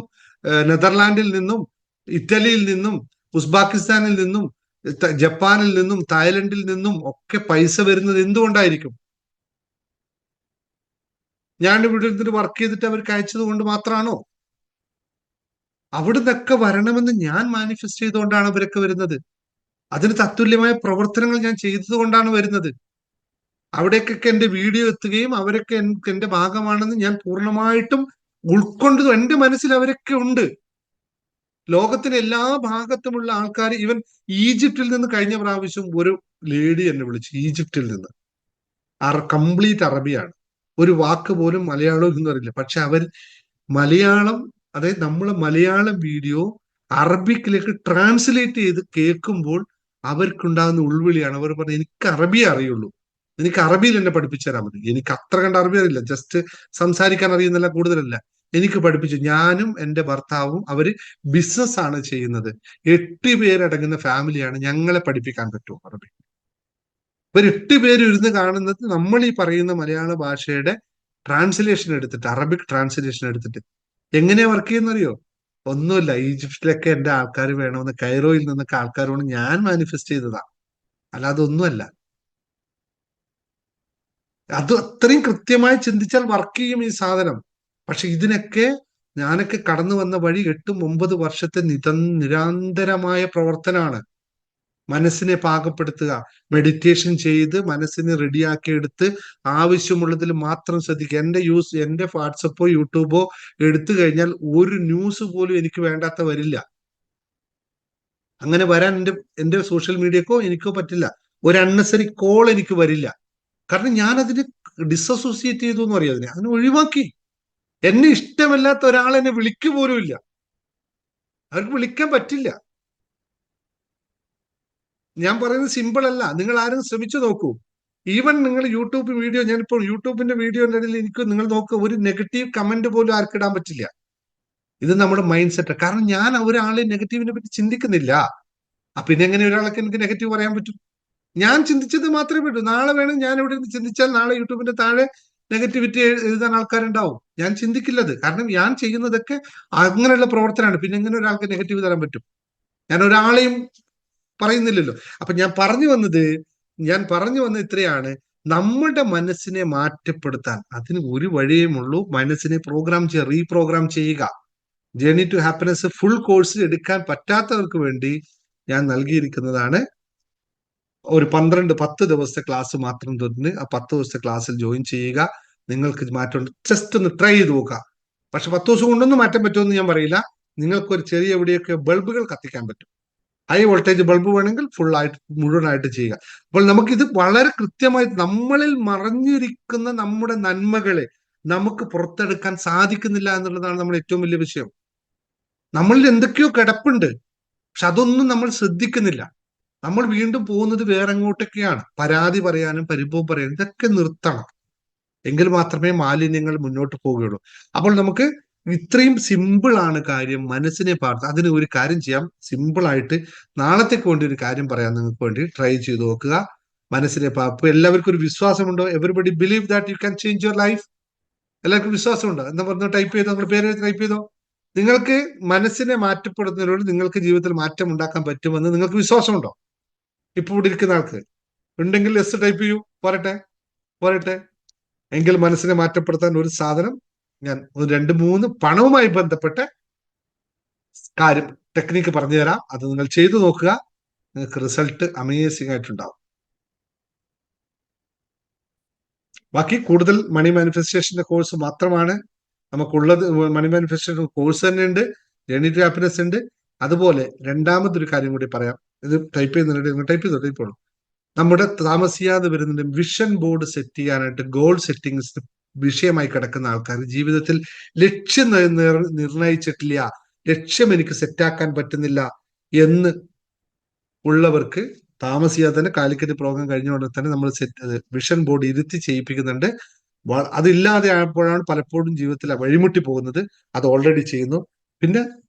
നെതർലാൻഡിൽ നിന്നും, ഇറ്റലിയിൽ നിന്നും, ഉസ്ബാക്കിസ്ഥാനിൽ നിന്നും, ജപ്പാനിൽ നിന്നും, തായ്ലൻഡിൽ നിന്നും ഒക്കെ പൈസ വരുന്നത് എന്തുകൊണ്ടായിരിക്കും? ഞാൻ ഇവിടെ ഇരുന്നിട്ട് വർക്ക് ചെയ്തിട്ട് അവർക്ക് അയച്ചത് കൊണ്ട് മാത്രമാണോ? അവിടുന്നൊക്കെ വരണമെന്ന് ഞാൻ മാനിഫെസ്റ്റ് ചെയ്തുകൊണ്ടാണ് അവരൊക്കെ വരുന്നത്. അതിന് തത്തുല്യമായ പ്രവർത്തനങ്ങൾ ഞാൻ ചെയ്തത് കൊണ്ടാണ് വരുന്നത്. അവിടേക്കൊക്കെ എന്റെ വീഡിയോ എത്തുകയും അവരൊക്കെ എന്റെ ഭാഗമാണെന്ന് ഞാൻ പൂർണ്ണമായിട്ടും ഉൾക്കൊണ്ടതും എന്റെ മനസ്സിൽ അവരൊക്കെ ഉണ്ട്. ലോകത്തിന്റെ എല്ലാ ഭാഗത്തുമുള്ള ആൾക്കാർ, ഈവൻ ഈജിപ്തിൽ നിന്ന് കഴിഞ്ഞ പ്രാവശ്യം ഒരു ലേഡി എന്നെ വിളിച്ചു. ഈജിപ്തിൽ നിന്ന് കംപ്ലീറ്റ് അറബിയാണ്, ഒരു വാക്ക് പോലും മലയാളം എന്ന് പറയില്ല. പക്ഷെ അവർ മലയാളം, അതായത് നമ്മളെ മലയാളം വീഡിയോ അറബിക്കിലേക്ക് ട്രാൻസ്ലേറ്റ് ചെയ്ത് കേൾക്കുമ്പോൾ അവർക്കുണ്ടാകുന്ന ഉൾവിളിയാണ്. അവർ പറഞ്ഞു, എനിക്ക് അറബിയെ അറിയുള്ളൂ, എനിക്ക് അറബിയിൽ എന്നെ പഠിപ്പിച്ചു തരാൻ മതി. എനിക്ക് അത്ര കണ്ട് അറബി അറിയില്ല, ജസ്റ്റ് സംസാരിക്കാൻ അറിയുന്നില്ല, കൂടുതലല്ല. എനിക്ക് പഠിപ്പിച്ചു. ഞാനും എന്റെ ഭർത്താവും അവര് ബിസിനസ് ആണ് ചെയ്യുന്നത്. 8 പേരടങ്ങുന്ന ഫാമിലിയാണ്. ഞങ്ങളെ പഠിപ്പിക്കാൻ പറ്റുമോ അറബി? ഇവർ 8 പേര് ഇരുന്ന് കാണുന്നത് നമ്മൾ ഈ പറയുന്ന മലയാള ഭാഷയുടെ ട്രാൻസ്ലേഷൻ എടുത്തിട്ട്, അറബിക് ട്രാൻസ്ലേഷൻ എടുത്തിട്ട്. എങ്ങനെയാ വർക്ക് ചെയ്യുന്നറിയോ? ഒന്നുമില്ല, ഈജിപ്തിലൊക്കെ എന്റെ ആൾക്കാർ വേണമെന്ന്, കൈറോയിൽ നിന്നൊക്കെ ആൾക്കാർ വേണം, ഞാൻ മാനിഫെസ്റ്റ് ചെയ്തതാ, അല്ലാതെ ഒന്നുമല്ല. അത് അത്രയും കൃത്യമായി ചിന്തിച്ചാൽ വർക്ക് ചെയ്യും ഈ സാധനം. പക്ഷെ ഇതിനൊക്കെ ഞാനൊക്കെ കടന്നു വന്ന വഴി 8-9 വർഷത്തെ നിരന്തരമായ പ്രവർത്തനമാണ്. മനസ്സിനെ പാകപ്പെടുത്തുക, മെഡിറ്റേഷൻ ചെയ്ത് മനസ്സിനെ റെഡിയാക്കി എടുത്ത് ആവശ്യമുള്ളതിൽ മാത്രം ശ്രദ്ധിക്കുക. എന്റെ വാട്സപ്പോ യൂട്യൂബോ എടുത്തു കഴിഞ്ഞാൽ ഒരു ന്യൂസ് പോലും എനിക്ക് വേണ്ടാത്ത വരില്ല. അങ്ങനെ വരാൻ എന്റെ സോഷ്യൽ മീഡിയക്കോ എനിക്കോ പറ്റില്ല. ഒരു അൺനെസറി കോൾ എനിക്ക് വരില്ല. കാരണം ഞാൻ അതിന് ഡിസോസിയേറ്റ് ചെയ്തു എന്ന് പറയും. അതിനെ ഒഴിവാക്കി. എന്നെ ഇഷ്ടമല്ലാത്ത ഒരാൾ എന്നെ വിളിക്കു പോലും ഇല്ല. അവർക്ക് വിളിക്കാൻ പറ്റില്ല. ഞാൻ പറയുന്നത് സിമ്പിൾ അല്ല. നിങ്ങൾ ആരും ശ്രമിച്ചു നോക്കൂ. ഈവൻ നിങ്ങൾ യൂട്യൂബ് വീഡിയോ, ഞാനിപ്പോൾ യൂട്യൂബിന്റെ വീഡിയോന്റെ ഇടയിൽ നിങ്ങൾ നോക്കുക, ഒരു നെഗറ്റീവ് കമന്റ് പോലും ആർക്കിടാൻ പറ്റില്ല. ഇത് നമ്മുടെ മൈൻഡ് സെറ്റ്. കാരണം ഞാൻ ഒരാളെ നെഗറ്റീവിനെ പറ്റി ചിന്തിക്കുന്നില്ല. പിന്നെ എങ്ങനെ ഒരാൾക്ക് എനിക്ക് നെഗറ്റീവ് പറയാൻ പറ്റും? ഞാൻ ചിന്തിച്ചത് മാത്രമേ പറ്റൂ. നാളെ വേണം ഞാൻ ഇവിടെ നിന്ന് ചിന്തിച്ചാൽ നാളെ യൂട്യൂബിന്റെ താഴെ നെഗറ്റിവിറ്റി എഴുതാൻ ആൾക്കാരുണ്ടാവും. ഞാൻ ചിന്തിക്കില്ലത്. കാരണം ഞാൻ ചെയ്യുന്നതൊക്കെ അങ്ങനെയുള്ള പ്രവർത്തനമാണ്. പിന്നെ എങ്ങനെ ഒരാൾക്ക് നെഗറ്റീവ് തരാൻ പറ്റും? ഞാൻ ഒരാളെയും പറയുന്നില്ലല്ലോ. അപ്പൊ ഞാൻ പറഞ്ഞു വന്നത് ഇത്രയാണ്. നമ്മുടെ മനസ്സിനെ മാറ്റപ്പെടുത്താൻ അതിന് ഒരു വഴിയുമുള്ളൂ. മനസ്സിനെ റീപ്രോഗ്രാം ചെയ്യുക. Journey to happiness full course എടുക്കാൻ പറ്റാത്തവർക്ക് വേണ്ടി ഞാൻ നൽകിയിരിക്കുന്നതാണ് ഒരു 10 ദിവസത്തെ ക്ലാസ് മാത്രം തൊട്ട്. ആ 10 ദിവസത്തെ ക്ലാസ്സിൽ ജോയിൻ ചെയ്യുക. നിങ്ങൾക്ക് മാറ്റം ജസ്റ്റ് ഒന്ന് ട്രൈ ചെയ്ത് നോക്കുക. പക്ഷെ 10 ദിവസം കൊണ്ടൊന്നും മാറ്റാൻ പറ്റുമെന്ന് ഞാൻ പറയില്ല. നിങ്ങൾക്ക് ഒരു ചെറിയ എവിടെയൊക്കെ ബൾബുകൾ കത്തിക്കാൻ പറ്റും. ഹൈ വോൾട്ടേജ് ബൾബ് വേണമെങ്കിൽ ഫുള്ളായിട്ട് മുഴുവനായിട്ട് ചെയ്യുക. അപ്പോൾ നമുക്കിത് വളരെ കൃത്യമായി നമ്മളിൽ മറഞ്ഞിരിക്കുന്ന നമ്മുടെ നന്മകളെ നമുക്ക് പുറത്തെടുക്കാൻ സാധിക്കുന്നില്ല എന്നുള്ളതാണ് നമ്മുടെ ഏറ്റവും വലിയ വിഷയം. നമ്മളിൽ എന്തൊക്കെയോ കിടപ്പുണ്ട്, പക്ഷെ അതൊന്നും നമ്മൾ ശ്രദ്ധിക്കുന്നില്ല. നമ്മൾ വീണ്ടും പോകുന്നത് വേറെ എങ്ങോട്ടൊക്കെയാണ്. പരാതി പറയാനും പരിഭവം പറയാനും ഇതൊക്കെ നിർത്തണം. എങ്കിൽ മാത്രമേ മാലിന്യങ്ങൾ മുന്നോട്ട് പോവുകയുള്ളൂ. അപ്പോൾ നമുക്ക് ഇത്രയും സിമ്പിൾ ആണ് കാര്യം. മനസ്സിനെ പാർത്ത് അതിന് ഒരു കാര്യം ചെയ്യാം. സിമ്പിൾ ആയിട്ട് നാളത്തേക്ക് വേണ്ടി ഒരു കാര്യം പറയാം. നിങ്ങൾക്ക് വേണ്ടി ട്രൈ ചെയ്ത് നോക്കുക. മനസ്സിനെ അപ്പൊ എല്ലാവർക്കും ഒരു വിശ്വാസമുണ്ടോ? Everybody believe that you can change your life. എല്ലാവർക്കും വിശ്വാസമുണ്ടോ? എന്താ പറഞ്ഞു? ടൈപ്പ് ചെയ്തോ, നിങ്ങളുടെ പേര് ടൈപ്പ് ചെയ്തോ. നിങ്ങൾക്ക് മനസ്സിനെ മാറ്റപ്പെടുന്നതിലൂടെ നിങ്ങൾക്ക് ജീവിതത്തിൽ മാറ്റം ഉണ്ടാക്കാൻ പറ്റുമെന്ന് നിങ്ങൾക്ക് വിശ്വാസമുണ്ടോ? ഇപ്പൊ ഇവിടെ ഇരിക്കുന്ന ആൾക്ക് ഉണ്ടെങ്കിൽ എസ് ടൈപ്പ് ചെയ്യൂ. പോരട്ടെ. എങ്കിൽ മനസ്സിനെ മാറ്റപ്പെടുത്താൻ ഒരു സാധനം ഞാൻ 2-3 പണവുമായി ബന്ധപ്പെട്ട കാര്യം ടെക്നിക്ക് പറഞ്ഞു തരാം. അത് നിങ്ങൾ ചെയ്തു നോക്കുക. നിങ്ങൾക്ക് റിസൾട്ട് അമേസിംഗ് ആയിട്ടുണ്ടാവും. ബാക്കി കൂടുതൽ മണി മാനിഫെസ്റ്റേഷന്റെ കോഴ്സ് മാത്രമാണ് നമുക്കുള്ളത്. മണി മാനിഫെസ്റ്റേഷൻ കോഴ്സ് തന്നെ ഉണ്ട്, ജേർണി ടു ഹാപ്പിനെസ് ഉണ്ട്. അതുപോലെ രണ്ടാമതൊരു കാര്യം കൂടി പറയാം. ഇത് ടൈപ്പ് ചെയ്യുന്നുണ്ട്, ടൈപ്പ് ചെയ്തോളൂ. നമ്മുടെ താമസിയാതെ വരുന്നുണ്ട് വിഷൻ ബോർഡ് സെറ്റ് ചെയ്യാനായിട്ട് ഗോൾ സെറ്റിംഗ്സ് വിഷയമായി കിടക്കുന്ന ആൾക്കാർ, ജീവിതത്തിൽ ലക്ഷ്യം നിർണയിച്ചിട്ടില്ല, ലക്ഷ്യം എനിക്ക് സെറ്റാക്കാൻ പറ്റുന്നില്ല എന്ന് ഉള്ളവർക്ക് താമസിയാതെ തന്നെ കാലിക്കറ്റ് പ്രോഗ്രാം കഴിഞ്ഞുകൊണ്ട് തന്നെ നമ്മൾ വിഷൻ ബോർഡ് ഇരുത്തി ചെയ്യിപ്പിക്കുന്നുണ്ട്. അതില്ലാതെ ആയപ്പോഴാണ് പലപ്പോഴും ജീവിതത്തിൽ വഴിമുട്ടി പോകുന്നത്. അത് ഓൾറെഡി ചെയ്യുന്നു. പിന്നെ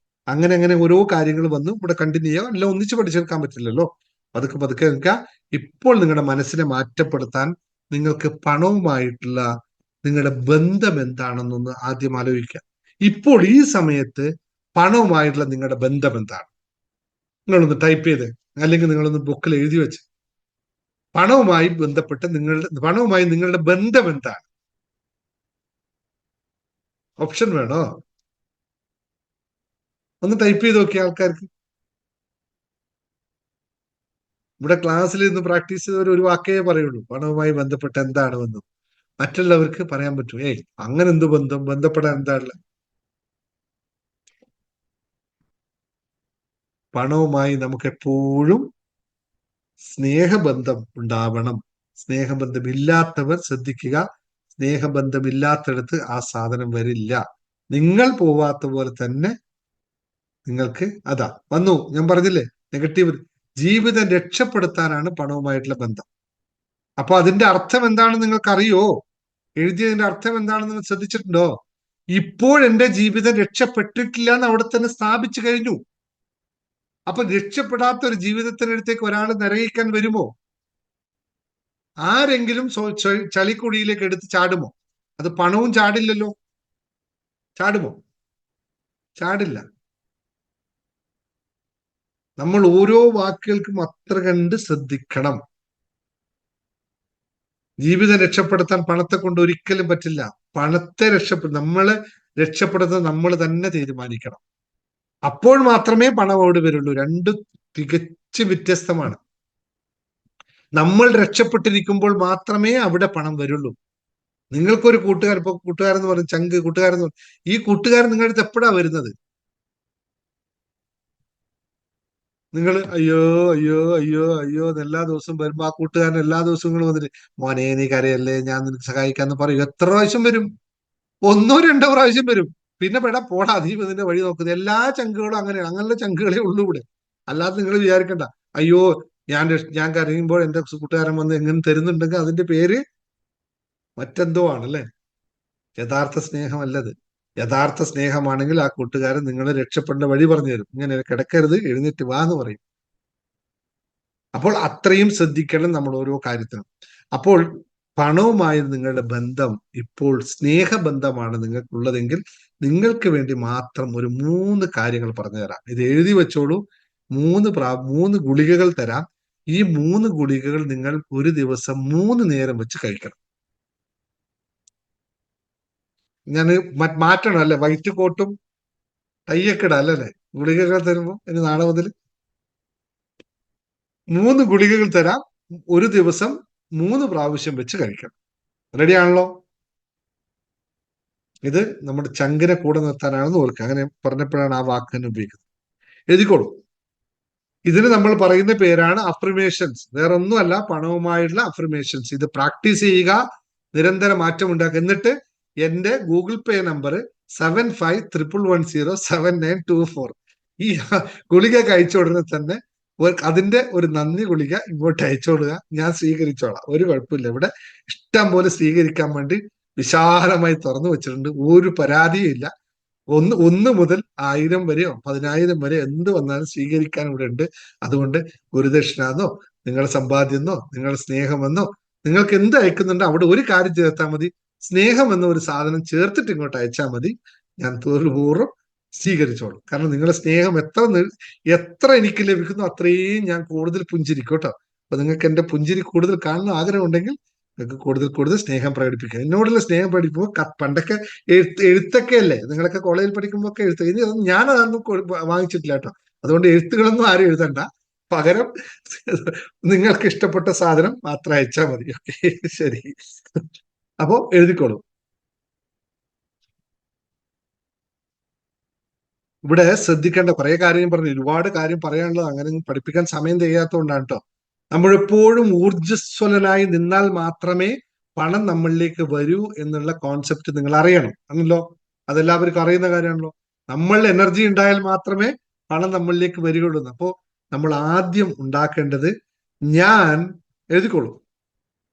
അങ്ങനെ ഓരോ കാര്യങ്ങൾ വന്നു ഇവിടെ കണ്ടിന്യൂ ചെയ്യാം. എല്ലാം ഒന്നിച്ച് പഠിച്ചെടുക്കാൻ പറ്റില്ലല്ലോ. പതുക്കെ നിൽക്കുക. ഇപ്പോൾ നിങ്ങളുടെ മനസ്സിനെ മാറ്റപ്പെടുത്താൻ നിങ്ങൾക്ക് പണവുമായിട്ടുള്ള നിങ്ങളുടെ ബന്ധം എന്താണെന്നൊന്ന് ആദ്യം ആലോചിക്കുക. ഇപ്പോൾ ഈ സമയത്ത് പണവുമായിട്ടുള്ള നിങ്ങളുടെ ബന്ധം എന്താണ്? നിങ്ങളൊന്ന് ടൈപ്പ് ചെയ്ത്, അല്ലെങ്കിൽ നിങ്ങളൊന്ന് ബുക്കിൽ എഴുതി വെച്ച്, പണവുമായി ബന്ധപ്പെട്ട് പണവുമായി നിങ്ങളുടെ ബന്ധം എന്താണ്? ഓപ്ഷൻ വേണോ? ഒന്ന് ടൈപ്പ് ചെയ്ത് നോക്കിയ ആൾക്കാർക്ക്. ഇവിടെ ക്ലാസ്സിൽ ഇന്ന് പ്രാക്ടീസ് ചെയ്തവർ ഒരു വാക്കേ പറയുള്ളൂ, പണവുമായി ബന്ധപ്പെട്ട് എന്താണ് ബന്ധം. മറ്റുള്ളവർക്ക് പറയാൻ പറ്റും, അങ്ങനെ എന്ത് ബന്ധം, ബന്ധപ്പെടാൻ എന്താണ്? പണവുമായി നമുക്ക് എപ്പോഴും സ്നേഹബന്ധം ഉണ്ടാവണം. സ്നേഹബന്ധമില്ലാത്തവർ ശ്രദ്ധിക്കുക, സ്നേഹബന്ധമില്ലാത്തടത്ത് ആ സാധനം വരില്ല. നിങ്ങൾ പോവാത്ത പോലെ തന്നെ നിങ്ങൾക്ക് അതാ വന്നു. ഞാൻ പറഞ്ഞില്ലേ, നെഗറ്റീവ്. ജീവിതം രക്ഷപ്പെടുത്താനാണ് പണവുമായിട്ടുള്ള ബന്ധം. അപ്പൊ അതിന്റെ അർത്ഥം എന്താണെന്ന് നിങ്ങൾക്കറിയോ? എഴുതിയതിന്റെ അർത്ഥം എന്താണെന്ന് നിങ്ങൾ ശ്രദ്ധിച്ചിട്ടുണ്ടോ? ഇപ്പോൾ എന്റെ ജീവിതം രക്ഷപ്പെട്ടിട്ടില്ല എന്ന് അവിടെ തന്നെ സ്ഥാപിച്ചു കഴിഞ്ഞു. അപ്പൊ രക്ഷപ്പെടാത്ത ഒരു ജീവിതത്തിനടുത്തേക്ക് ഒരാൾ നിറയിക്കാൻ വരുമോ? ആരെങ്കിലും ചളിക്കുഴിയിലേക്ക് എടുത്ത് ചാടുമോ? അത് പണവും ചാടില്ലല്ലോ. ചാടുമോ? ചാടില്ല. നമ്മൾ ഓരോ വാക്കുകൾക്കും അത്ര കണ്ട് ശ്രദ്ധിക്കണം. ജീവിതം രക്ഷപ്പെടുത്താൻ പണത്തെ കൊണ്ട് ഒരിക്കലും പറ്റില്ല. പണത്തെ നമ്മളെ രക്ഷപ്പെടുത്താൻ നമ്മൾ തന്നെ തീരുമാനിക്കണം. അപ്പോൾ മാത്രമേ പണം അവിടെ വരുള്ളൂ. രണ്ടും തികച്ചും വ്യത്യസ്തമാണ്. നമ്മൾ രക്ഷപ്പെട്ടിരിക്കുമ്പോൾ മാത്രമേ അവിടെ പണം വരുള്ളൂ. നിങ്ങൾക്കൊരു കൂട്ടുകാരൻ, ഇപ്പൊ കൂട്ടുകാരെന്ന് പറയും, ചങ്ക് കൂട്ടുകാരെന്ന് പറയും, ഈ കൂട്ടുകാരൻ നിങ്ങളുടെ അടുത്ത് എപ്പോഴാ വരുന്നത്? നിങ്ങൾ അയ്യോ അയ്യോ അയ്യോ അയ്യോ എല്ലാ ദിവസവും വരുമ്പോ ആ കൂട്ടുകാരൻ എല്ലാ ദിവസവും വന്നിട്ട് മോനെ നീ കരയല്ലേ, ഞാൻ നിനക്ക് സഹായിക്കാന്ന് പറയും. എത്ര പ്രാവശ്യം വരും? 1-2 പ്രാവശ്യം വരും. പിന്നെ പോടാ നീ ഇതിന്റെ വഴി നോക്കുന്നത്. എല്ലാ ചങ്കുകളും അങ്ങനെയാണ്. അങ്ങനെയുള്ള ചങ്കുകളെ ഉള്ളൂ ഇവിടെ. അല്ലാതെ നിങ്ങൾ വിചാരിക്കണ്ട അയ്യോ ഞാൻ കരയുമ്പോൾ എന്റെ കൂട്ടുകാരൻ വന്ന് എങ്ങനെ തരുന്നുണ്ടെങ്കിൽ അതിന്റെ പേര് മറ്റെന്തോ ആണല്ലേ. യഥാർത്ഥ സ്നേഹമല്ലത്. യഥാർത്ഥ സ്നേഹമാണെങ്കിൽ ആ കൂട്ടുകാരൻ നിങ്ങളെ രക്ഷപ്പെടേണ്ട വഴി പറഞ്ഞു തരും. ഇങ്ങനെ കിടക്കരുത്, എഴുന്നേറ്റ് വാ എന്ന് പറയും. അപ്പോൾ അത്രയും ശ്രദ്ധിക്കണം നമ്മൾ ഓരോ കാര്യത്തിനും. അപ്പോൾ പണവുമായി നിങ്ങളുടെ ബന്ധം ഇപ്പോൾ സ്നേഹബന്ധമാണ് നിങ്ങൾക്കുള്ളതെങ്കിൽ നിങ്ങൾക്ക് വേണ്ടി മാത്രം ഒരു 3 കാര്യങ്ങൾ പറഞ്ഞു തരാം. ഇത് എഴുതി വെച്ചോളൂ. 3 ഗുളികകൾ തരാം. ഈ 3 ഗുളികകൾ നിങ്ങൾ ഒരു ദിവസം 3 നേരം വെച്ച് കഴിക്കണം. ഞാൻ മാറ്റണം അല്ലെ, വൈറ്റ് കോട്ടും ടൈയൊക്കെ ഇടാം അല്ലേ ഗുളികകൾ തരുമ്പോ. ഇനി നാളെ മുതൽ 3 ഗുളികകൾ തരാം. ഒരു ദിവസം 3 പ്രാവശ്യം വെച്ച് കഴിക്കണം. റെഡി ആണല്ലോ? ഇത് നമ്മുടെ ചങ്കിനെ കൂടെ നിർത്താനാണെന്ന് ഓർക്കുക. അങ്ങനെ പറഞ്ഞപ്പോഴാണ് ആ വാക്ക് തന്നെ ഉപയോഗിക്കുന്നത്. എഴുതിക്കോളൂ. ഇതിന് നമ്മൾ പറയുന്ന പേരാണ് അഫർമേഷൻസ്. വേറെ ഒന്നുമല്ല, പണവുമായുള്ള അഫർമേഷൻസ്. ഇത് പ്രാക്ടീസ് ചെയ്യുക, നിരന്തര മാറ്റം ഉണ്ടാക്കുക. എന്നിട്ട് എന്റെ ഗൂഗിൾ പേ നമ്പർ 7511107924 ഈ ഗുളിക അയച്ചു ഉടനെ തന്നെ അതിന്റെ ഒരു നന്ദി ഗുളിക ഇങ്ങോട്ട് അയച്ചോളുക. ഞാൻ സ്വീകരിച്ചോളാം, ഒരു കുഴപ്പമില്ല. ഇവിടെ ഇഷ്ടം പോലെ സ്വീകരിക്കാൻ വേണ്ടി വിശാലമായി തുറന്നു വെച്ചിട്ടുണ്ട്. ഒരു പരാതിയും ഇല്ല. 1 മുതൽ 1000 വരെയോ 10,000 വരെ എന്ത് വന്നാലും സ്വീകരിക്കാൻ ഇവിടെ ഉണ്ട്. അതുകൊണ്ട് ഗുരുദക്ഷിണെന്നോ നിങ്ങളുടെ സമ്പാദ്യെന്നോ നിങ്ങളുടെ സ്നേഹമെന്നോ നിങ്ങൾക്ക് എന്ത് അയക്കുന്നുണ്ടോ അവിടെ ഒരു കാര്യം ചേർത്താൽ മതി. സ്നേഹം എന്ന ഒരു സാധനം ചേർത്തിട്ട് ഇങ്ങോട്ട് അയച്ചാൽ മതി. ഞാൻ പൂർവ്വം സ്വീകരിച്ചോളും. കാരണം നിങ്ങളുടെ സ്നേഹം എത്ര എനിക്ക് ലഭിക്കുന്നു അത്രയും ഞാൻ കൂടുതൽ പുഞ്ചിരിക്കും കേട്ടോ. അപ്പൊ നിങ്ങൾക്ക് എന്റെ പുഞ്ചിരി കൂടുതൽ കാണുന്ന ആഗ്രഹം ഉണ്ടെങ്കിൽ നിങ്ങൾക്ക് കൂടുതൽ സ്നേഹം പ്രകടിപ്പിക്കുക. എന്നോടുള്ള സ്നേഹം പ്രകടിപ്പിക്കുമ്പോൾ പണ്ടൊക്കെ എഴുത്തൊക്കെ അല്ലേ, നിങ്ങളൊക്കെ കോളേജിൽ പഠിക്കുമ്പോൾ ഒക്കെ എഴുത്ത്. ഇനി ഞാൻ അതൊന്നും വാങ്ങിച്ചിട്ടില്ല കേട്ടോ. അതുകൊണ്ട് എഴുത്തുകളൊന്നും ആരും എഴുതണ്ട. പകരം നിങ്ങൾക്ക് ഇഷ്ടപ്പെട്ട സാധനം മാത്രം അയച്ചാൽ മതി. ഓക്കെ, ശരി. അപ്പോ എഴുതിക്കോളൂ. ഇവിടെ ശ്രദ്ധിക്കേണ്ട കുറെ കാര്യം പറഞ്ഞു. ഒരുപാട് കാര്യം പറയാനുള്ളത്, അങ്ങനെ പഠിപ്പിക്കാൻ സമയം തികയാത്തതുകൊണ്ടാണ് കേട്ടോ. നമ്മളെപ്പോഴും ഊർജ്ജസ്വലനായി നിന്നാൽ മാത്രമേ പണം നമ്മളിലേക്ക് വരൂ എന്നുള്ള കോൺസെപ്റ്റ് നിങ്ങൾ അറിയണം. ആണല്ലോ, അതെല്ലാവർക്കും അറിയുന്ന കാര്യമാണല്ലോ. നമ്മൾ എനർജി ഉണ്ടായാൽ മാത്രമേ പണം നമ്മളിലേക്ക് വരികയുള്ളൂ. അപ്പോ നമ്മൾ ആദ്യം ഉണ്ടാക്കേണ്ടത്, ഞാൻ എഴുതിക്കോളൂ,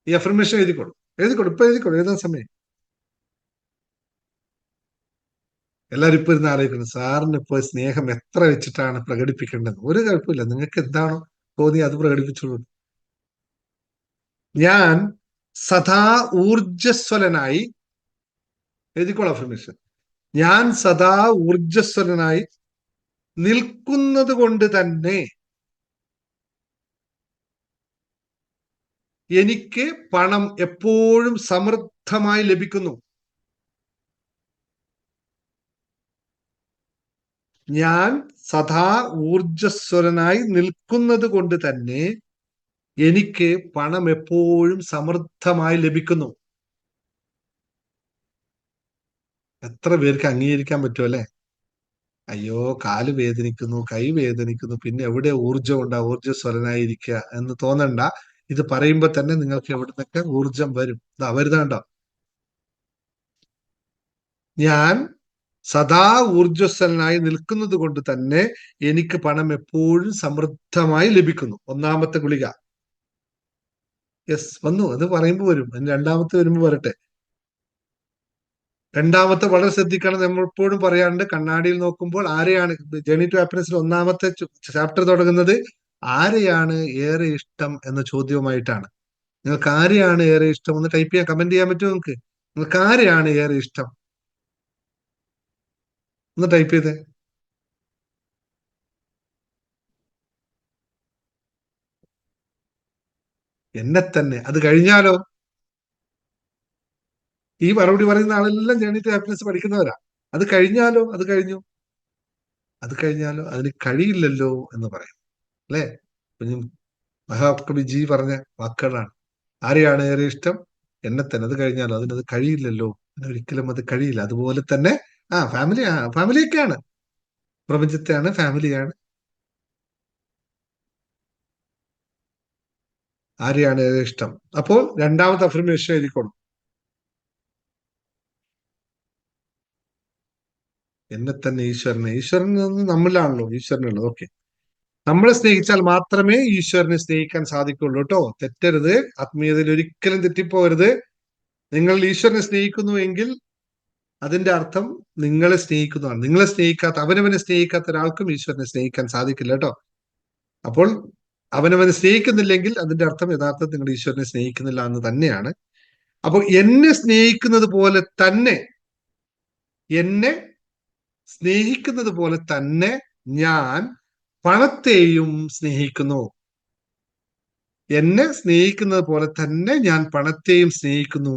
ഈ അഫർമേഷൻ എഴുതിക്കോളൂ. ഇപ്പൊ എഴുതിക്കോളൂ, എഴുതാൻ സമയം. എല്ലാവരും ഇപ്പൊ ഇരുന്ന് ആലോചിക്കണം, സാറിന് ഇപ്പൊ സ്നേഹം എത്ര വെച്ചിട്ടാണ് പ്രകടിപ്പിക്കേണ്ടത്. ഒരു കുഴപ്പമില്ല, നിങ്ങൾക്ക് എന്താണോ തോന്നി അത് പ്രകടിപ്പിച്ചോളൂ. ഞാൻ സദാ ഊർജസ്വലനായി, എഴുതിക്കോളൂ അഫർമേഷൻ. ഞാൻ സദാ ഊർജസ്വലനായി നിൽക്കുന്നത് കൊണ്ട് തന്നെ എനിക്ക് പണം എപ്പോഴും സമൃദ്ധമായി ലഭിക്കുന്നു. ഞാൻ സദാ ഊർജസ്വലനായി നിൽക്കുന്നത് കൊണ്ട് തന്നെ എനിക്ക് പണം എപ്പോഴും സമൃദ്ധമായി ലഭിക്കുന്നു. എത്ര പേർക്ക് അംഗീകരിക്കാൻ പറ്റുമല്ലേ? അയ്യോ, കാല് വേദനിക്കുന്നു, കൈ വേദനിക്കുന്നു, പിന്നെ എവിടെ ഊർജം ഉണ്ടാ, ഊർജ്ജസ്വലനായിരിക്കുക എന്ന് തോന്നണ്ട. ഇത് പറയുമ്പോ തന്നെ നിങ്ങൾക്ക് എവിടുന്നൊക്കെ ഊർജം വരും. ഇതാ വരുന്നുണ്ടോ? ഞാൻ സദാ ഊർജ്ജസ്വലനായി നിൽക്കുന്നത് കൊണ്ട് തന്നെ എനിക്ക് പണം എപ്പോഴും സമൃദ്ധമായി ലഭിക്കുന്നു. ഒന്നാമത്തെ ഗുളിക യെസ് വന്നു, അത് പറയുമ്പോ വരും. രണ്ടാമത്തെ വരുമ്പോ വരട്ടെ. രണ്ടാമത്തെ വളരെ ശ്രദ്ധിക്കണം. നമ്മൾ എപ്പോഴും പറയാറുണ്ട്, കണ്ണാടിയിൽ നോക്കുമ്പോൾ ആരെയാണ്, ജേർണി ടു ഹാപ്പിനെസ്സിൽ ഒന്നാമത്തെ ചാപ്റ്റർ തുടങ്ങുന്നത് ആരെയാണ് ഏറെ ഇഷ്ടം എന്ന ചോദ്യവുമായിട്ടാണ്. നിങ്ങൾക്ക് ആരെയാണ് ഏറെ ഇഷ്ടം ഒന്ന് ടൈപ്പ് ചെയ്യാൻ, കമന്റ് ചെയ്യാൻ പറ്റുമോ നിങ്ങൾക്ക് ആരെയാണ് ഏറെ ഇഷ്ടം? ഒന്ന് ടൈപ്പ് ചെയ്തേ. എന്നെ തന്നെ. അത് കഴിഞ്ഞാലോ? ഈ മറുപടി പറയുന്ന ആളെല്ലാം ജേർണി ടു ഹാപ്പിനെസ് പഠിക്കുന്നവരാ. അത് കഴിഞ്ഞാലോ? അത് കഴിഞ്ഞാലോ അതിന് കഴിയില്ലല്ലോ എന്ന് പറയും അല്ലെ? മഹാകവി ജി പറഞ്ഞ വാക്കുകളാണ്. ആരെയാണ് ഏറെ ഇഷ്ടം? എന്നെ തന്നെ. അത് കഴിഞ്ഞാലോ? അതിനത് കഴിയില്ലല്ലോ, ഒരിക്കലും അത് കഴിയില്ല. അതുപോലെ തന്നെ ഫാമിലിയൊക്കെയാണ്, പ്രപഞ്ചത്തെയാണ്, ഫാമിലിയാണ്. ആരെയാണ് ഏറെ ഇഷ്ടം? അപ്പോൾ രണ്ടാമത്തെ അഫർമേഷൻ എഴുതിക്കോളും. എന്നെ തന്നെ ഈശ്വരനെ. ഈശ്വരൻ നമ്മളിലാണല്ലോ ഈശ്വരനുള്ളത്. ഓക്കെ, നമ്മളെ സ്നേഹിച്ചാൽ മാത്രമേ ഈശ്വരനെ സ്നേഹിക്കാൻ സാധിക്കുള്ളൂ കേട്ടോ. തെറ്റരുത്, ആത്മീയതയിൽ ഒരിക്കലും തെറ്റിപ്പോകരുത്. നിങ്ങൾ ഈശ്വരനെ സ്നേഹിക്കുന്നു എങ്കിൽ അതിന്റെ അർത്ഥം നിങ്ങളെ സ്നേഹിക്കുന്നതാണ്. നിങ്ങളെ സ്നേഹിക്കാത്ത, അവനവനെ സ്നേഹിക്കാത്ത ഒരാൾക്കും ഈശ്വരനെ സ്നേഹിക്കാൻ സാധിക്കില്ല കേട്ടോ. അപ്പോൾ അവനവനെ സ്നേഹിക്കുന്നില്ലെങ്കിൽ അതിന്റെ അർത്ഥം യഥാർത്ഥത്തിൽ നിങ്ങൾ ഈശ്വരനെ സ്നേഹിക്കുന്നില്ല എന്ന് തന്നെയാണ്. അപ്പോൾ എന്നെ സ്നേഹിക്കുന്നത് പോലെ തന്നെ, എന്നെ സ്നേഹിക്കുന്നത് പോലെ തന്നെ ഞാൻ പണത്തെയും സ്നേഹിക്കുന്നു. എന്നെ സ്നേഹിക്കുന്നത് പോലെ തന്നെ ഞാൻ പണത്തെയും സ്നേഹിക്കുന്നു.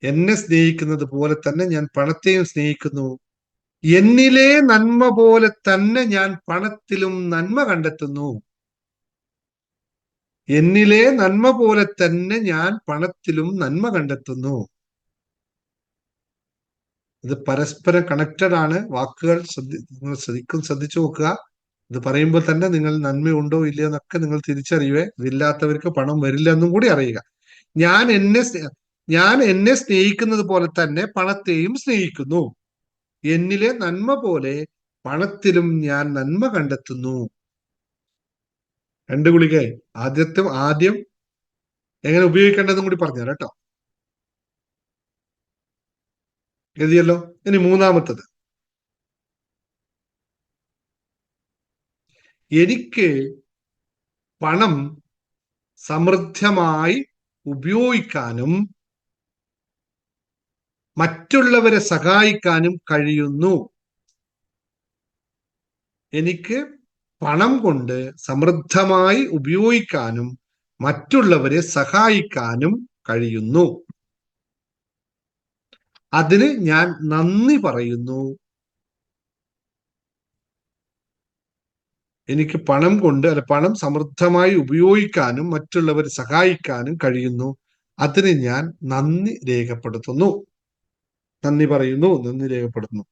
എന്നെ സ്നേഹിക്കുന്നത് പോലെ തന്നെ ഞാൻ പണത്തെയും സ്നേഹിക്കുന്നു. എന്നിലെ നന്മ പോലെ തന്നെ ഞാൻ പണത്തിലും നന്മ കണ്ടെത്തുന്നു. എന്നിലെ നന്മ പോലെ തന്നെ ഞാൻ പണത്തിലും നന്മ കണ്ടെത്തുന്നു. ഇത് പരസ്പരം കണക്റ്റഡ് ആണ്. വാക്കുകൾ നിങ്ങൾ ശ്രദ്ധിച്ചു നോക്കുക. ഇത് പറയുമ്പോൾ തന്നെ നിങ്ങൾ നന്മയുണ്ടോ ഇല്ലയോ എന്നൊക്കെ നിങ്ങൾ തിരിച്ചറിയുവേ. ഇതില്ലാത്തവർക്ക് പണം വരില്ല എന്നും കൂടി അറിയുക. ഞാൻ എന്നെ സ്നേഹിക്കുന്നത് പോലെ തന്നെ പണത്തെയും സ്നേഹിക്കുന്നു. എന്നിലെ നന്മ പോലെ പണത്തിലും ഞാൻ നന്മ കണ്ടെത്തുന്നു. 2 ഗുളിക. ആദ്യം എങ്ങനെ ഉപയോഗിക്കേണ്ടതെന്നും കൂടി പറഞ്ഞുതരാം കേട്ടോ. എഴുതിയല്ലോ. ഇനി 3-മത്തത്. എനിക്ക് പണം സമൃദ്ധമായി ഉപയോഗിക്കാനും മറ്റുള്ളവരെ സഹായിക്കാനും കഴിയുന്നു. എനിക്ക് പണം കൊണ്ട് സമൃദ്ധമായി ഉപയോഗിക്കാനും മറ്റുള്ളവരെ സഹായിക്കാനും കഴിയുന്നു. അതിന് ഞാൻ നന്ദി പറയുന്നു. എനിക്ക് പണം സമൃദ്ധമായി ഉപയോഗിക്കാനും മറ്റുള്ളവരെ സഹായിക്കാനും കഴിയുന്നു. അതിന് ഞാൻ നന്ദി രേഖപ്പെടുത്തുന്നു. നന്ദി പറയുന്നു, നന്ദി രേഖപ്പെടുത്തുന്നു.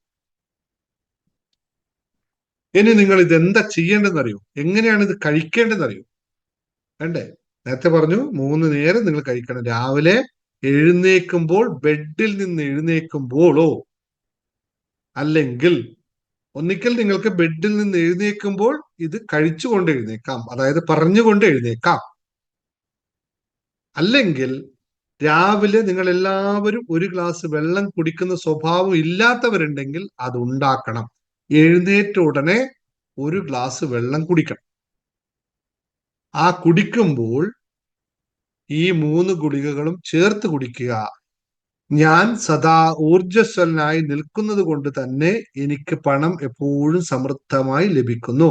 ഇനി നിങ്ങൾ ഇതെന്താ ചെയ്യേണ്ടതെന്നറിയോ? എങ്ങനെയാണ് ഇത് കഴിക്കേണ്ടതെന്നറിയോ? വേണ്ടേ? നേരത്തെ പറഞ്ഞു 3 നേരം നിങ്ങൾ കഴിക്കണം. രാവിലെ എഴുന്നേക്കുമ്പോൾ, ബെഡിൽ നിന്ന് എഴുന്നേക്കുമ്പോഴോ, അല്ലെങ്കിൽ ഒന്നിക്കൽ നിങ്ങൾക്ക് ബെഡിൽ നിന്ന് എഴുന്നേക്കുമ്പോൾ ഇത് കഴിച്ചുകൊണ്ട് എഴുന്നേക്കാം, അതായത് പറഞ്ഞുകൊണ്ട് എഴുന്നേക്കാം. അല്ലെങ്കിൽ രാവിലെ നിങ്ങൾ എല്ലാവരും 1 ഗ്ലാസ് വെള്ളം കുടിക്കുന്ന സ്വഭാവം ഇല്ലാത്തവരുണ്ടെങ്കിൽ അത് ഉണ്ടാക്കണം. എഴുന്നേറ്റ ഉടനെ 1 ഗ്ലാസ് വെള്ളം കുടിക്കണം. ആ കുടിക്കുമ്പോൾ ഈ 3 ഗുളികകളും ചേർത്ത് കുടിക്കുക. ഞാൻ സദാ ഊർജ്ജസ്വലനായി നിൽക്കുന്നത് കൊണ്ട് തന്നെ എനിക്ക് പണം എപ്പോഴും സമൃദ്ധമായി ലഭിക്കുന്നു.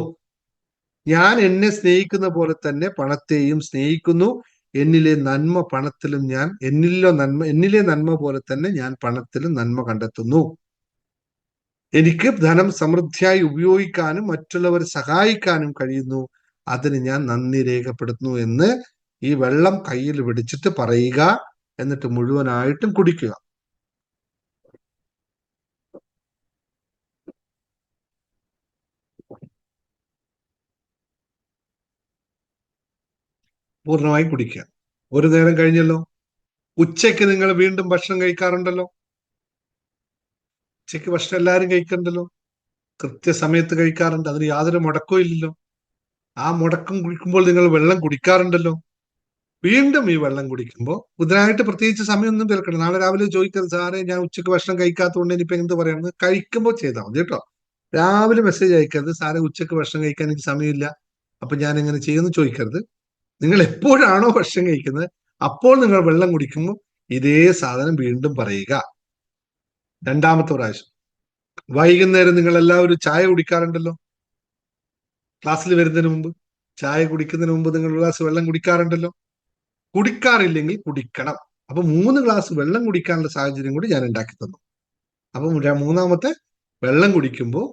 ഞാൻ എന്നെ സ്നേഹിക്കുന്ന പോലെ തന്നെ പണത്തെയും സ്നേഹിക്കുന്നു. എന്നിലെ നന്മ പോലെ തന്നെ ഞാൻ പണത്തിലും നന്മ കണ്ടെത്തുന്നു. എനിക്ക് ധനം സമൃദ്ധിയായി ഉപയോഗിക്കാനും മറ്റുള്ളവരെ സഹായിക്കാനും കഴിയുന്നു. അതിന് ഞാൻ നന്ദി രേഖപ്പെടുത്തുന്നു എന്ന് ഈ വെള്ളം കയ്യിൽ പിടിച്ചിട്ട് പറയുക. എന്നിട്ട് മുഴുവനായിട്ടും കുടിക്കുക. പൂർണ്ണമായി കുടിക്കുക. 1 നേരം കഴിഞ്ഞല്ലോ. ഉച്ചയ്ക്ക് നിങ്ങൾ വീണ്ടും ഭക്ഷണം കഴിക്കാറുണ്ടല്ലോ. ഉച്ചയ്ക്ക് ഭക്ഷണം എല്ലാവരും കഴിക്കണ്ടല്ലോ. കൃത്യസമയത്ത് കഴിക്കാറുണ്ട്. അതിന് യാതൊരു മുടക്കവും ഇല്ലല്ലോ. ആ മുടക്കം കുടിക്കുമ്പോൾ നിങ്ങൾ വെള്ളം കുടിക്കാറുണ്ടല്ലോ. വീണ്ടും ഈ വെള്ളം കുടിക്കുമ്പോൾ ഇതിനായിട്ട് പ്രത്യേകിച്ച് സമയമൊന്നും തീർക്കണം. നാളെ രാവിലെ ചോദിക്കരുത്, സാറേ ഞാൻ ഉച്ചയ്ക്ക് ഭക്ഷണം കഴിക്കാത്തതുകൊണ്ട് ഇനിയിപ്പോ എന്ത് പറയുന്നത്. കഴിക്കുമ്പോൾ ചെയ്താൽ മതി കേട്ടോ. രാവിലെ മെസ്സേജ് അയക്കരുത്, സാറേ ഉച്ചയ്ക്ക് ഭക്ഷണം കഴിക്കാൻ എനിക്ക് സമയമില്ല, അപ്പൊ ഞാൻ എങ്ങനെ ചെയ്യുമെന്ന് ചോദിക്കരുത്. നിങ്ങൾ എപ്പോഴാണോ ഭക്ഷണം കഴിക്കുന്നത് അപ്പോൾ നിങ്ങൾ വെള്ളം കുടിക്കുമ്പോൾ ഇതേ സാധനം വീണ്ടും പറയുക. 2-മത്തെ പ്രാവശ്യം. വൈകുന്നേരം നിങ്ങൾ എല്ലാവരും ചായ കുടിക്കാറുണ്ടല്ലോ. ക്ലാസ്സിൽ വരുന്നതിന് മുമ്പ്, ചായ കുടിക്കുന്നതിന് മുമ്പ് നിങ്ങൾ 1 ഗ്ലാസ് വെള്ളം കുടിക്കാറുണ്ടല്ലോ. കുടിക്കാറില്ലെങ്കിൽ കുടിക്കണം. അപ്പൊ 3 ഗ്ലാസ് വെള്ളം കുടിക്കാനുള്ള സാഹചര്യം കൂടി ഞാൻ ഉണ്ടാക്കി തന്നു. അപ്പൊ 3-മത്തെ വെള്ളം കുടിക്കുമ്പോൾ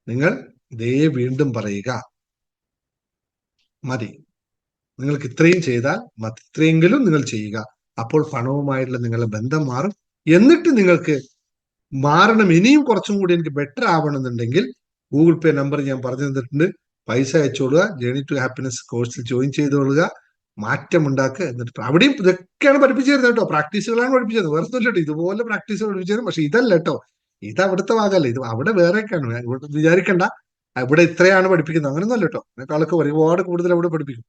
നിങ്ങൾ ഇതേ വീണ്ടും പറയുക. മതി. നിങ്ങൾക്ക് ഇത്രയും ചെയ്താൽ മതി. ഇത്രയെങ്കിലും നിങ്ങൾ ചെയ്യുക. അപ്പോൾ പണവുമായിട്ടുള്ള നിങ്ങളുടെ ബന്ധം മാറും. എന്നിട്ട് നിങ്ങൾക്ക് മാറണം, ഇനിയും കുറച്ചും കൂടി എനിക്ക് ബെറ്റർ ആവണമെന്നുണ്ടെങ്കിൽ ഗൂഗിൾ പേ നമ്പർ ഞാൻ പറഞ്ഞു തന്നിട്ടുണ്ട്. പൈസ അയച്ചോളുക. ജേർണി ടു ഹാപ്പിനെസ് കോഴ്സിൽ ജോയിൻ ചെയ്തോളുക. മാറ്റം ഉണ്ടാക്കുക. എന്നിട്ട് അവിടെയും ഇതൊക്കെയാണ് പഠിപ്പിച്ചു തരുന്നത് കേട്ടോ. പ്രാക്ടീസുകളാണ് പഠിപ്പിച്ചത്. വേറെ ഒന്നുമില്ല കേട്ടോ. ഇതുപോലെ പ്രാക്ടീസ് പഠിപ്പിച്ചു തരും. പക്ഷെ ഇതല്ല കേട്ടോ. ഇത് അവിടുത്തെ ഭാഗമല്ല. ഇത് അവിടെ വേറെയൊക്കെയാണ്. ഇവിടെ വിചാരിക്കണ്ട ഇവിടെ ഇത്രയാണ് പഠിപ്പിക്കുന്നത്, അങ്ങനെയൊന്നുമല്ല കേട്ടോ. അതിനേക്കാളൊക്കെ ഒരുപാട് കൂടുതൽ അവിടെ പഠിപ്പിക്കും.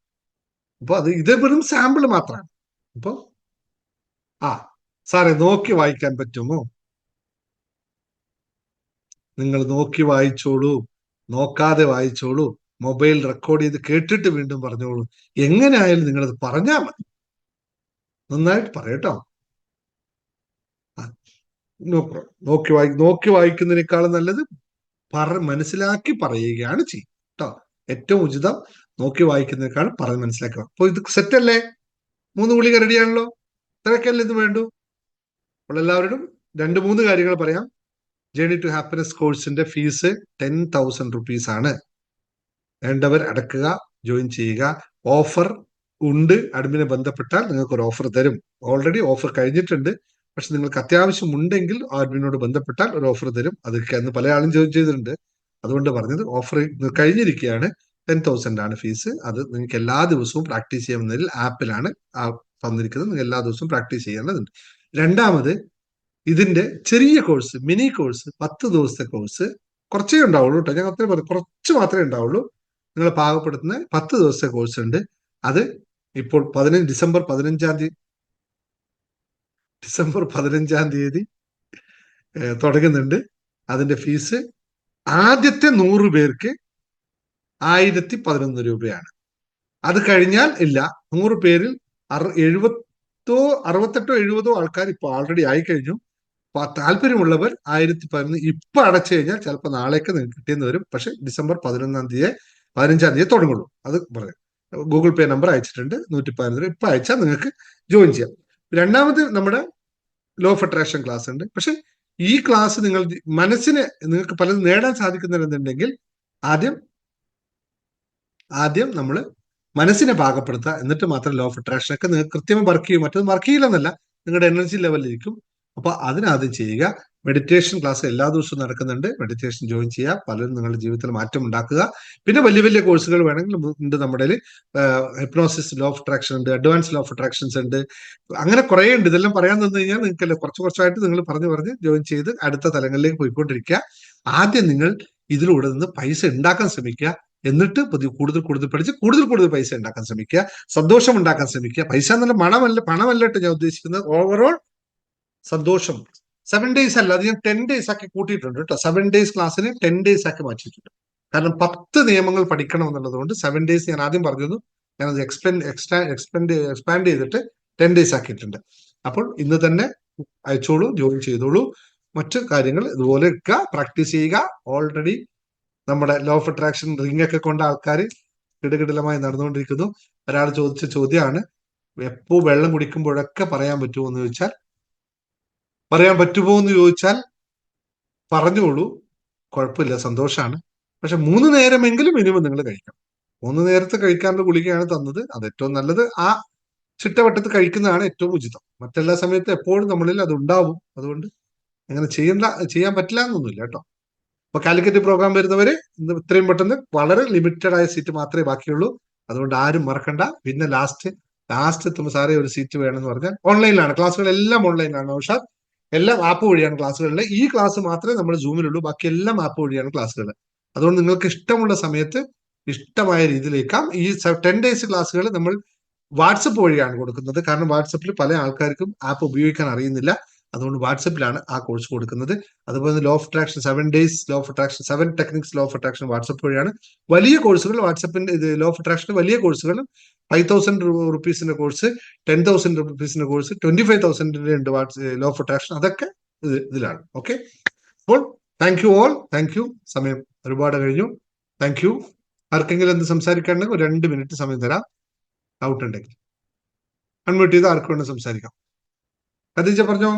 അപ്പൊ ഇത് വെറും സാമ്പിൾ മാത്രമാണ്. അപ്പൊ സാറേ നോക്കി വായിക്കാൻ പറ്റുമോ? നിങ്ങൾ നോക്കി വായിച്ചോളൂ, നോക്കാതെ വായിച്ചോളൂ. മൊബൈൽ റെക്കോർഡ് ചെയ്ത് കേട്ടിട്ട് വീണ്ടും പറഞ്ഞോളൂ. എങ്ങനെയായാലും നിങ്ങളത് പറഞ്ഞാൽ മതി. നന്നായിട്ട് പറയട്ടോ. നോക്കി വായിക്കുന്നതിനേക്കാളും നല്ലത് മനസ്സിലാക്കി പറയുകയാണ് ചെയ്യും കേട്ടോ. ഏറ്റവും ഉചിതം നോക്കി വായിക്കുന്നതിനേക്കാൾ പറഞ്ഞ് മനസ്സിലാക്കുക. അപ്പൊ ഇത് സെറ്റല്ലേ? 3 ഗുളിക റെഡിയാണല്ലോ. ഇത്രയൊക്കെയല്ലേ ഇത് വേണ്ടു. അപ്പോൾ എല്ലാവരോടും 2-3 കാര്യങ്ങൾ പറയാം. ജേർണി ടു ഹാപ്പിനെസ് കോഴ്സിന്റെ ഫീസ് 10,000 rupees ആണ്. വേണ്ടവർ അടക്കുക, ജോയിൻ ചെയ്യുക. ഓഫർ ഉണ്ട്, അഡ്മിനെ ബന്ധപ്പെട്ടാൽ നിങ്ങൾക്ക് ഒരു ഓഫർ തരും. ഓൾറെഡി ഓഫർ കഴിഞ്ഞിട്ടുണ്ട്. പക്ഷെ നിങ്ങൾക്ക് അത്യാവശ്യം ഉണ്ടെങ്കിൽ അഡ്മിനോട് ബന്ധപ്പെട്ടാൽ ഒരു ഓഫർ തരും. അതൊക്കെ അന്ന് പല ആളും ചോദിച്ചു ചെയ്തിട്ടുണ്ട്. അതുകൊണ്ട് പറഞ്ഞത് ഓഫർ കഴിഞ്ഞിരിക്കുകയാണ്. 10,000 ആണ് ഫീസ്. അത് നിങ്ങൾക്ക് എല്ലാ ദിവസവും പ്രാക്ടീസ് ചെയ്യാവുന്നതിൽ ആപ്പിലാണ് തന്നിരിക്കുന്നത്. നിങ്ങൾ എല്ലാ ദിവസവും പ്രാക്ടീസ് ചെയ്യേണ്ടതുണ്ട്. രണ്ടാമത്, ഇതിന്റെ ചെറിയ കോഴ്സ്, മിനി കോഴ്സ്, 10 ദിവസത്തെ കോഴ്സ് കുറച്ചേ ഉണ്ടാവുള്ളൂ കേട്ടോ. ഞാൻ അത്രയും പറഞ്ഞു, കുറച്ച് മാത്രമേ ഉണ്ടാവുള്ളൂ. നിങ്ങളെ പാകപ്പെടുത്തുന്ന 10 ദിവസത്തെ കോഴ്സ് ഉണ്ട്. അത് ഇപ്പോൾ ഡിസംബർ 15-ാം തീയതി തുടങ്ങുന്നുണ്ട്. അതിന്റെ ഫീസ് ആദ്യത്തെ 100 പേർക്ക് 1011 രൂപയാണ്. അത് കഴിഞ്ഞാൽ ഇല്ല. 100 പേരിൽ 68-70 ആൾക്കാർ ഇപ്പൊ ഓൾറെഡി ആയിക്കഴിഞ്ഞു. താല്പര്യമുള്ളവർ 1011 ഇപ്പൊ അടച്ചു കഴിഞ്ഞാൽ ചിലപ്പോൾ നാളേക്ക് നിങ്ങൾക്ക് കിട്ടിയെന്ന് വരും. പക്ഷെ ഡിസംബർ 15-ാം തീയതി തുടങ്ങുള്ളൂ. അത് പറയാം. ഗൂഗിൾ പേ നമ്പർ അയച്ചിട്ടുണ്ട്. 115 രൂപ ഇപ്പൊ അയച്ചാൽ നിങ്ങൾക്ക് ജോയിൻ ചെയ്യാം. രണ്ടാമത് നമ്മുടെ ലോ ഓഫ് അട്രാക്ഷൻ ക്ലാസ് ഉണ്ട്. പക്ഷെ ഈ ക്ലാസ് നിങ്ങൾക്ക് പലതും നേടാൻ സാധിക്കുന്നുണ്ടെന്നുണ്ടെങ്കിൽ ആദ്യം നമ്മൾ മനസ്സിനെ പാകപ്പെടുത്തുക. എന്നിട്ട് മാത്രം ലോ ഓഫ് അട്രാക്ഷൻ ഒക്കെ നിങ്ങൾക്ക് കൃത്യമായി വർക്ക് ചെയ്യും. മറ്റൊന്നും വർക്ക് ചെയ്യില്ലെന്നല്ല, നിങ്ങളുടെ എനർജി ലെവലിലിരിക്കും. അപ്പൊ അതിനാദ്യം ചെയ്യുക. മെഡിറ്റേഷൻ ക്ലാസ് എല്ലാ ദിവസവും നടക്കുന്നുണ്ട്. മെഡിറ്റേഷൻ ജോയിൻ ചെയ്യുക. പലരും നിങ്ങളുടെ ജീവിതത്തിൽ മാറ്റം ഉണ്ടാക്കുക. പിന്നെ വലിയ വലിയ കോഴ്സുകൾ വേണമെങ്കിൽ ഉണ്ട് നമ്മുടെ ഹിപ്നോസിസ് ലോ ഓഫ് അട്രാക്ഷൻ ഉണ്ട്, അഡ്വാൻസ് ലോ ഓഫ് അട്രാക്ഷൻസ് ഉണ്ട്. അങ്ങനെ കുറെ ഉണ്ട്. ഇതെല്ലാം പറയാൻ തന്നു കഴിഞ്ഞാൽ നിങ്ങൾക്ക് കുറച്ചായിട്ട് നിങ്ങൾ പറഞ്ഞ് ജോയിൻ ചെയ്ത് അടുത്ത തലങ്ങളിലേക്ക് പോയിക്കൊണ്ടിരിക്കുക. ആദ്യം നിങ്ങൾ ഇതിലൂടെ നിന്ന് പൈസ ഉണ്ടാക്കാൻ ശ്രമിക്കുക. എന്നിട്ട് കൂടുതൽ പഠിച്ച് കൂടുതൽ പൈസ ഉണ്ടാക്കാൻ ശ്രമിക്കുക. സന്തോഷം ഉണ്ടാക്കാൻ ശ്രമിക്കുക. പൈസ എന്നുള്ള പണമല്ല ഞാൻ ഉദ്ദേശിക്കുന്നത്. ഓവറോൾ സന്തോഷം. 7 days അല്ല, അത് ഞാൻ 10 days ആക്കി കൂട്ടിയിട്ടുണ്ട് കേട്ടോ. 7 days ക്ലാസ്സിന് 10 days ആക്കി മാറ്റിയിട്ടുണ്ട്. കാരണം 10 നിയമങ്ങൾ പഠിക്കണം എന്നുള്ളത് കൊണ്ട് 7 days ഞാൻ ആദ്യം പറഞ്ഞത് ഞാനത് എക്സ്പാൻഡ് ചെയ്തിട്ട് 10 days ആക്കിയിട്ടുണ്ട്. അപ്പോൾ ഇന്ന് തന്നെ അയച്ചോളൂ, ജോയിൻ ചെയ്തോളൂ. മറ്റു കാര്യങ്ങൾ ഇതുപോലെ പ്രാക്ടീസ് ചെയ്യുക. ഓൾറെഡി നമ്മുടെ ലോ ഓഫ് അട്രാക്ഷൻ റിംഗ് ഒക്കെ കൊണ്ട ആൾക്കാർ കിടകിടലമായി നടന്നുകൊണ്ടിരിക്കുന്നു. ഒരാൾ ചോദിച്ച ചോദ്യമാണ്, എപ്പോ വെള്ളം കുടിക്കുമ്പോഴൊക്കെ പറയാൻ പറ്റുമോ എന്ന് ചോദിച്ചാൽ പറഞ്ഞോളൂ, കുഴപ്പമില്ല, സന്തോഷമാണ്. പക്ഷെ 3 നേരമെങ്കിലും മിനിമം നിങ്ങൾ കഴിക്കണം. 3 നേരത്തെ കഴിക്കാനുള്ള ഗുളികയാണ് തന്നത്. അത് ഏറ്റവും നല്ലത്. ആ ചിട്ടവട്ടത്ത് കഴിക്കുന്നതാണ് ഏറ്റവും ഉചിതം. മറ്റെല്ലാ സമയത്തും എപ്പോഴും നമ്മളിൽ അത് ഉണ്ടാവും. അതുകൊണ്ട് അങ്ങനെ ചെയ്യാൻ പറ്റില്ല എന്നൊന്നുമില്ല കേട്ടോ. അപ്പൊ കാലിക്കറ്റ് പ്രോഗ്രാം വരുന്നവര് ഇന്ന് ഇത്രയും പെട്ടെന്ന് വളരെ ലിമിറ്റഡ് ആയ സീറ്റ് മാത്രമേ ബാക്കിയുള്ളൂ. അതുകൊണ്ട് ആരും മറക്കണ്ട. പിന്നെ ലാസ്റ്റ് എത്തുമ്പോൾ സാറേ ഒരു സീറ്റ് വേണമെന്ന് പറഞ്ഞാൽ ഓൺലൈനിലാണ് ക്ലാസ്സുകൾ, എല്ലാം ഓൺലൈനിലാണ്. നൗഷാദ്, എല്ലാം ആപ്പ് വഴിയാണ് ക്ലാസ്സുകളിൽ. ഈ ക്ലാസ് മാത്രമേ നമ്മൾ സൂമിലുള്ളൂ. ബാക്കി എല്ലാം ആപ്പ് വഴിയാണ് ക്ലാസ്സുകൾ. അതുകൊണ്ട് നിങ്ങൾക്ക് ഇഷ്ടമുള്ള സമയത്ത് ഇഷ്ടമായ രീതിയിലേക്കാം. ഈ 10 days ക്ലാസ്സുകൾ നമ്മൾ വാട്സപ്പ് വഴിയാണ് കൊടുക്കുന്നത്. കാരണം വാട്സപ്പിൽ പല ആൾക്കാർക്കും ആപ്പ് ഉപയോഗിക്കാൻ അറിയുന്നില്ല. അതുകൊണ്ട് വാട്സപ്പിലാണ് ആ കോഴ്സ് കൊടുക്കുന്നത്. അതുപോലെ law of attraction 7 days law of attraction 7 techniques law of attraction WhatsApp വഴിയാണ്. വലിയ കോഴ്സുകൾ വാട്സപ്പിന്റെ ലോ ഓഫ് അട്രാക്ഷൻ വലിയ കോഴ്സുകൾ 5,000 rupees കോഴ്സ്, 10,000 rupees കോഴ്സ്, 25,000 ഉണ്ട് ലോ ഓഫ് അട്രാക്ഷൻ. അതൊക്കെ ഇതിലാണ്. ഓക്കെ, അപ്പോൾ thank you all. Thank you. സമയം ഒരുപാട് കഴിഞ്ഞു. Thank you. ആർക്കെങ്കിലും എന്ത് സംസാരിക്കാണ്ടെങ്കിൽ ഒരു 2 minute സമയം തരാം. ഡൗട്ട് ഉണ്ടെങ്കിൽ അൺമ്യൂട്ട് ചെയ്ത് ആർക്ക് വേണം സംസാരിക്കാം. ഖദീജ പറഞ്ഞോ.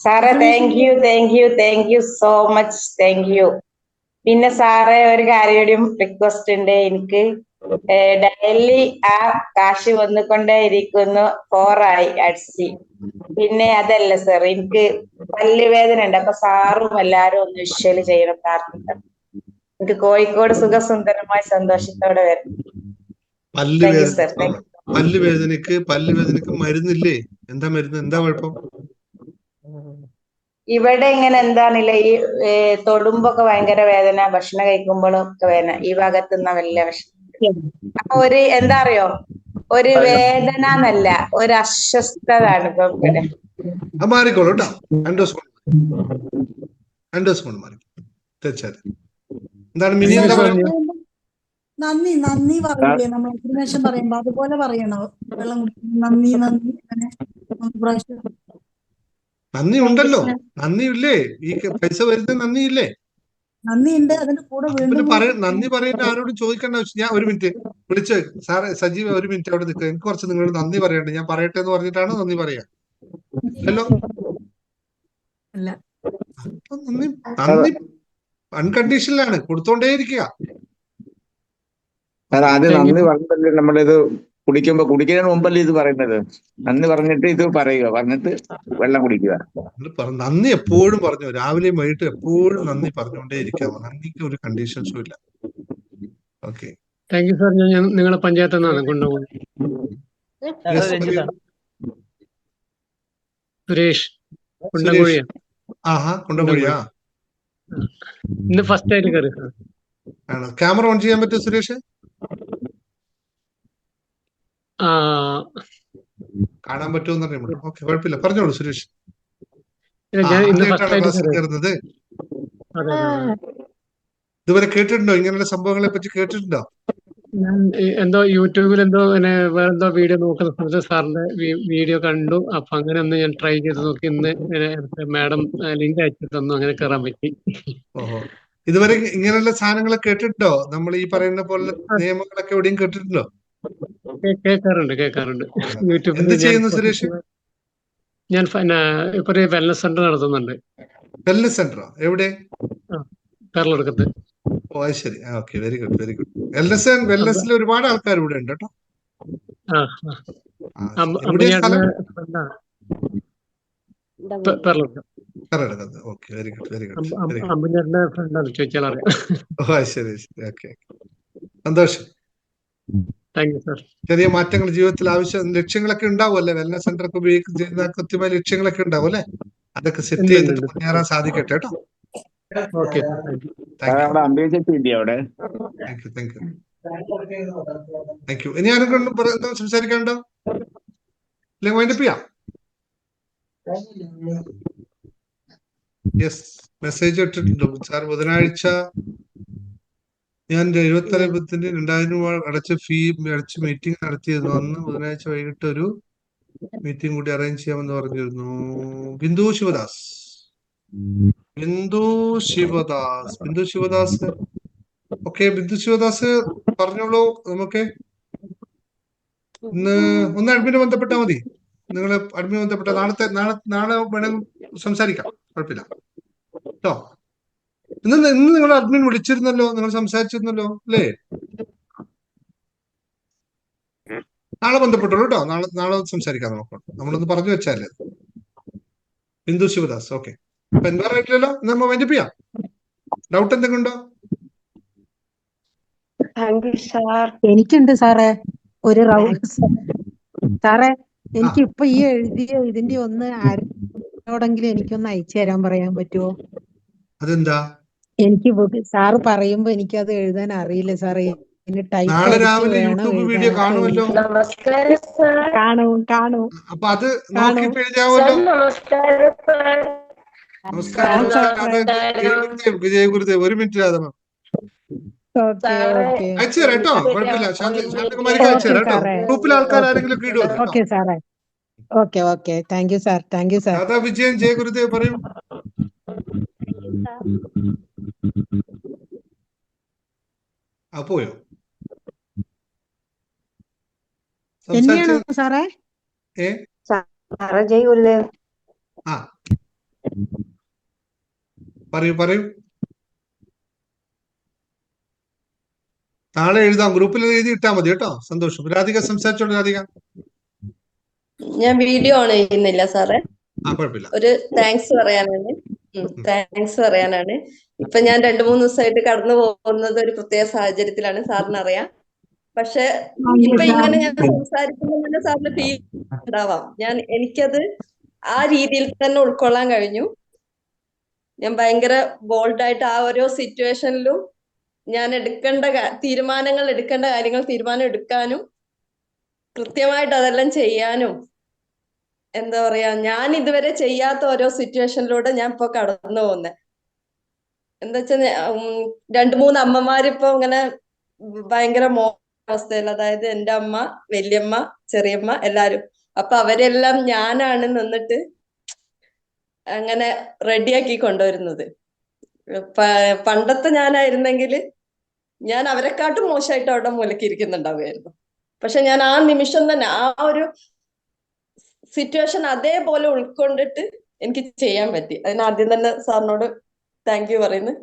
സാറേ thank you so much. Thank you. പിന്നെ സാറേ ഒരു കാര്യം റിക്വസ്റ്റ് ഉണ്ട്. എനിക്ക് ഡെയിലി ആ കാശ് വന്നുകൊണ്ടേ ഇരിക്കുന്നു. 4 ആയി അടിച്ച്. പിന്നെ അതല്ല സാർ, എനിക്ക് പല്ലുവേദന ഉണ്ട്. അപ്പൊ സാറും എല്ലാരും ഒന്ന് വിഷ്വല് ചെയ്യണം, പ്രാർത്ഥിക്കണം. എനിക്ക് കോഴിക്കോട് സുഖസുന്ദരമായി സന്തോഷത്തോടെ വരും. പല്ലുവേദനക്ക് മരുന്നില്ലേ? എന്താ മരുന്ന്? എന്താ കുഴപ്പം? ഇവിടെ ഇങ്ങനെ എന്താണില്ല, ഈ തൊടുമ്പൊക്കെ ഭയങ്കര വേദന, ഭക്ഷണം കഴിക്കുമ്പോഴും ഒക്കെ വേദന. ഈ ഭാഗത്തുനിന്ന വലിയ ഭക്ഷണം. അപ്പൊ എന്താ അറിയോ, ഒരു വേദന എന്നല്ല, ഒരു അസ്വസ്ഥതാണ് ഇപ്പൊ ഇവിടെ. മാറിക്കോളൂ കേട്ടോ. 2 ദിവസം കൊണ്ട് മാറി. തീർച്ചയായിട്ടും. എന്താണ് മിനി എന്താ പറയുക? നന്ദി പറയില്ലേ നമ്മൾ എക്സ്പ്ലനേഷൻ പറയുമ്പോ അതുപോലെ പറയണോ? വെള്ളം കുടിക്കുന്നു, നന്ദി അങ്ങനെ പ്രാവശ്യം നന്ദി ഉണ്ടല്ലോ. നന്ദിയില്ലേ? ഈ പൈസ വരുന്ന നന്ദിയില്ലേ? നന്ദിയുണ്ട്. അതിന്റെ കൂടെ വീണ്ടും നന്ദി പറയുന്ന ആരോടും ചോദിക്കേണ്ട ആവശ്യം. ഞാൻ ഒരു മിനിറ്റ് വിളിച്ച് സാറേ, സജീവ ഒരു മിനിറ്റ് അവിടെ നിൽക്കുക. എനിക്ക് കുറച്ച് നിങ്ങളോട് നന്ദി പറയണ്ടേ. ഞാൻ പറയട്ടെ എന്ന് പറഞ്ഞിട്ടാണ് നന്ദി പറയാ. ഹലോ, നന്ദി അൺകണ്ടീഷണലാണ്. കൊടുത്തോണ്ടേയിരിക്കുക. സാർ ആദ്യം താങ്ക് യു. നന്ദി പറഞ്ഞിട്ടല്ലേ നമ്മളിത് കുടിക്കുന്നതിന് മുമ്പല്ലേ ഇത് പറയുന്നത്? നന്ദി പറഞ്ഞിട്ട് ഇത് പറയുക, പറഞ്ഞിട്ട് വെള്ളം കുടിക്കുക. നന്ദി എപ്പോഴും പറഞ്ഞു, രാവിലെയും വൈകിട്ടും എപ്പോഴും നന്ദി പറഞ്ഞുകൊണ്ടേ ഇരിക്കാവോ. നന്ദിക്ക് ഒരു കണ്ടീഷൻസും ഇല്ല. Okay, thank you sir. ഞാൻ നിങ്ങളെ പഞ്ചായത്തിൽ നിന്നാണ് കൊണ്ടുപോകുന്നത്. സുരേഷ് കുണ്ടംകുഴിയാ. ആഹാ, കൊണ്ടുപോയാ. ഇന്ന് ഫസ്റ്റ് ആയിട്ട് കയറി സാർ. ആണോ? ക്യാമറ ഓൺ ചെയ്യാൻ പറ്റുമോ സുരേഷ്? കാണാൻ പറ്റുമെന്ന് അറിയാൻ. ഓക്കെ, കുഴപ്പമില്ല, പറഞ്ഞോളൂ സുരേഷ്. ഞാൻ ഇന്ന് ഫസ്റ്റ് ആദ്യമായിട്ടാണ് ആയിട്ട് ക്ലാസ്സിൽ കയറുന്നത്. അതെ അതെ. ഇതുവരെ കേട്ടിട്ടുണ്ടോ? ഇങ്ങനെയുള്ള സംഭവങ്ങളെ പറ്റി കേട്ടിട്ടുണ്ടോ? ഞാൻ എന്തോ യൂട്യൂബിൽ എന്തോ ഇങ്ങനെ വേറെന്തോ വീഡിയോ നോക്കുന്ന സമയത്ത് സാറിന്റെ വീഡിയോ കണ്ടു. അപ്പൊ അങ്ങനെ ഒന്ന് ഞാൻ ട്രൈ ചെയ്ത് നോക്കി. ഇന്ന് മാഡം ലിങ്ക് അയച്ചു തന്നു, അങ്ങനെ കയറാൻ പറ്റി. ഓഹോ, ഇതുവരെ ഇങ്ങനെയുള്ള സാധനങ്ങൾ കേട്ടിട്ടുണ്ടോ? നമ്മൾ ഈ പറയുന്ന പോലെ നിയമങ്ങളൊക്കെ എവിടെയും കേട്ടിട്ടുണ്ടോ? കേൾക്കാറുണ്ട്. യൂട്യൂബിൽ എന്ത് ചെയ്യുന്നു സുരേഷ്? ഞാൻ ഇപ്പൊ ഒരു വെൽനസ് സെന്റർ നടത്തുന്നുണ്ട്. വെൽനസ് സെന്ററോ? എവിടെ? കേരളടുക്കത്ത്. ഓ, അത് ശരി. Okay, very good, very good. വെൽനസിൽ ഒരുപാട് ആൾക്കാർ ഇവിടെ ഉണ്ട് കേട്ടോ. എവിടെയാ സ്ഥലം? Karnataka. Okay, very good, very good. അമ്പുഞ്ഞേട്ടന്റെ ഫ്രണ്ടാണ്, ചോദിച്ചാൽ അറിയാം. ഓ, ശരി. ഓക്കെ, സന്തോഷം. Thank you sir. ചെറിയ മാറ്റങ്ങൾ ജീവിതത്തിൽ ആവശ്യം, ലക്ഷ്യങ്ങളൊക്കെ ഉണ്ടാവുമല്ലേ? വെൽനസ് സെന്റർ ഒക്കെ ഉപയോഗിക്കുന്ന കൃത്യമായ ലക്ഷ്യങ്ങളൊക്കെ ഉണ്ടാവും അല്ലെ? അതൊക്കെ സെറ്റ് ചെയ്തിട്ട് മുന്നേറാൻ സാധിക്കട്ടെ കേട്ടോ. ഓക്കെ, അമ്പേ ചേച്ചി ഇല്ലേ അവിടെ? Thank you, thank you, thank you. ഇനി ആരെങ്കിലും സംസാരിക്കാനുണ്ടോ? അല്ലെങ്കിൽ വൈൻഡപ്പ് ചെയ്യാം? യെസ്, മെസ്സേജ് ഇട്ടിട്ടുണ്ടോ സാർ? ബുധനാഴ്ച ഞാൻ 20,000 രൂപ അടച്ച് മീറ്റിംഗ് നടത്തിയിരുന്നു. അന്ന് ബുധനാഴ്ച വൈകിട്ട് ഒരു മീറ്റിംഗ് കൂടി അറേഞ്ച് ചെയ്യാമെന്ന് പറഞ്ഞിരുന്നു. ബിന്ദു ശിവദാസ്. ഓക്കെ, ബിന്ദു ശിവദാസ് പറഞ്ഞോളൂ. നമുക്ക് ഇന്ന് ഒന്ന് അഡ്മിന് ബന്ധപ്പെട്ടാൽ മതി. നിങ്ങൾ അഡ്മിന് ബന്ധപ്പെട്ട നാളെ വേണമെങ്കിൽ സംസാരിക്കാം, കുഴപ്പമില്ല കേട്ടോ. ഇന്ന് നിങ്ങൾ അഡ്മിൻ വിളിച്ചിരുന്നല്ലോ, നിങ്ങൾ സംസാരിച്ചിരുന്നല്ലോ അല്ലേ? നാളെ ബന്ധപ്പെട്ടോളൂ കേട്ടോ. നാളെ സംസാരിക്കാം. നമ്മളൊന്ന് പറഞ്ഞു വെച്ചാലേ. ബിന്ദു ശിവദാസ്. ഓക്കെ, അപ്പൊ എന്താ ആയിട്ടില്ലല്ലോ, നമ്മൾ വൈൻഡപ്പ് ചെയ്യാം. ഡൗട്ട് എന്തെങ്കിലും ഉണ്ടോ? എനിക്കുണ്ട് സാറേ ഒരു റൗണ്ട്. സാറേ, എനിക്ക് ഇപ്പൊ ഈ എഴുതിയ ഇതിന്റെ ഒന്ന് ആരോടെങ്കിലും എനിക്കൊന്ന് അയച്ചു തരാൻ പറയാൻ പറ്റുമോ? അതെന്താ? എനിക്ക് സാറ് പറയുമ്പോ എനിക്കത് എഴുതാൻ അറിയില്ല സാറേ. നാളെ രാവിലെ യൂട്യൂബ് വീഡിയോ കാണുമല്ലോ. കാണും. അപ്പൊ അത് നോക്കിയിട്ട് എഴുതാമല്ലോ. നമസ്കാരം. ജയ ഗുരുദേവ്. ഒരു മിനിറ്റ് രാധ മാം അയച്ചു തരാം കേട്ടോ, കുഴപ്പമില്ല. ശാന്തകുമാരിക്ക് അയച്ചു തരാം കേട്ടോ. ഗ്രൂപ്പിൽ ആൾക്കാർ ആരെങ്കിലും ഒക്കെ ഇടുമോ? ഓക്കെ സാറേ. Okay, thank you sir. Radha Vijayan, Jaya Gurudev പറയൂ. പോയോ? എന്നെയാണോ സാറേ? ജയ് ഗുരുദേവ്. പറയൂ. നാളെ എഴുതാം, ഗ്രൂപ്പിൽ എഴുതി ഇട്ടാ മതി കേട്ടോ. സന്തോഷം. രാധിക സംസാരിച്ചോളൂ. രാധിക. ഞാൻ വീഡിയോ ഓൺ ചെയ്യുന്നില്ല സാറേ. കുഴപ്പമില്ല. ഒരു താങ്ക്സ് പറയാനാണ്. ഇപ്പൊ ഞാൻ 2-3 ദിവസമായിട്ട് കടന്നു പോകുന്നത് ഒരു പ്രത്യേക സാഹചര്യത്തിലാണ്, സാറിന് അറിയാം. പക്ഷെ ഇപ്പൊ ഇങ്ങനെ ഞാൻ സംസാരിക്കുമ്പോൾ തന്നെ സാറിന് ഫീൽ ഉണ്ടാവാം. എനിക്കത് ആ രീതിയിൽ തന്നെ ഉൾക്കൊള്ളാൻ കഴിഞ്ഞു. ഞാൻ ഭയങ്കര ബോൾഡായിട്ട് ആ ഓരോ സിറ്റുവേഷനിലും ഞാൻ തീരുമാനം എടുക്കാനും കൃത്യമായിട്ട് അതെല്ലാം ചെയ്യാനും, എന്താ പറയാ, ഞാൻ ഇതുവരെ ചെയ്യാത്ത ഓരോ സിറ്റുവേഷനിലൂടെ ഞാൻ ഇപ്പൊ കടന്നു പോകുന്നത്. എന്താ വെച്ചാൽ 2-3 അമ്മമാരിപ്പോ ഇങ്ങനെ ഭയങ്കര അവസ്ഥയിൽ, അതായത് എന്റെ അമ്മ, വല്യമ്മ, ചെറിയമ്മ എല്ലാരും. അപ്പൊ അവരെല്ലാം ഞാനാണ് നിന്നിട്ട് അങ്ങനെ റെഡിയാക്കി കൊണ്ടുവരുന്നത്. പണ്ടത്തെ ഞാനായിരുന്നെങ്കിൽ ഞാൻ അവരെക്കാട്ടും മോശമായിട്ട് അവിടെ മൂലക്കിരിക്കുന്നുണ്ടാവുമായിരുന്നു. പക്ഷെ ഞാൻ ആ നിമിഷം തന്നെ ആ ഒരു സിറ്റുവേഷൻ അതേപോലെ ഉൾക്കൊണ്ടിട്ട് എനിക്ക് ചെയ്യാൻ പറ്റി. അതിന് ആദ്യം തന്നെ സാറിനോട് താങ്ക് യു പറയുന്നു.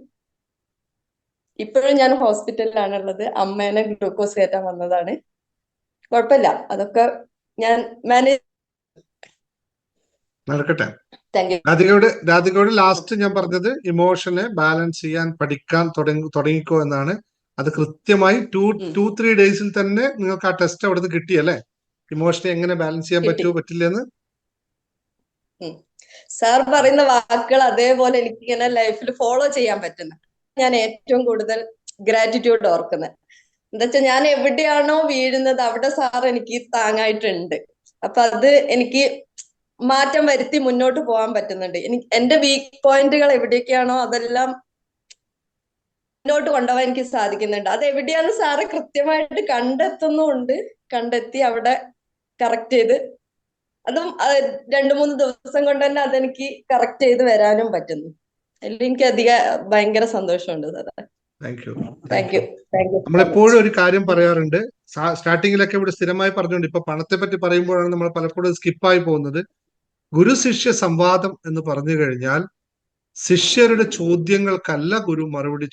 ഇപ്പോഴും ഞാൻ ഹോസ്പിറ്റലിലാണുള്ളത്. അമ്മേനെ ഗ്ലൂക്കോസ് കയറ്റാൻ വന്നതാണ്. കുഴപ്പമില്ല, അതൊക്കെ ഞാൻ മാനേജ്. നടക്കട്ടെ. Thank you. രാധികയോട് ലാസ്റ്റ് ഞാൻ പറഞ്ഞത് ഇമോഷനെ ബാലൻസ് ചെയ്യാൻ പഠിക്കാൻ തുടങ്ങിക്കോ എന്നാണ്. അത് കൃത്യമായി 2-3 ഡേയ്സിൽ തന്നെ നിങ്ങൾക്ക് ആ ടെസ്റ്റ് അവിടുന്ന് കിട്ടിയല്ലേ, ഇമോഷനെ എങ്ങനെ ബാലൻസ് ചെയ്യാൻ പറ്റുമോ പറ്റില്ലെന്ന്. സാർ പറയുന്ന വാക്കുകൾ അതേപോലെ എനിക്ക് ഇങ്ങനെ ലൈഫിൽ ഫോളോ ചെയ്യാൻ പറ്റുന്ന ഞാൻ ഏറ്റവും കൂടുതൽ ഗ്രാറ്റിറ്റ്യൂഡ് ഓർക്കുന്നത്. എന്താ വെച്ചാൽ ഞാൻ എവിടെയാണോ വീഴുന്നത് അവിടെ സാർ എനിക്ക് താങ്ങായിട്ടുണ്ട്. അപ്പൊ അത് എനിക്ക് മാറ്റം വരുത്തി മുന്നോട്ട് പോകാൻ പറ്റുന്നുണ്ട്. എനിക്ക് എന്റെ വീക്ക് പോയിന്റുകൾ എവിടെയൊക്കെയാണോ അതെല്ലാം മുന്നോട്ട് കൊണ്ടുപോകാൻ എനിക്ക് സാധിക്കുന്നുണ്ട്. അത് എവിടെയാണ് സാറ് കൃത്യമായിട്ട് കണ്ടെത്തുന്നുണ്ട്. കണ്ടെത്തി അവിടെ കറക്റ്റ് ചെയ്ത് അതും 2-3 ദിവസം കൊണ്ട് തന്നെ അതെനിക്ക് കറക്റ്റ് ചെയ്ത് വരാനും പറ്റുന്നു. അതിൽ എനിക്ക് ഭയങ്കര സന്തോഷമുണ്ട് സാറേ. Thank you. Thank U. നമ്മളെപ്പോഴും ഒരു കാര്യം പറയാറുണ്ട്, സ്റ്റാർട്ടിങ്ങിലൊക്കെ ഇവിടെ സ്ഥിരമായി പറഞ്ഞുകൊണ്ട് ഇപ്പൊ പണത്തെ പറ്റി പറയുമ്പോഴാണ് നമ്മൾ പലപ്പോഴും സ്കിപ്പായി പോകുന്നത്. ഗുരു ശിഷ്യ സംവാദം എന്ന് പറഞ്ഞു കഴിഞ്ഞാൽ ശിഷ്യരുടെ ചോദ്യങ്ങൾക്കല്ല ഗുരു മറുപടി,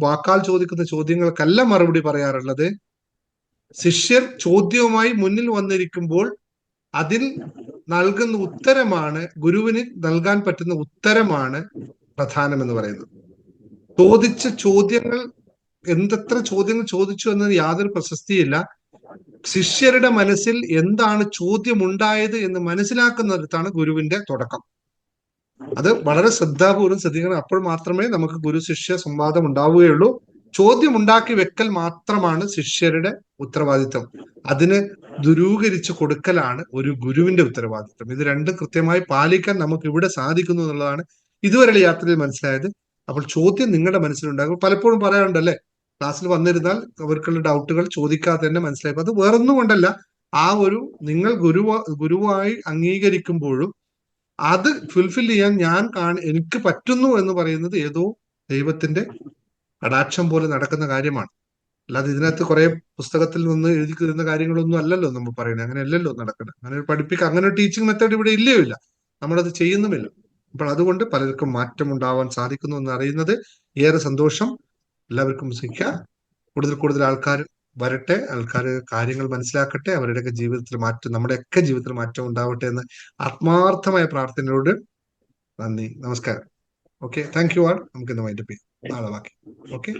വാക്കാൽ ചോദിക്കുന്ന ചോദ്യങ്ങൾക്കല്ല മറുപടി പറയാറുള്ളത്. ശിഷ്യർ ചോദ്യവുമായി മുന്നിൽ വന്നിരിക്കുമ്പോൾ അതിൽ നൽകുന്ന ഉത്തരമാണ്, ഗുരുവിന് നൽകാൻ പറ്റുന്ന ഉത്തരമാണ് പ്രധാനം എന്ന് പറയുന്നത്. ചോദിച്ച ചോദ്യങ്ങൾ എന്തെത്ര ചോദ്യങ്ങൾ ചോദിച്ചു എന്നത് യാതൊരു പ്രസക്തിയില്ല. ശിഷ്യരുടെ മനസ്സിൽ എന്താണ് ചോദ്യമുണ്ടായത് എന്ന് മനസ്സിലാക്കുന്നിടത്താണ് ഗുരുവിന്റെ തുടക്കം. അത് വളരെ ശ്രദ്ധാപൂർവ്വം ശ്രദ്ധിക്കണം. അപ്പോൾ മാത്രമേ നമുക്ക് ഗുരു ശിഷ്യ സംവാദം ഉണ്ടാവുകയുള്ളൂ. ചോദ്യം ഉണ്ടാക്കി വെക്കൽ മാത്രമാണ് ശിഷ്യരുടെ ഉത്തരവാദിത്വം. അതിന് ദുരൂകരിച്ച് കൊടുക്കലാണ് ഒരു ഗുരുവിന്റെ ഉത്തരവാദിത്വം. ഇത് രണ്ടും കൃത്യമായി പാലിക്കാൻ നമുക്ക് ഇവിടെ സാധിക്കുന്നു എന്നുള്ളതാണ് ഇതുവരെ യാത്രയിൽ മനസ്സിലായത്. അപ്പോൾ ചോദ്യം നിങ്ങളുടെ മനസ്സിലുണ്ടാകും. പലപ്പോഴും പറയാറുണ്ടല്ലേ, ക്ലാസ്സിൽ വന്നിരുന്നാൽ അവർക്കുള്ള ഡൗട്ടുകൾ ചോദിക്കാതെ തന്നെ മനസ്സിലാക്കും. അത് വേറൊന്നും കൊണ്ടല്ല, ആ ഒരു നിങ്ങൾ ഗുരുവായി അംഗീകരിക്കുമ്പോഴും അത് ഫുൾഫിൽ ചെയ്യാൻ എനിക്ക് പറ്റുന്നു എന്ന് പറയുന്നത് ഏതോ ദൈവത്തിന്റെ കടാക്ഷം പോലെ നടക്കുന്ന കാര്യമാണ്. അല്ലാതെ ഇതിനകത്ത് കുറെ പുസ്തകത്തിൽ നിന്ന് എഴുതി തരുന്ന കാര്യങ്ങളൊന്നും അല്ലല്ലോ നമ്മൾ പറയുന്നത്. അങ്ങനെ അല്ലല്ലോ നടക്കുന്നത്. അങ്ങനെ അങ്ങനെ ഒരു ടീച്ചിങ് മെത്തേഡ് ഇവിടെ ഇല്ലയോ ഇല്ല, നമ്മളത് ചെയ്യുന്നുമില്ല. അപ്പോൾ അതുകൊണ്ട് പലർക്കും മാറ്റം ഉണ്ടാവാൻ സാധിക്കുന്നു എന്ന് അറിയുന്നത് ഏറെ സന്തോഷം. എല്ലാവർക്കും കൂടുതൽ ആൾക്കാർ വരട്ടെ, ആൾക്കാർ കാര്യങ്ങൾ മനസ്സിലാക്കട്ടെ, അവരുടെയൊക്കെ ജീവിതത്തിൽ മാറ്റം, നമ്മുടെയൊക്കെ ജീവിതത്തിൽ മാറ്റം ഉണ്ടാവട്ടെ എന്ന് ആത്മാർത്ഥമായ പ്രാർത്ഥനയോട് നന്ദി, നമസ്കാരം. Okay, thank you all. നമുക്ക് ഇന്ന് വൈൻഡപ്പ് ചെയ്യാം, നാളെ ബാക്കി. Okay,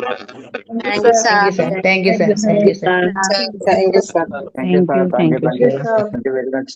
thank you sir. Thank you very much.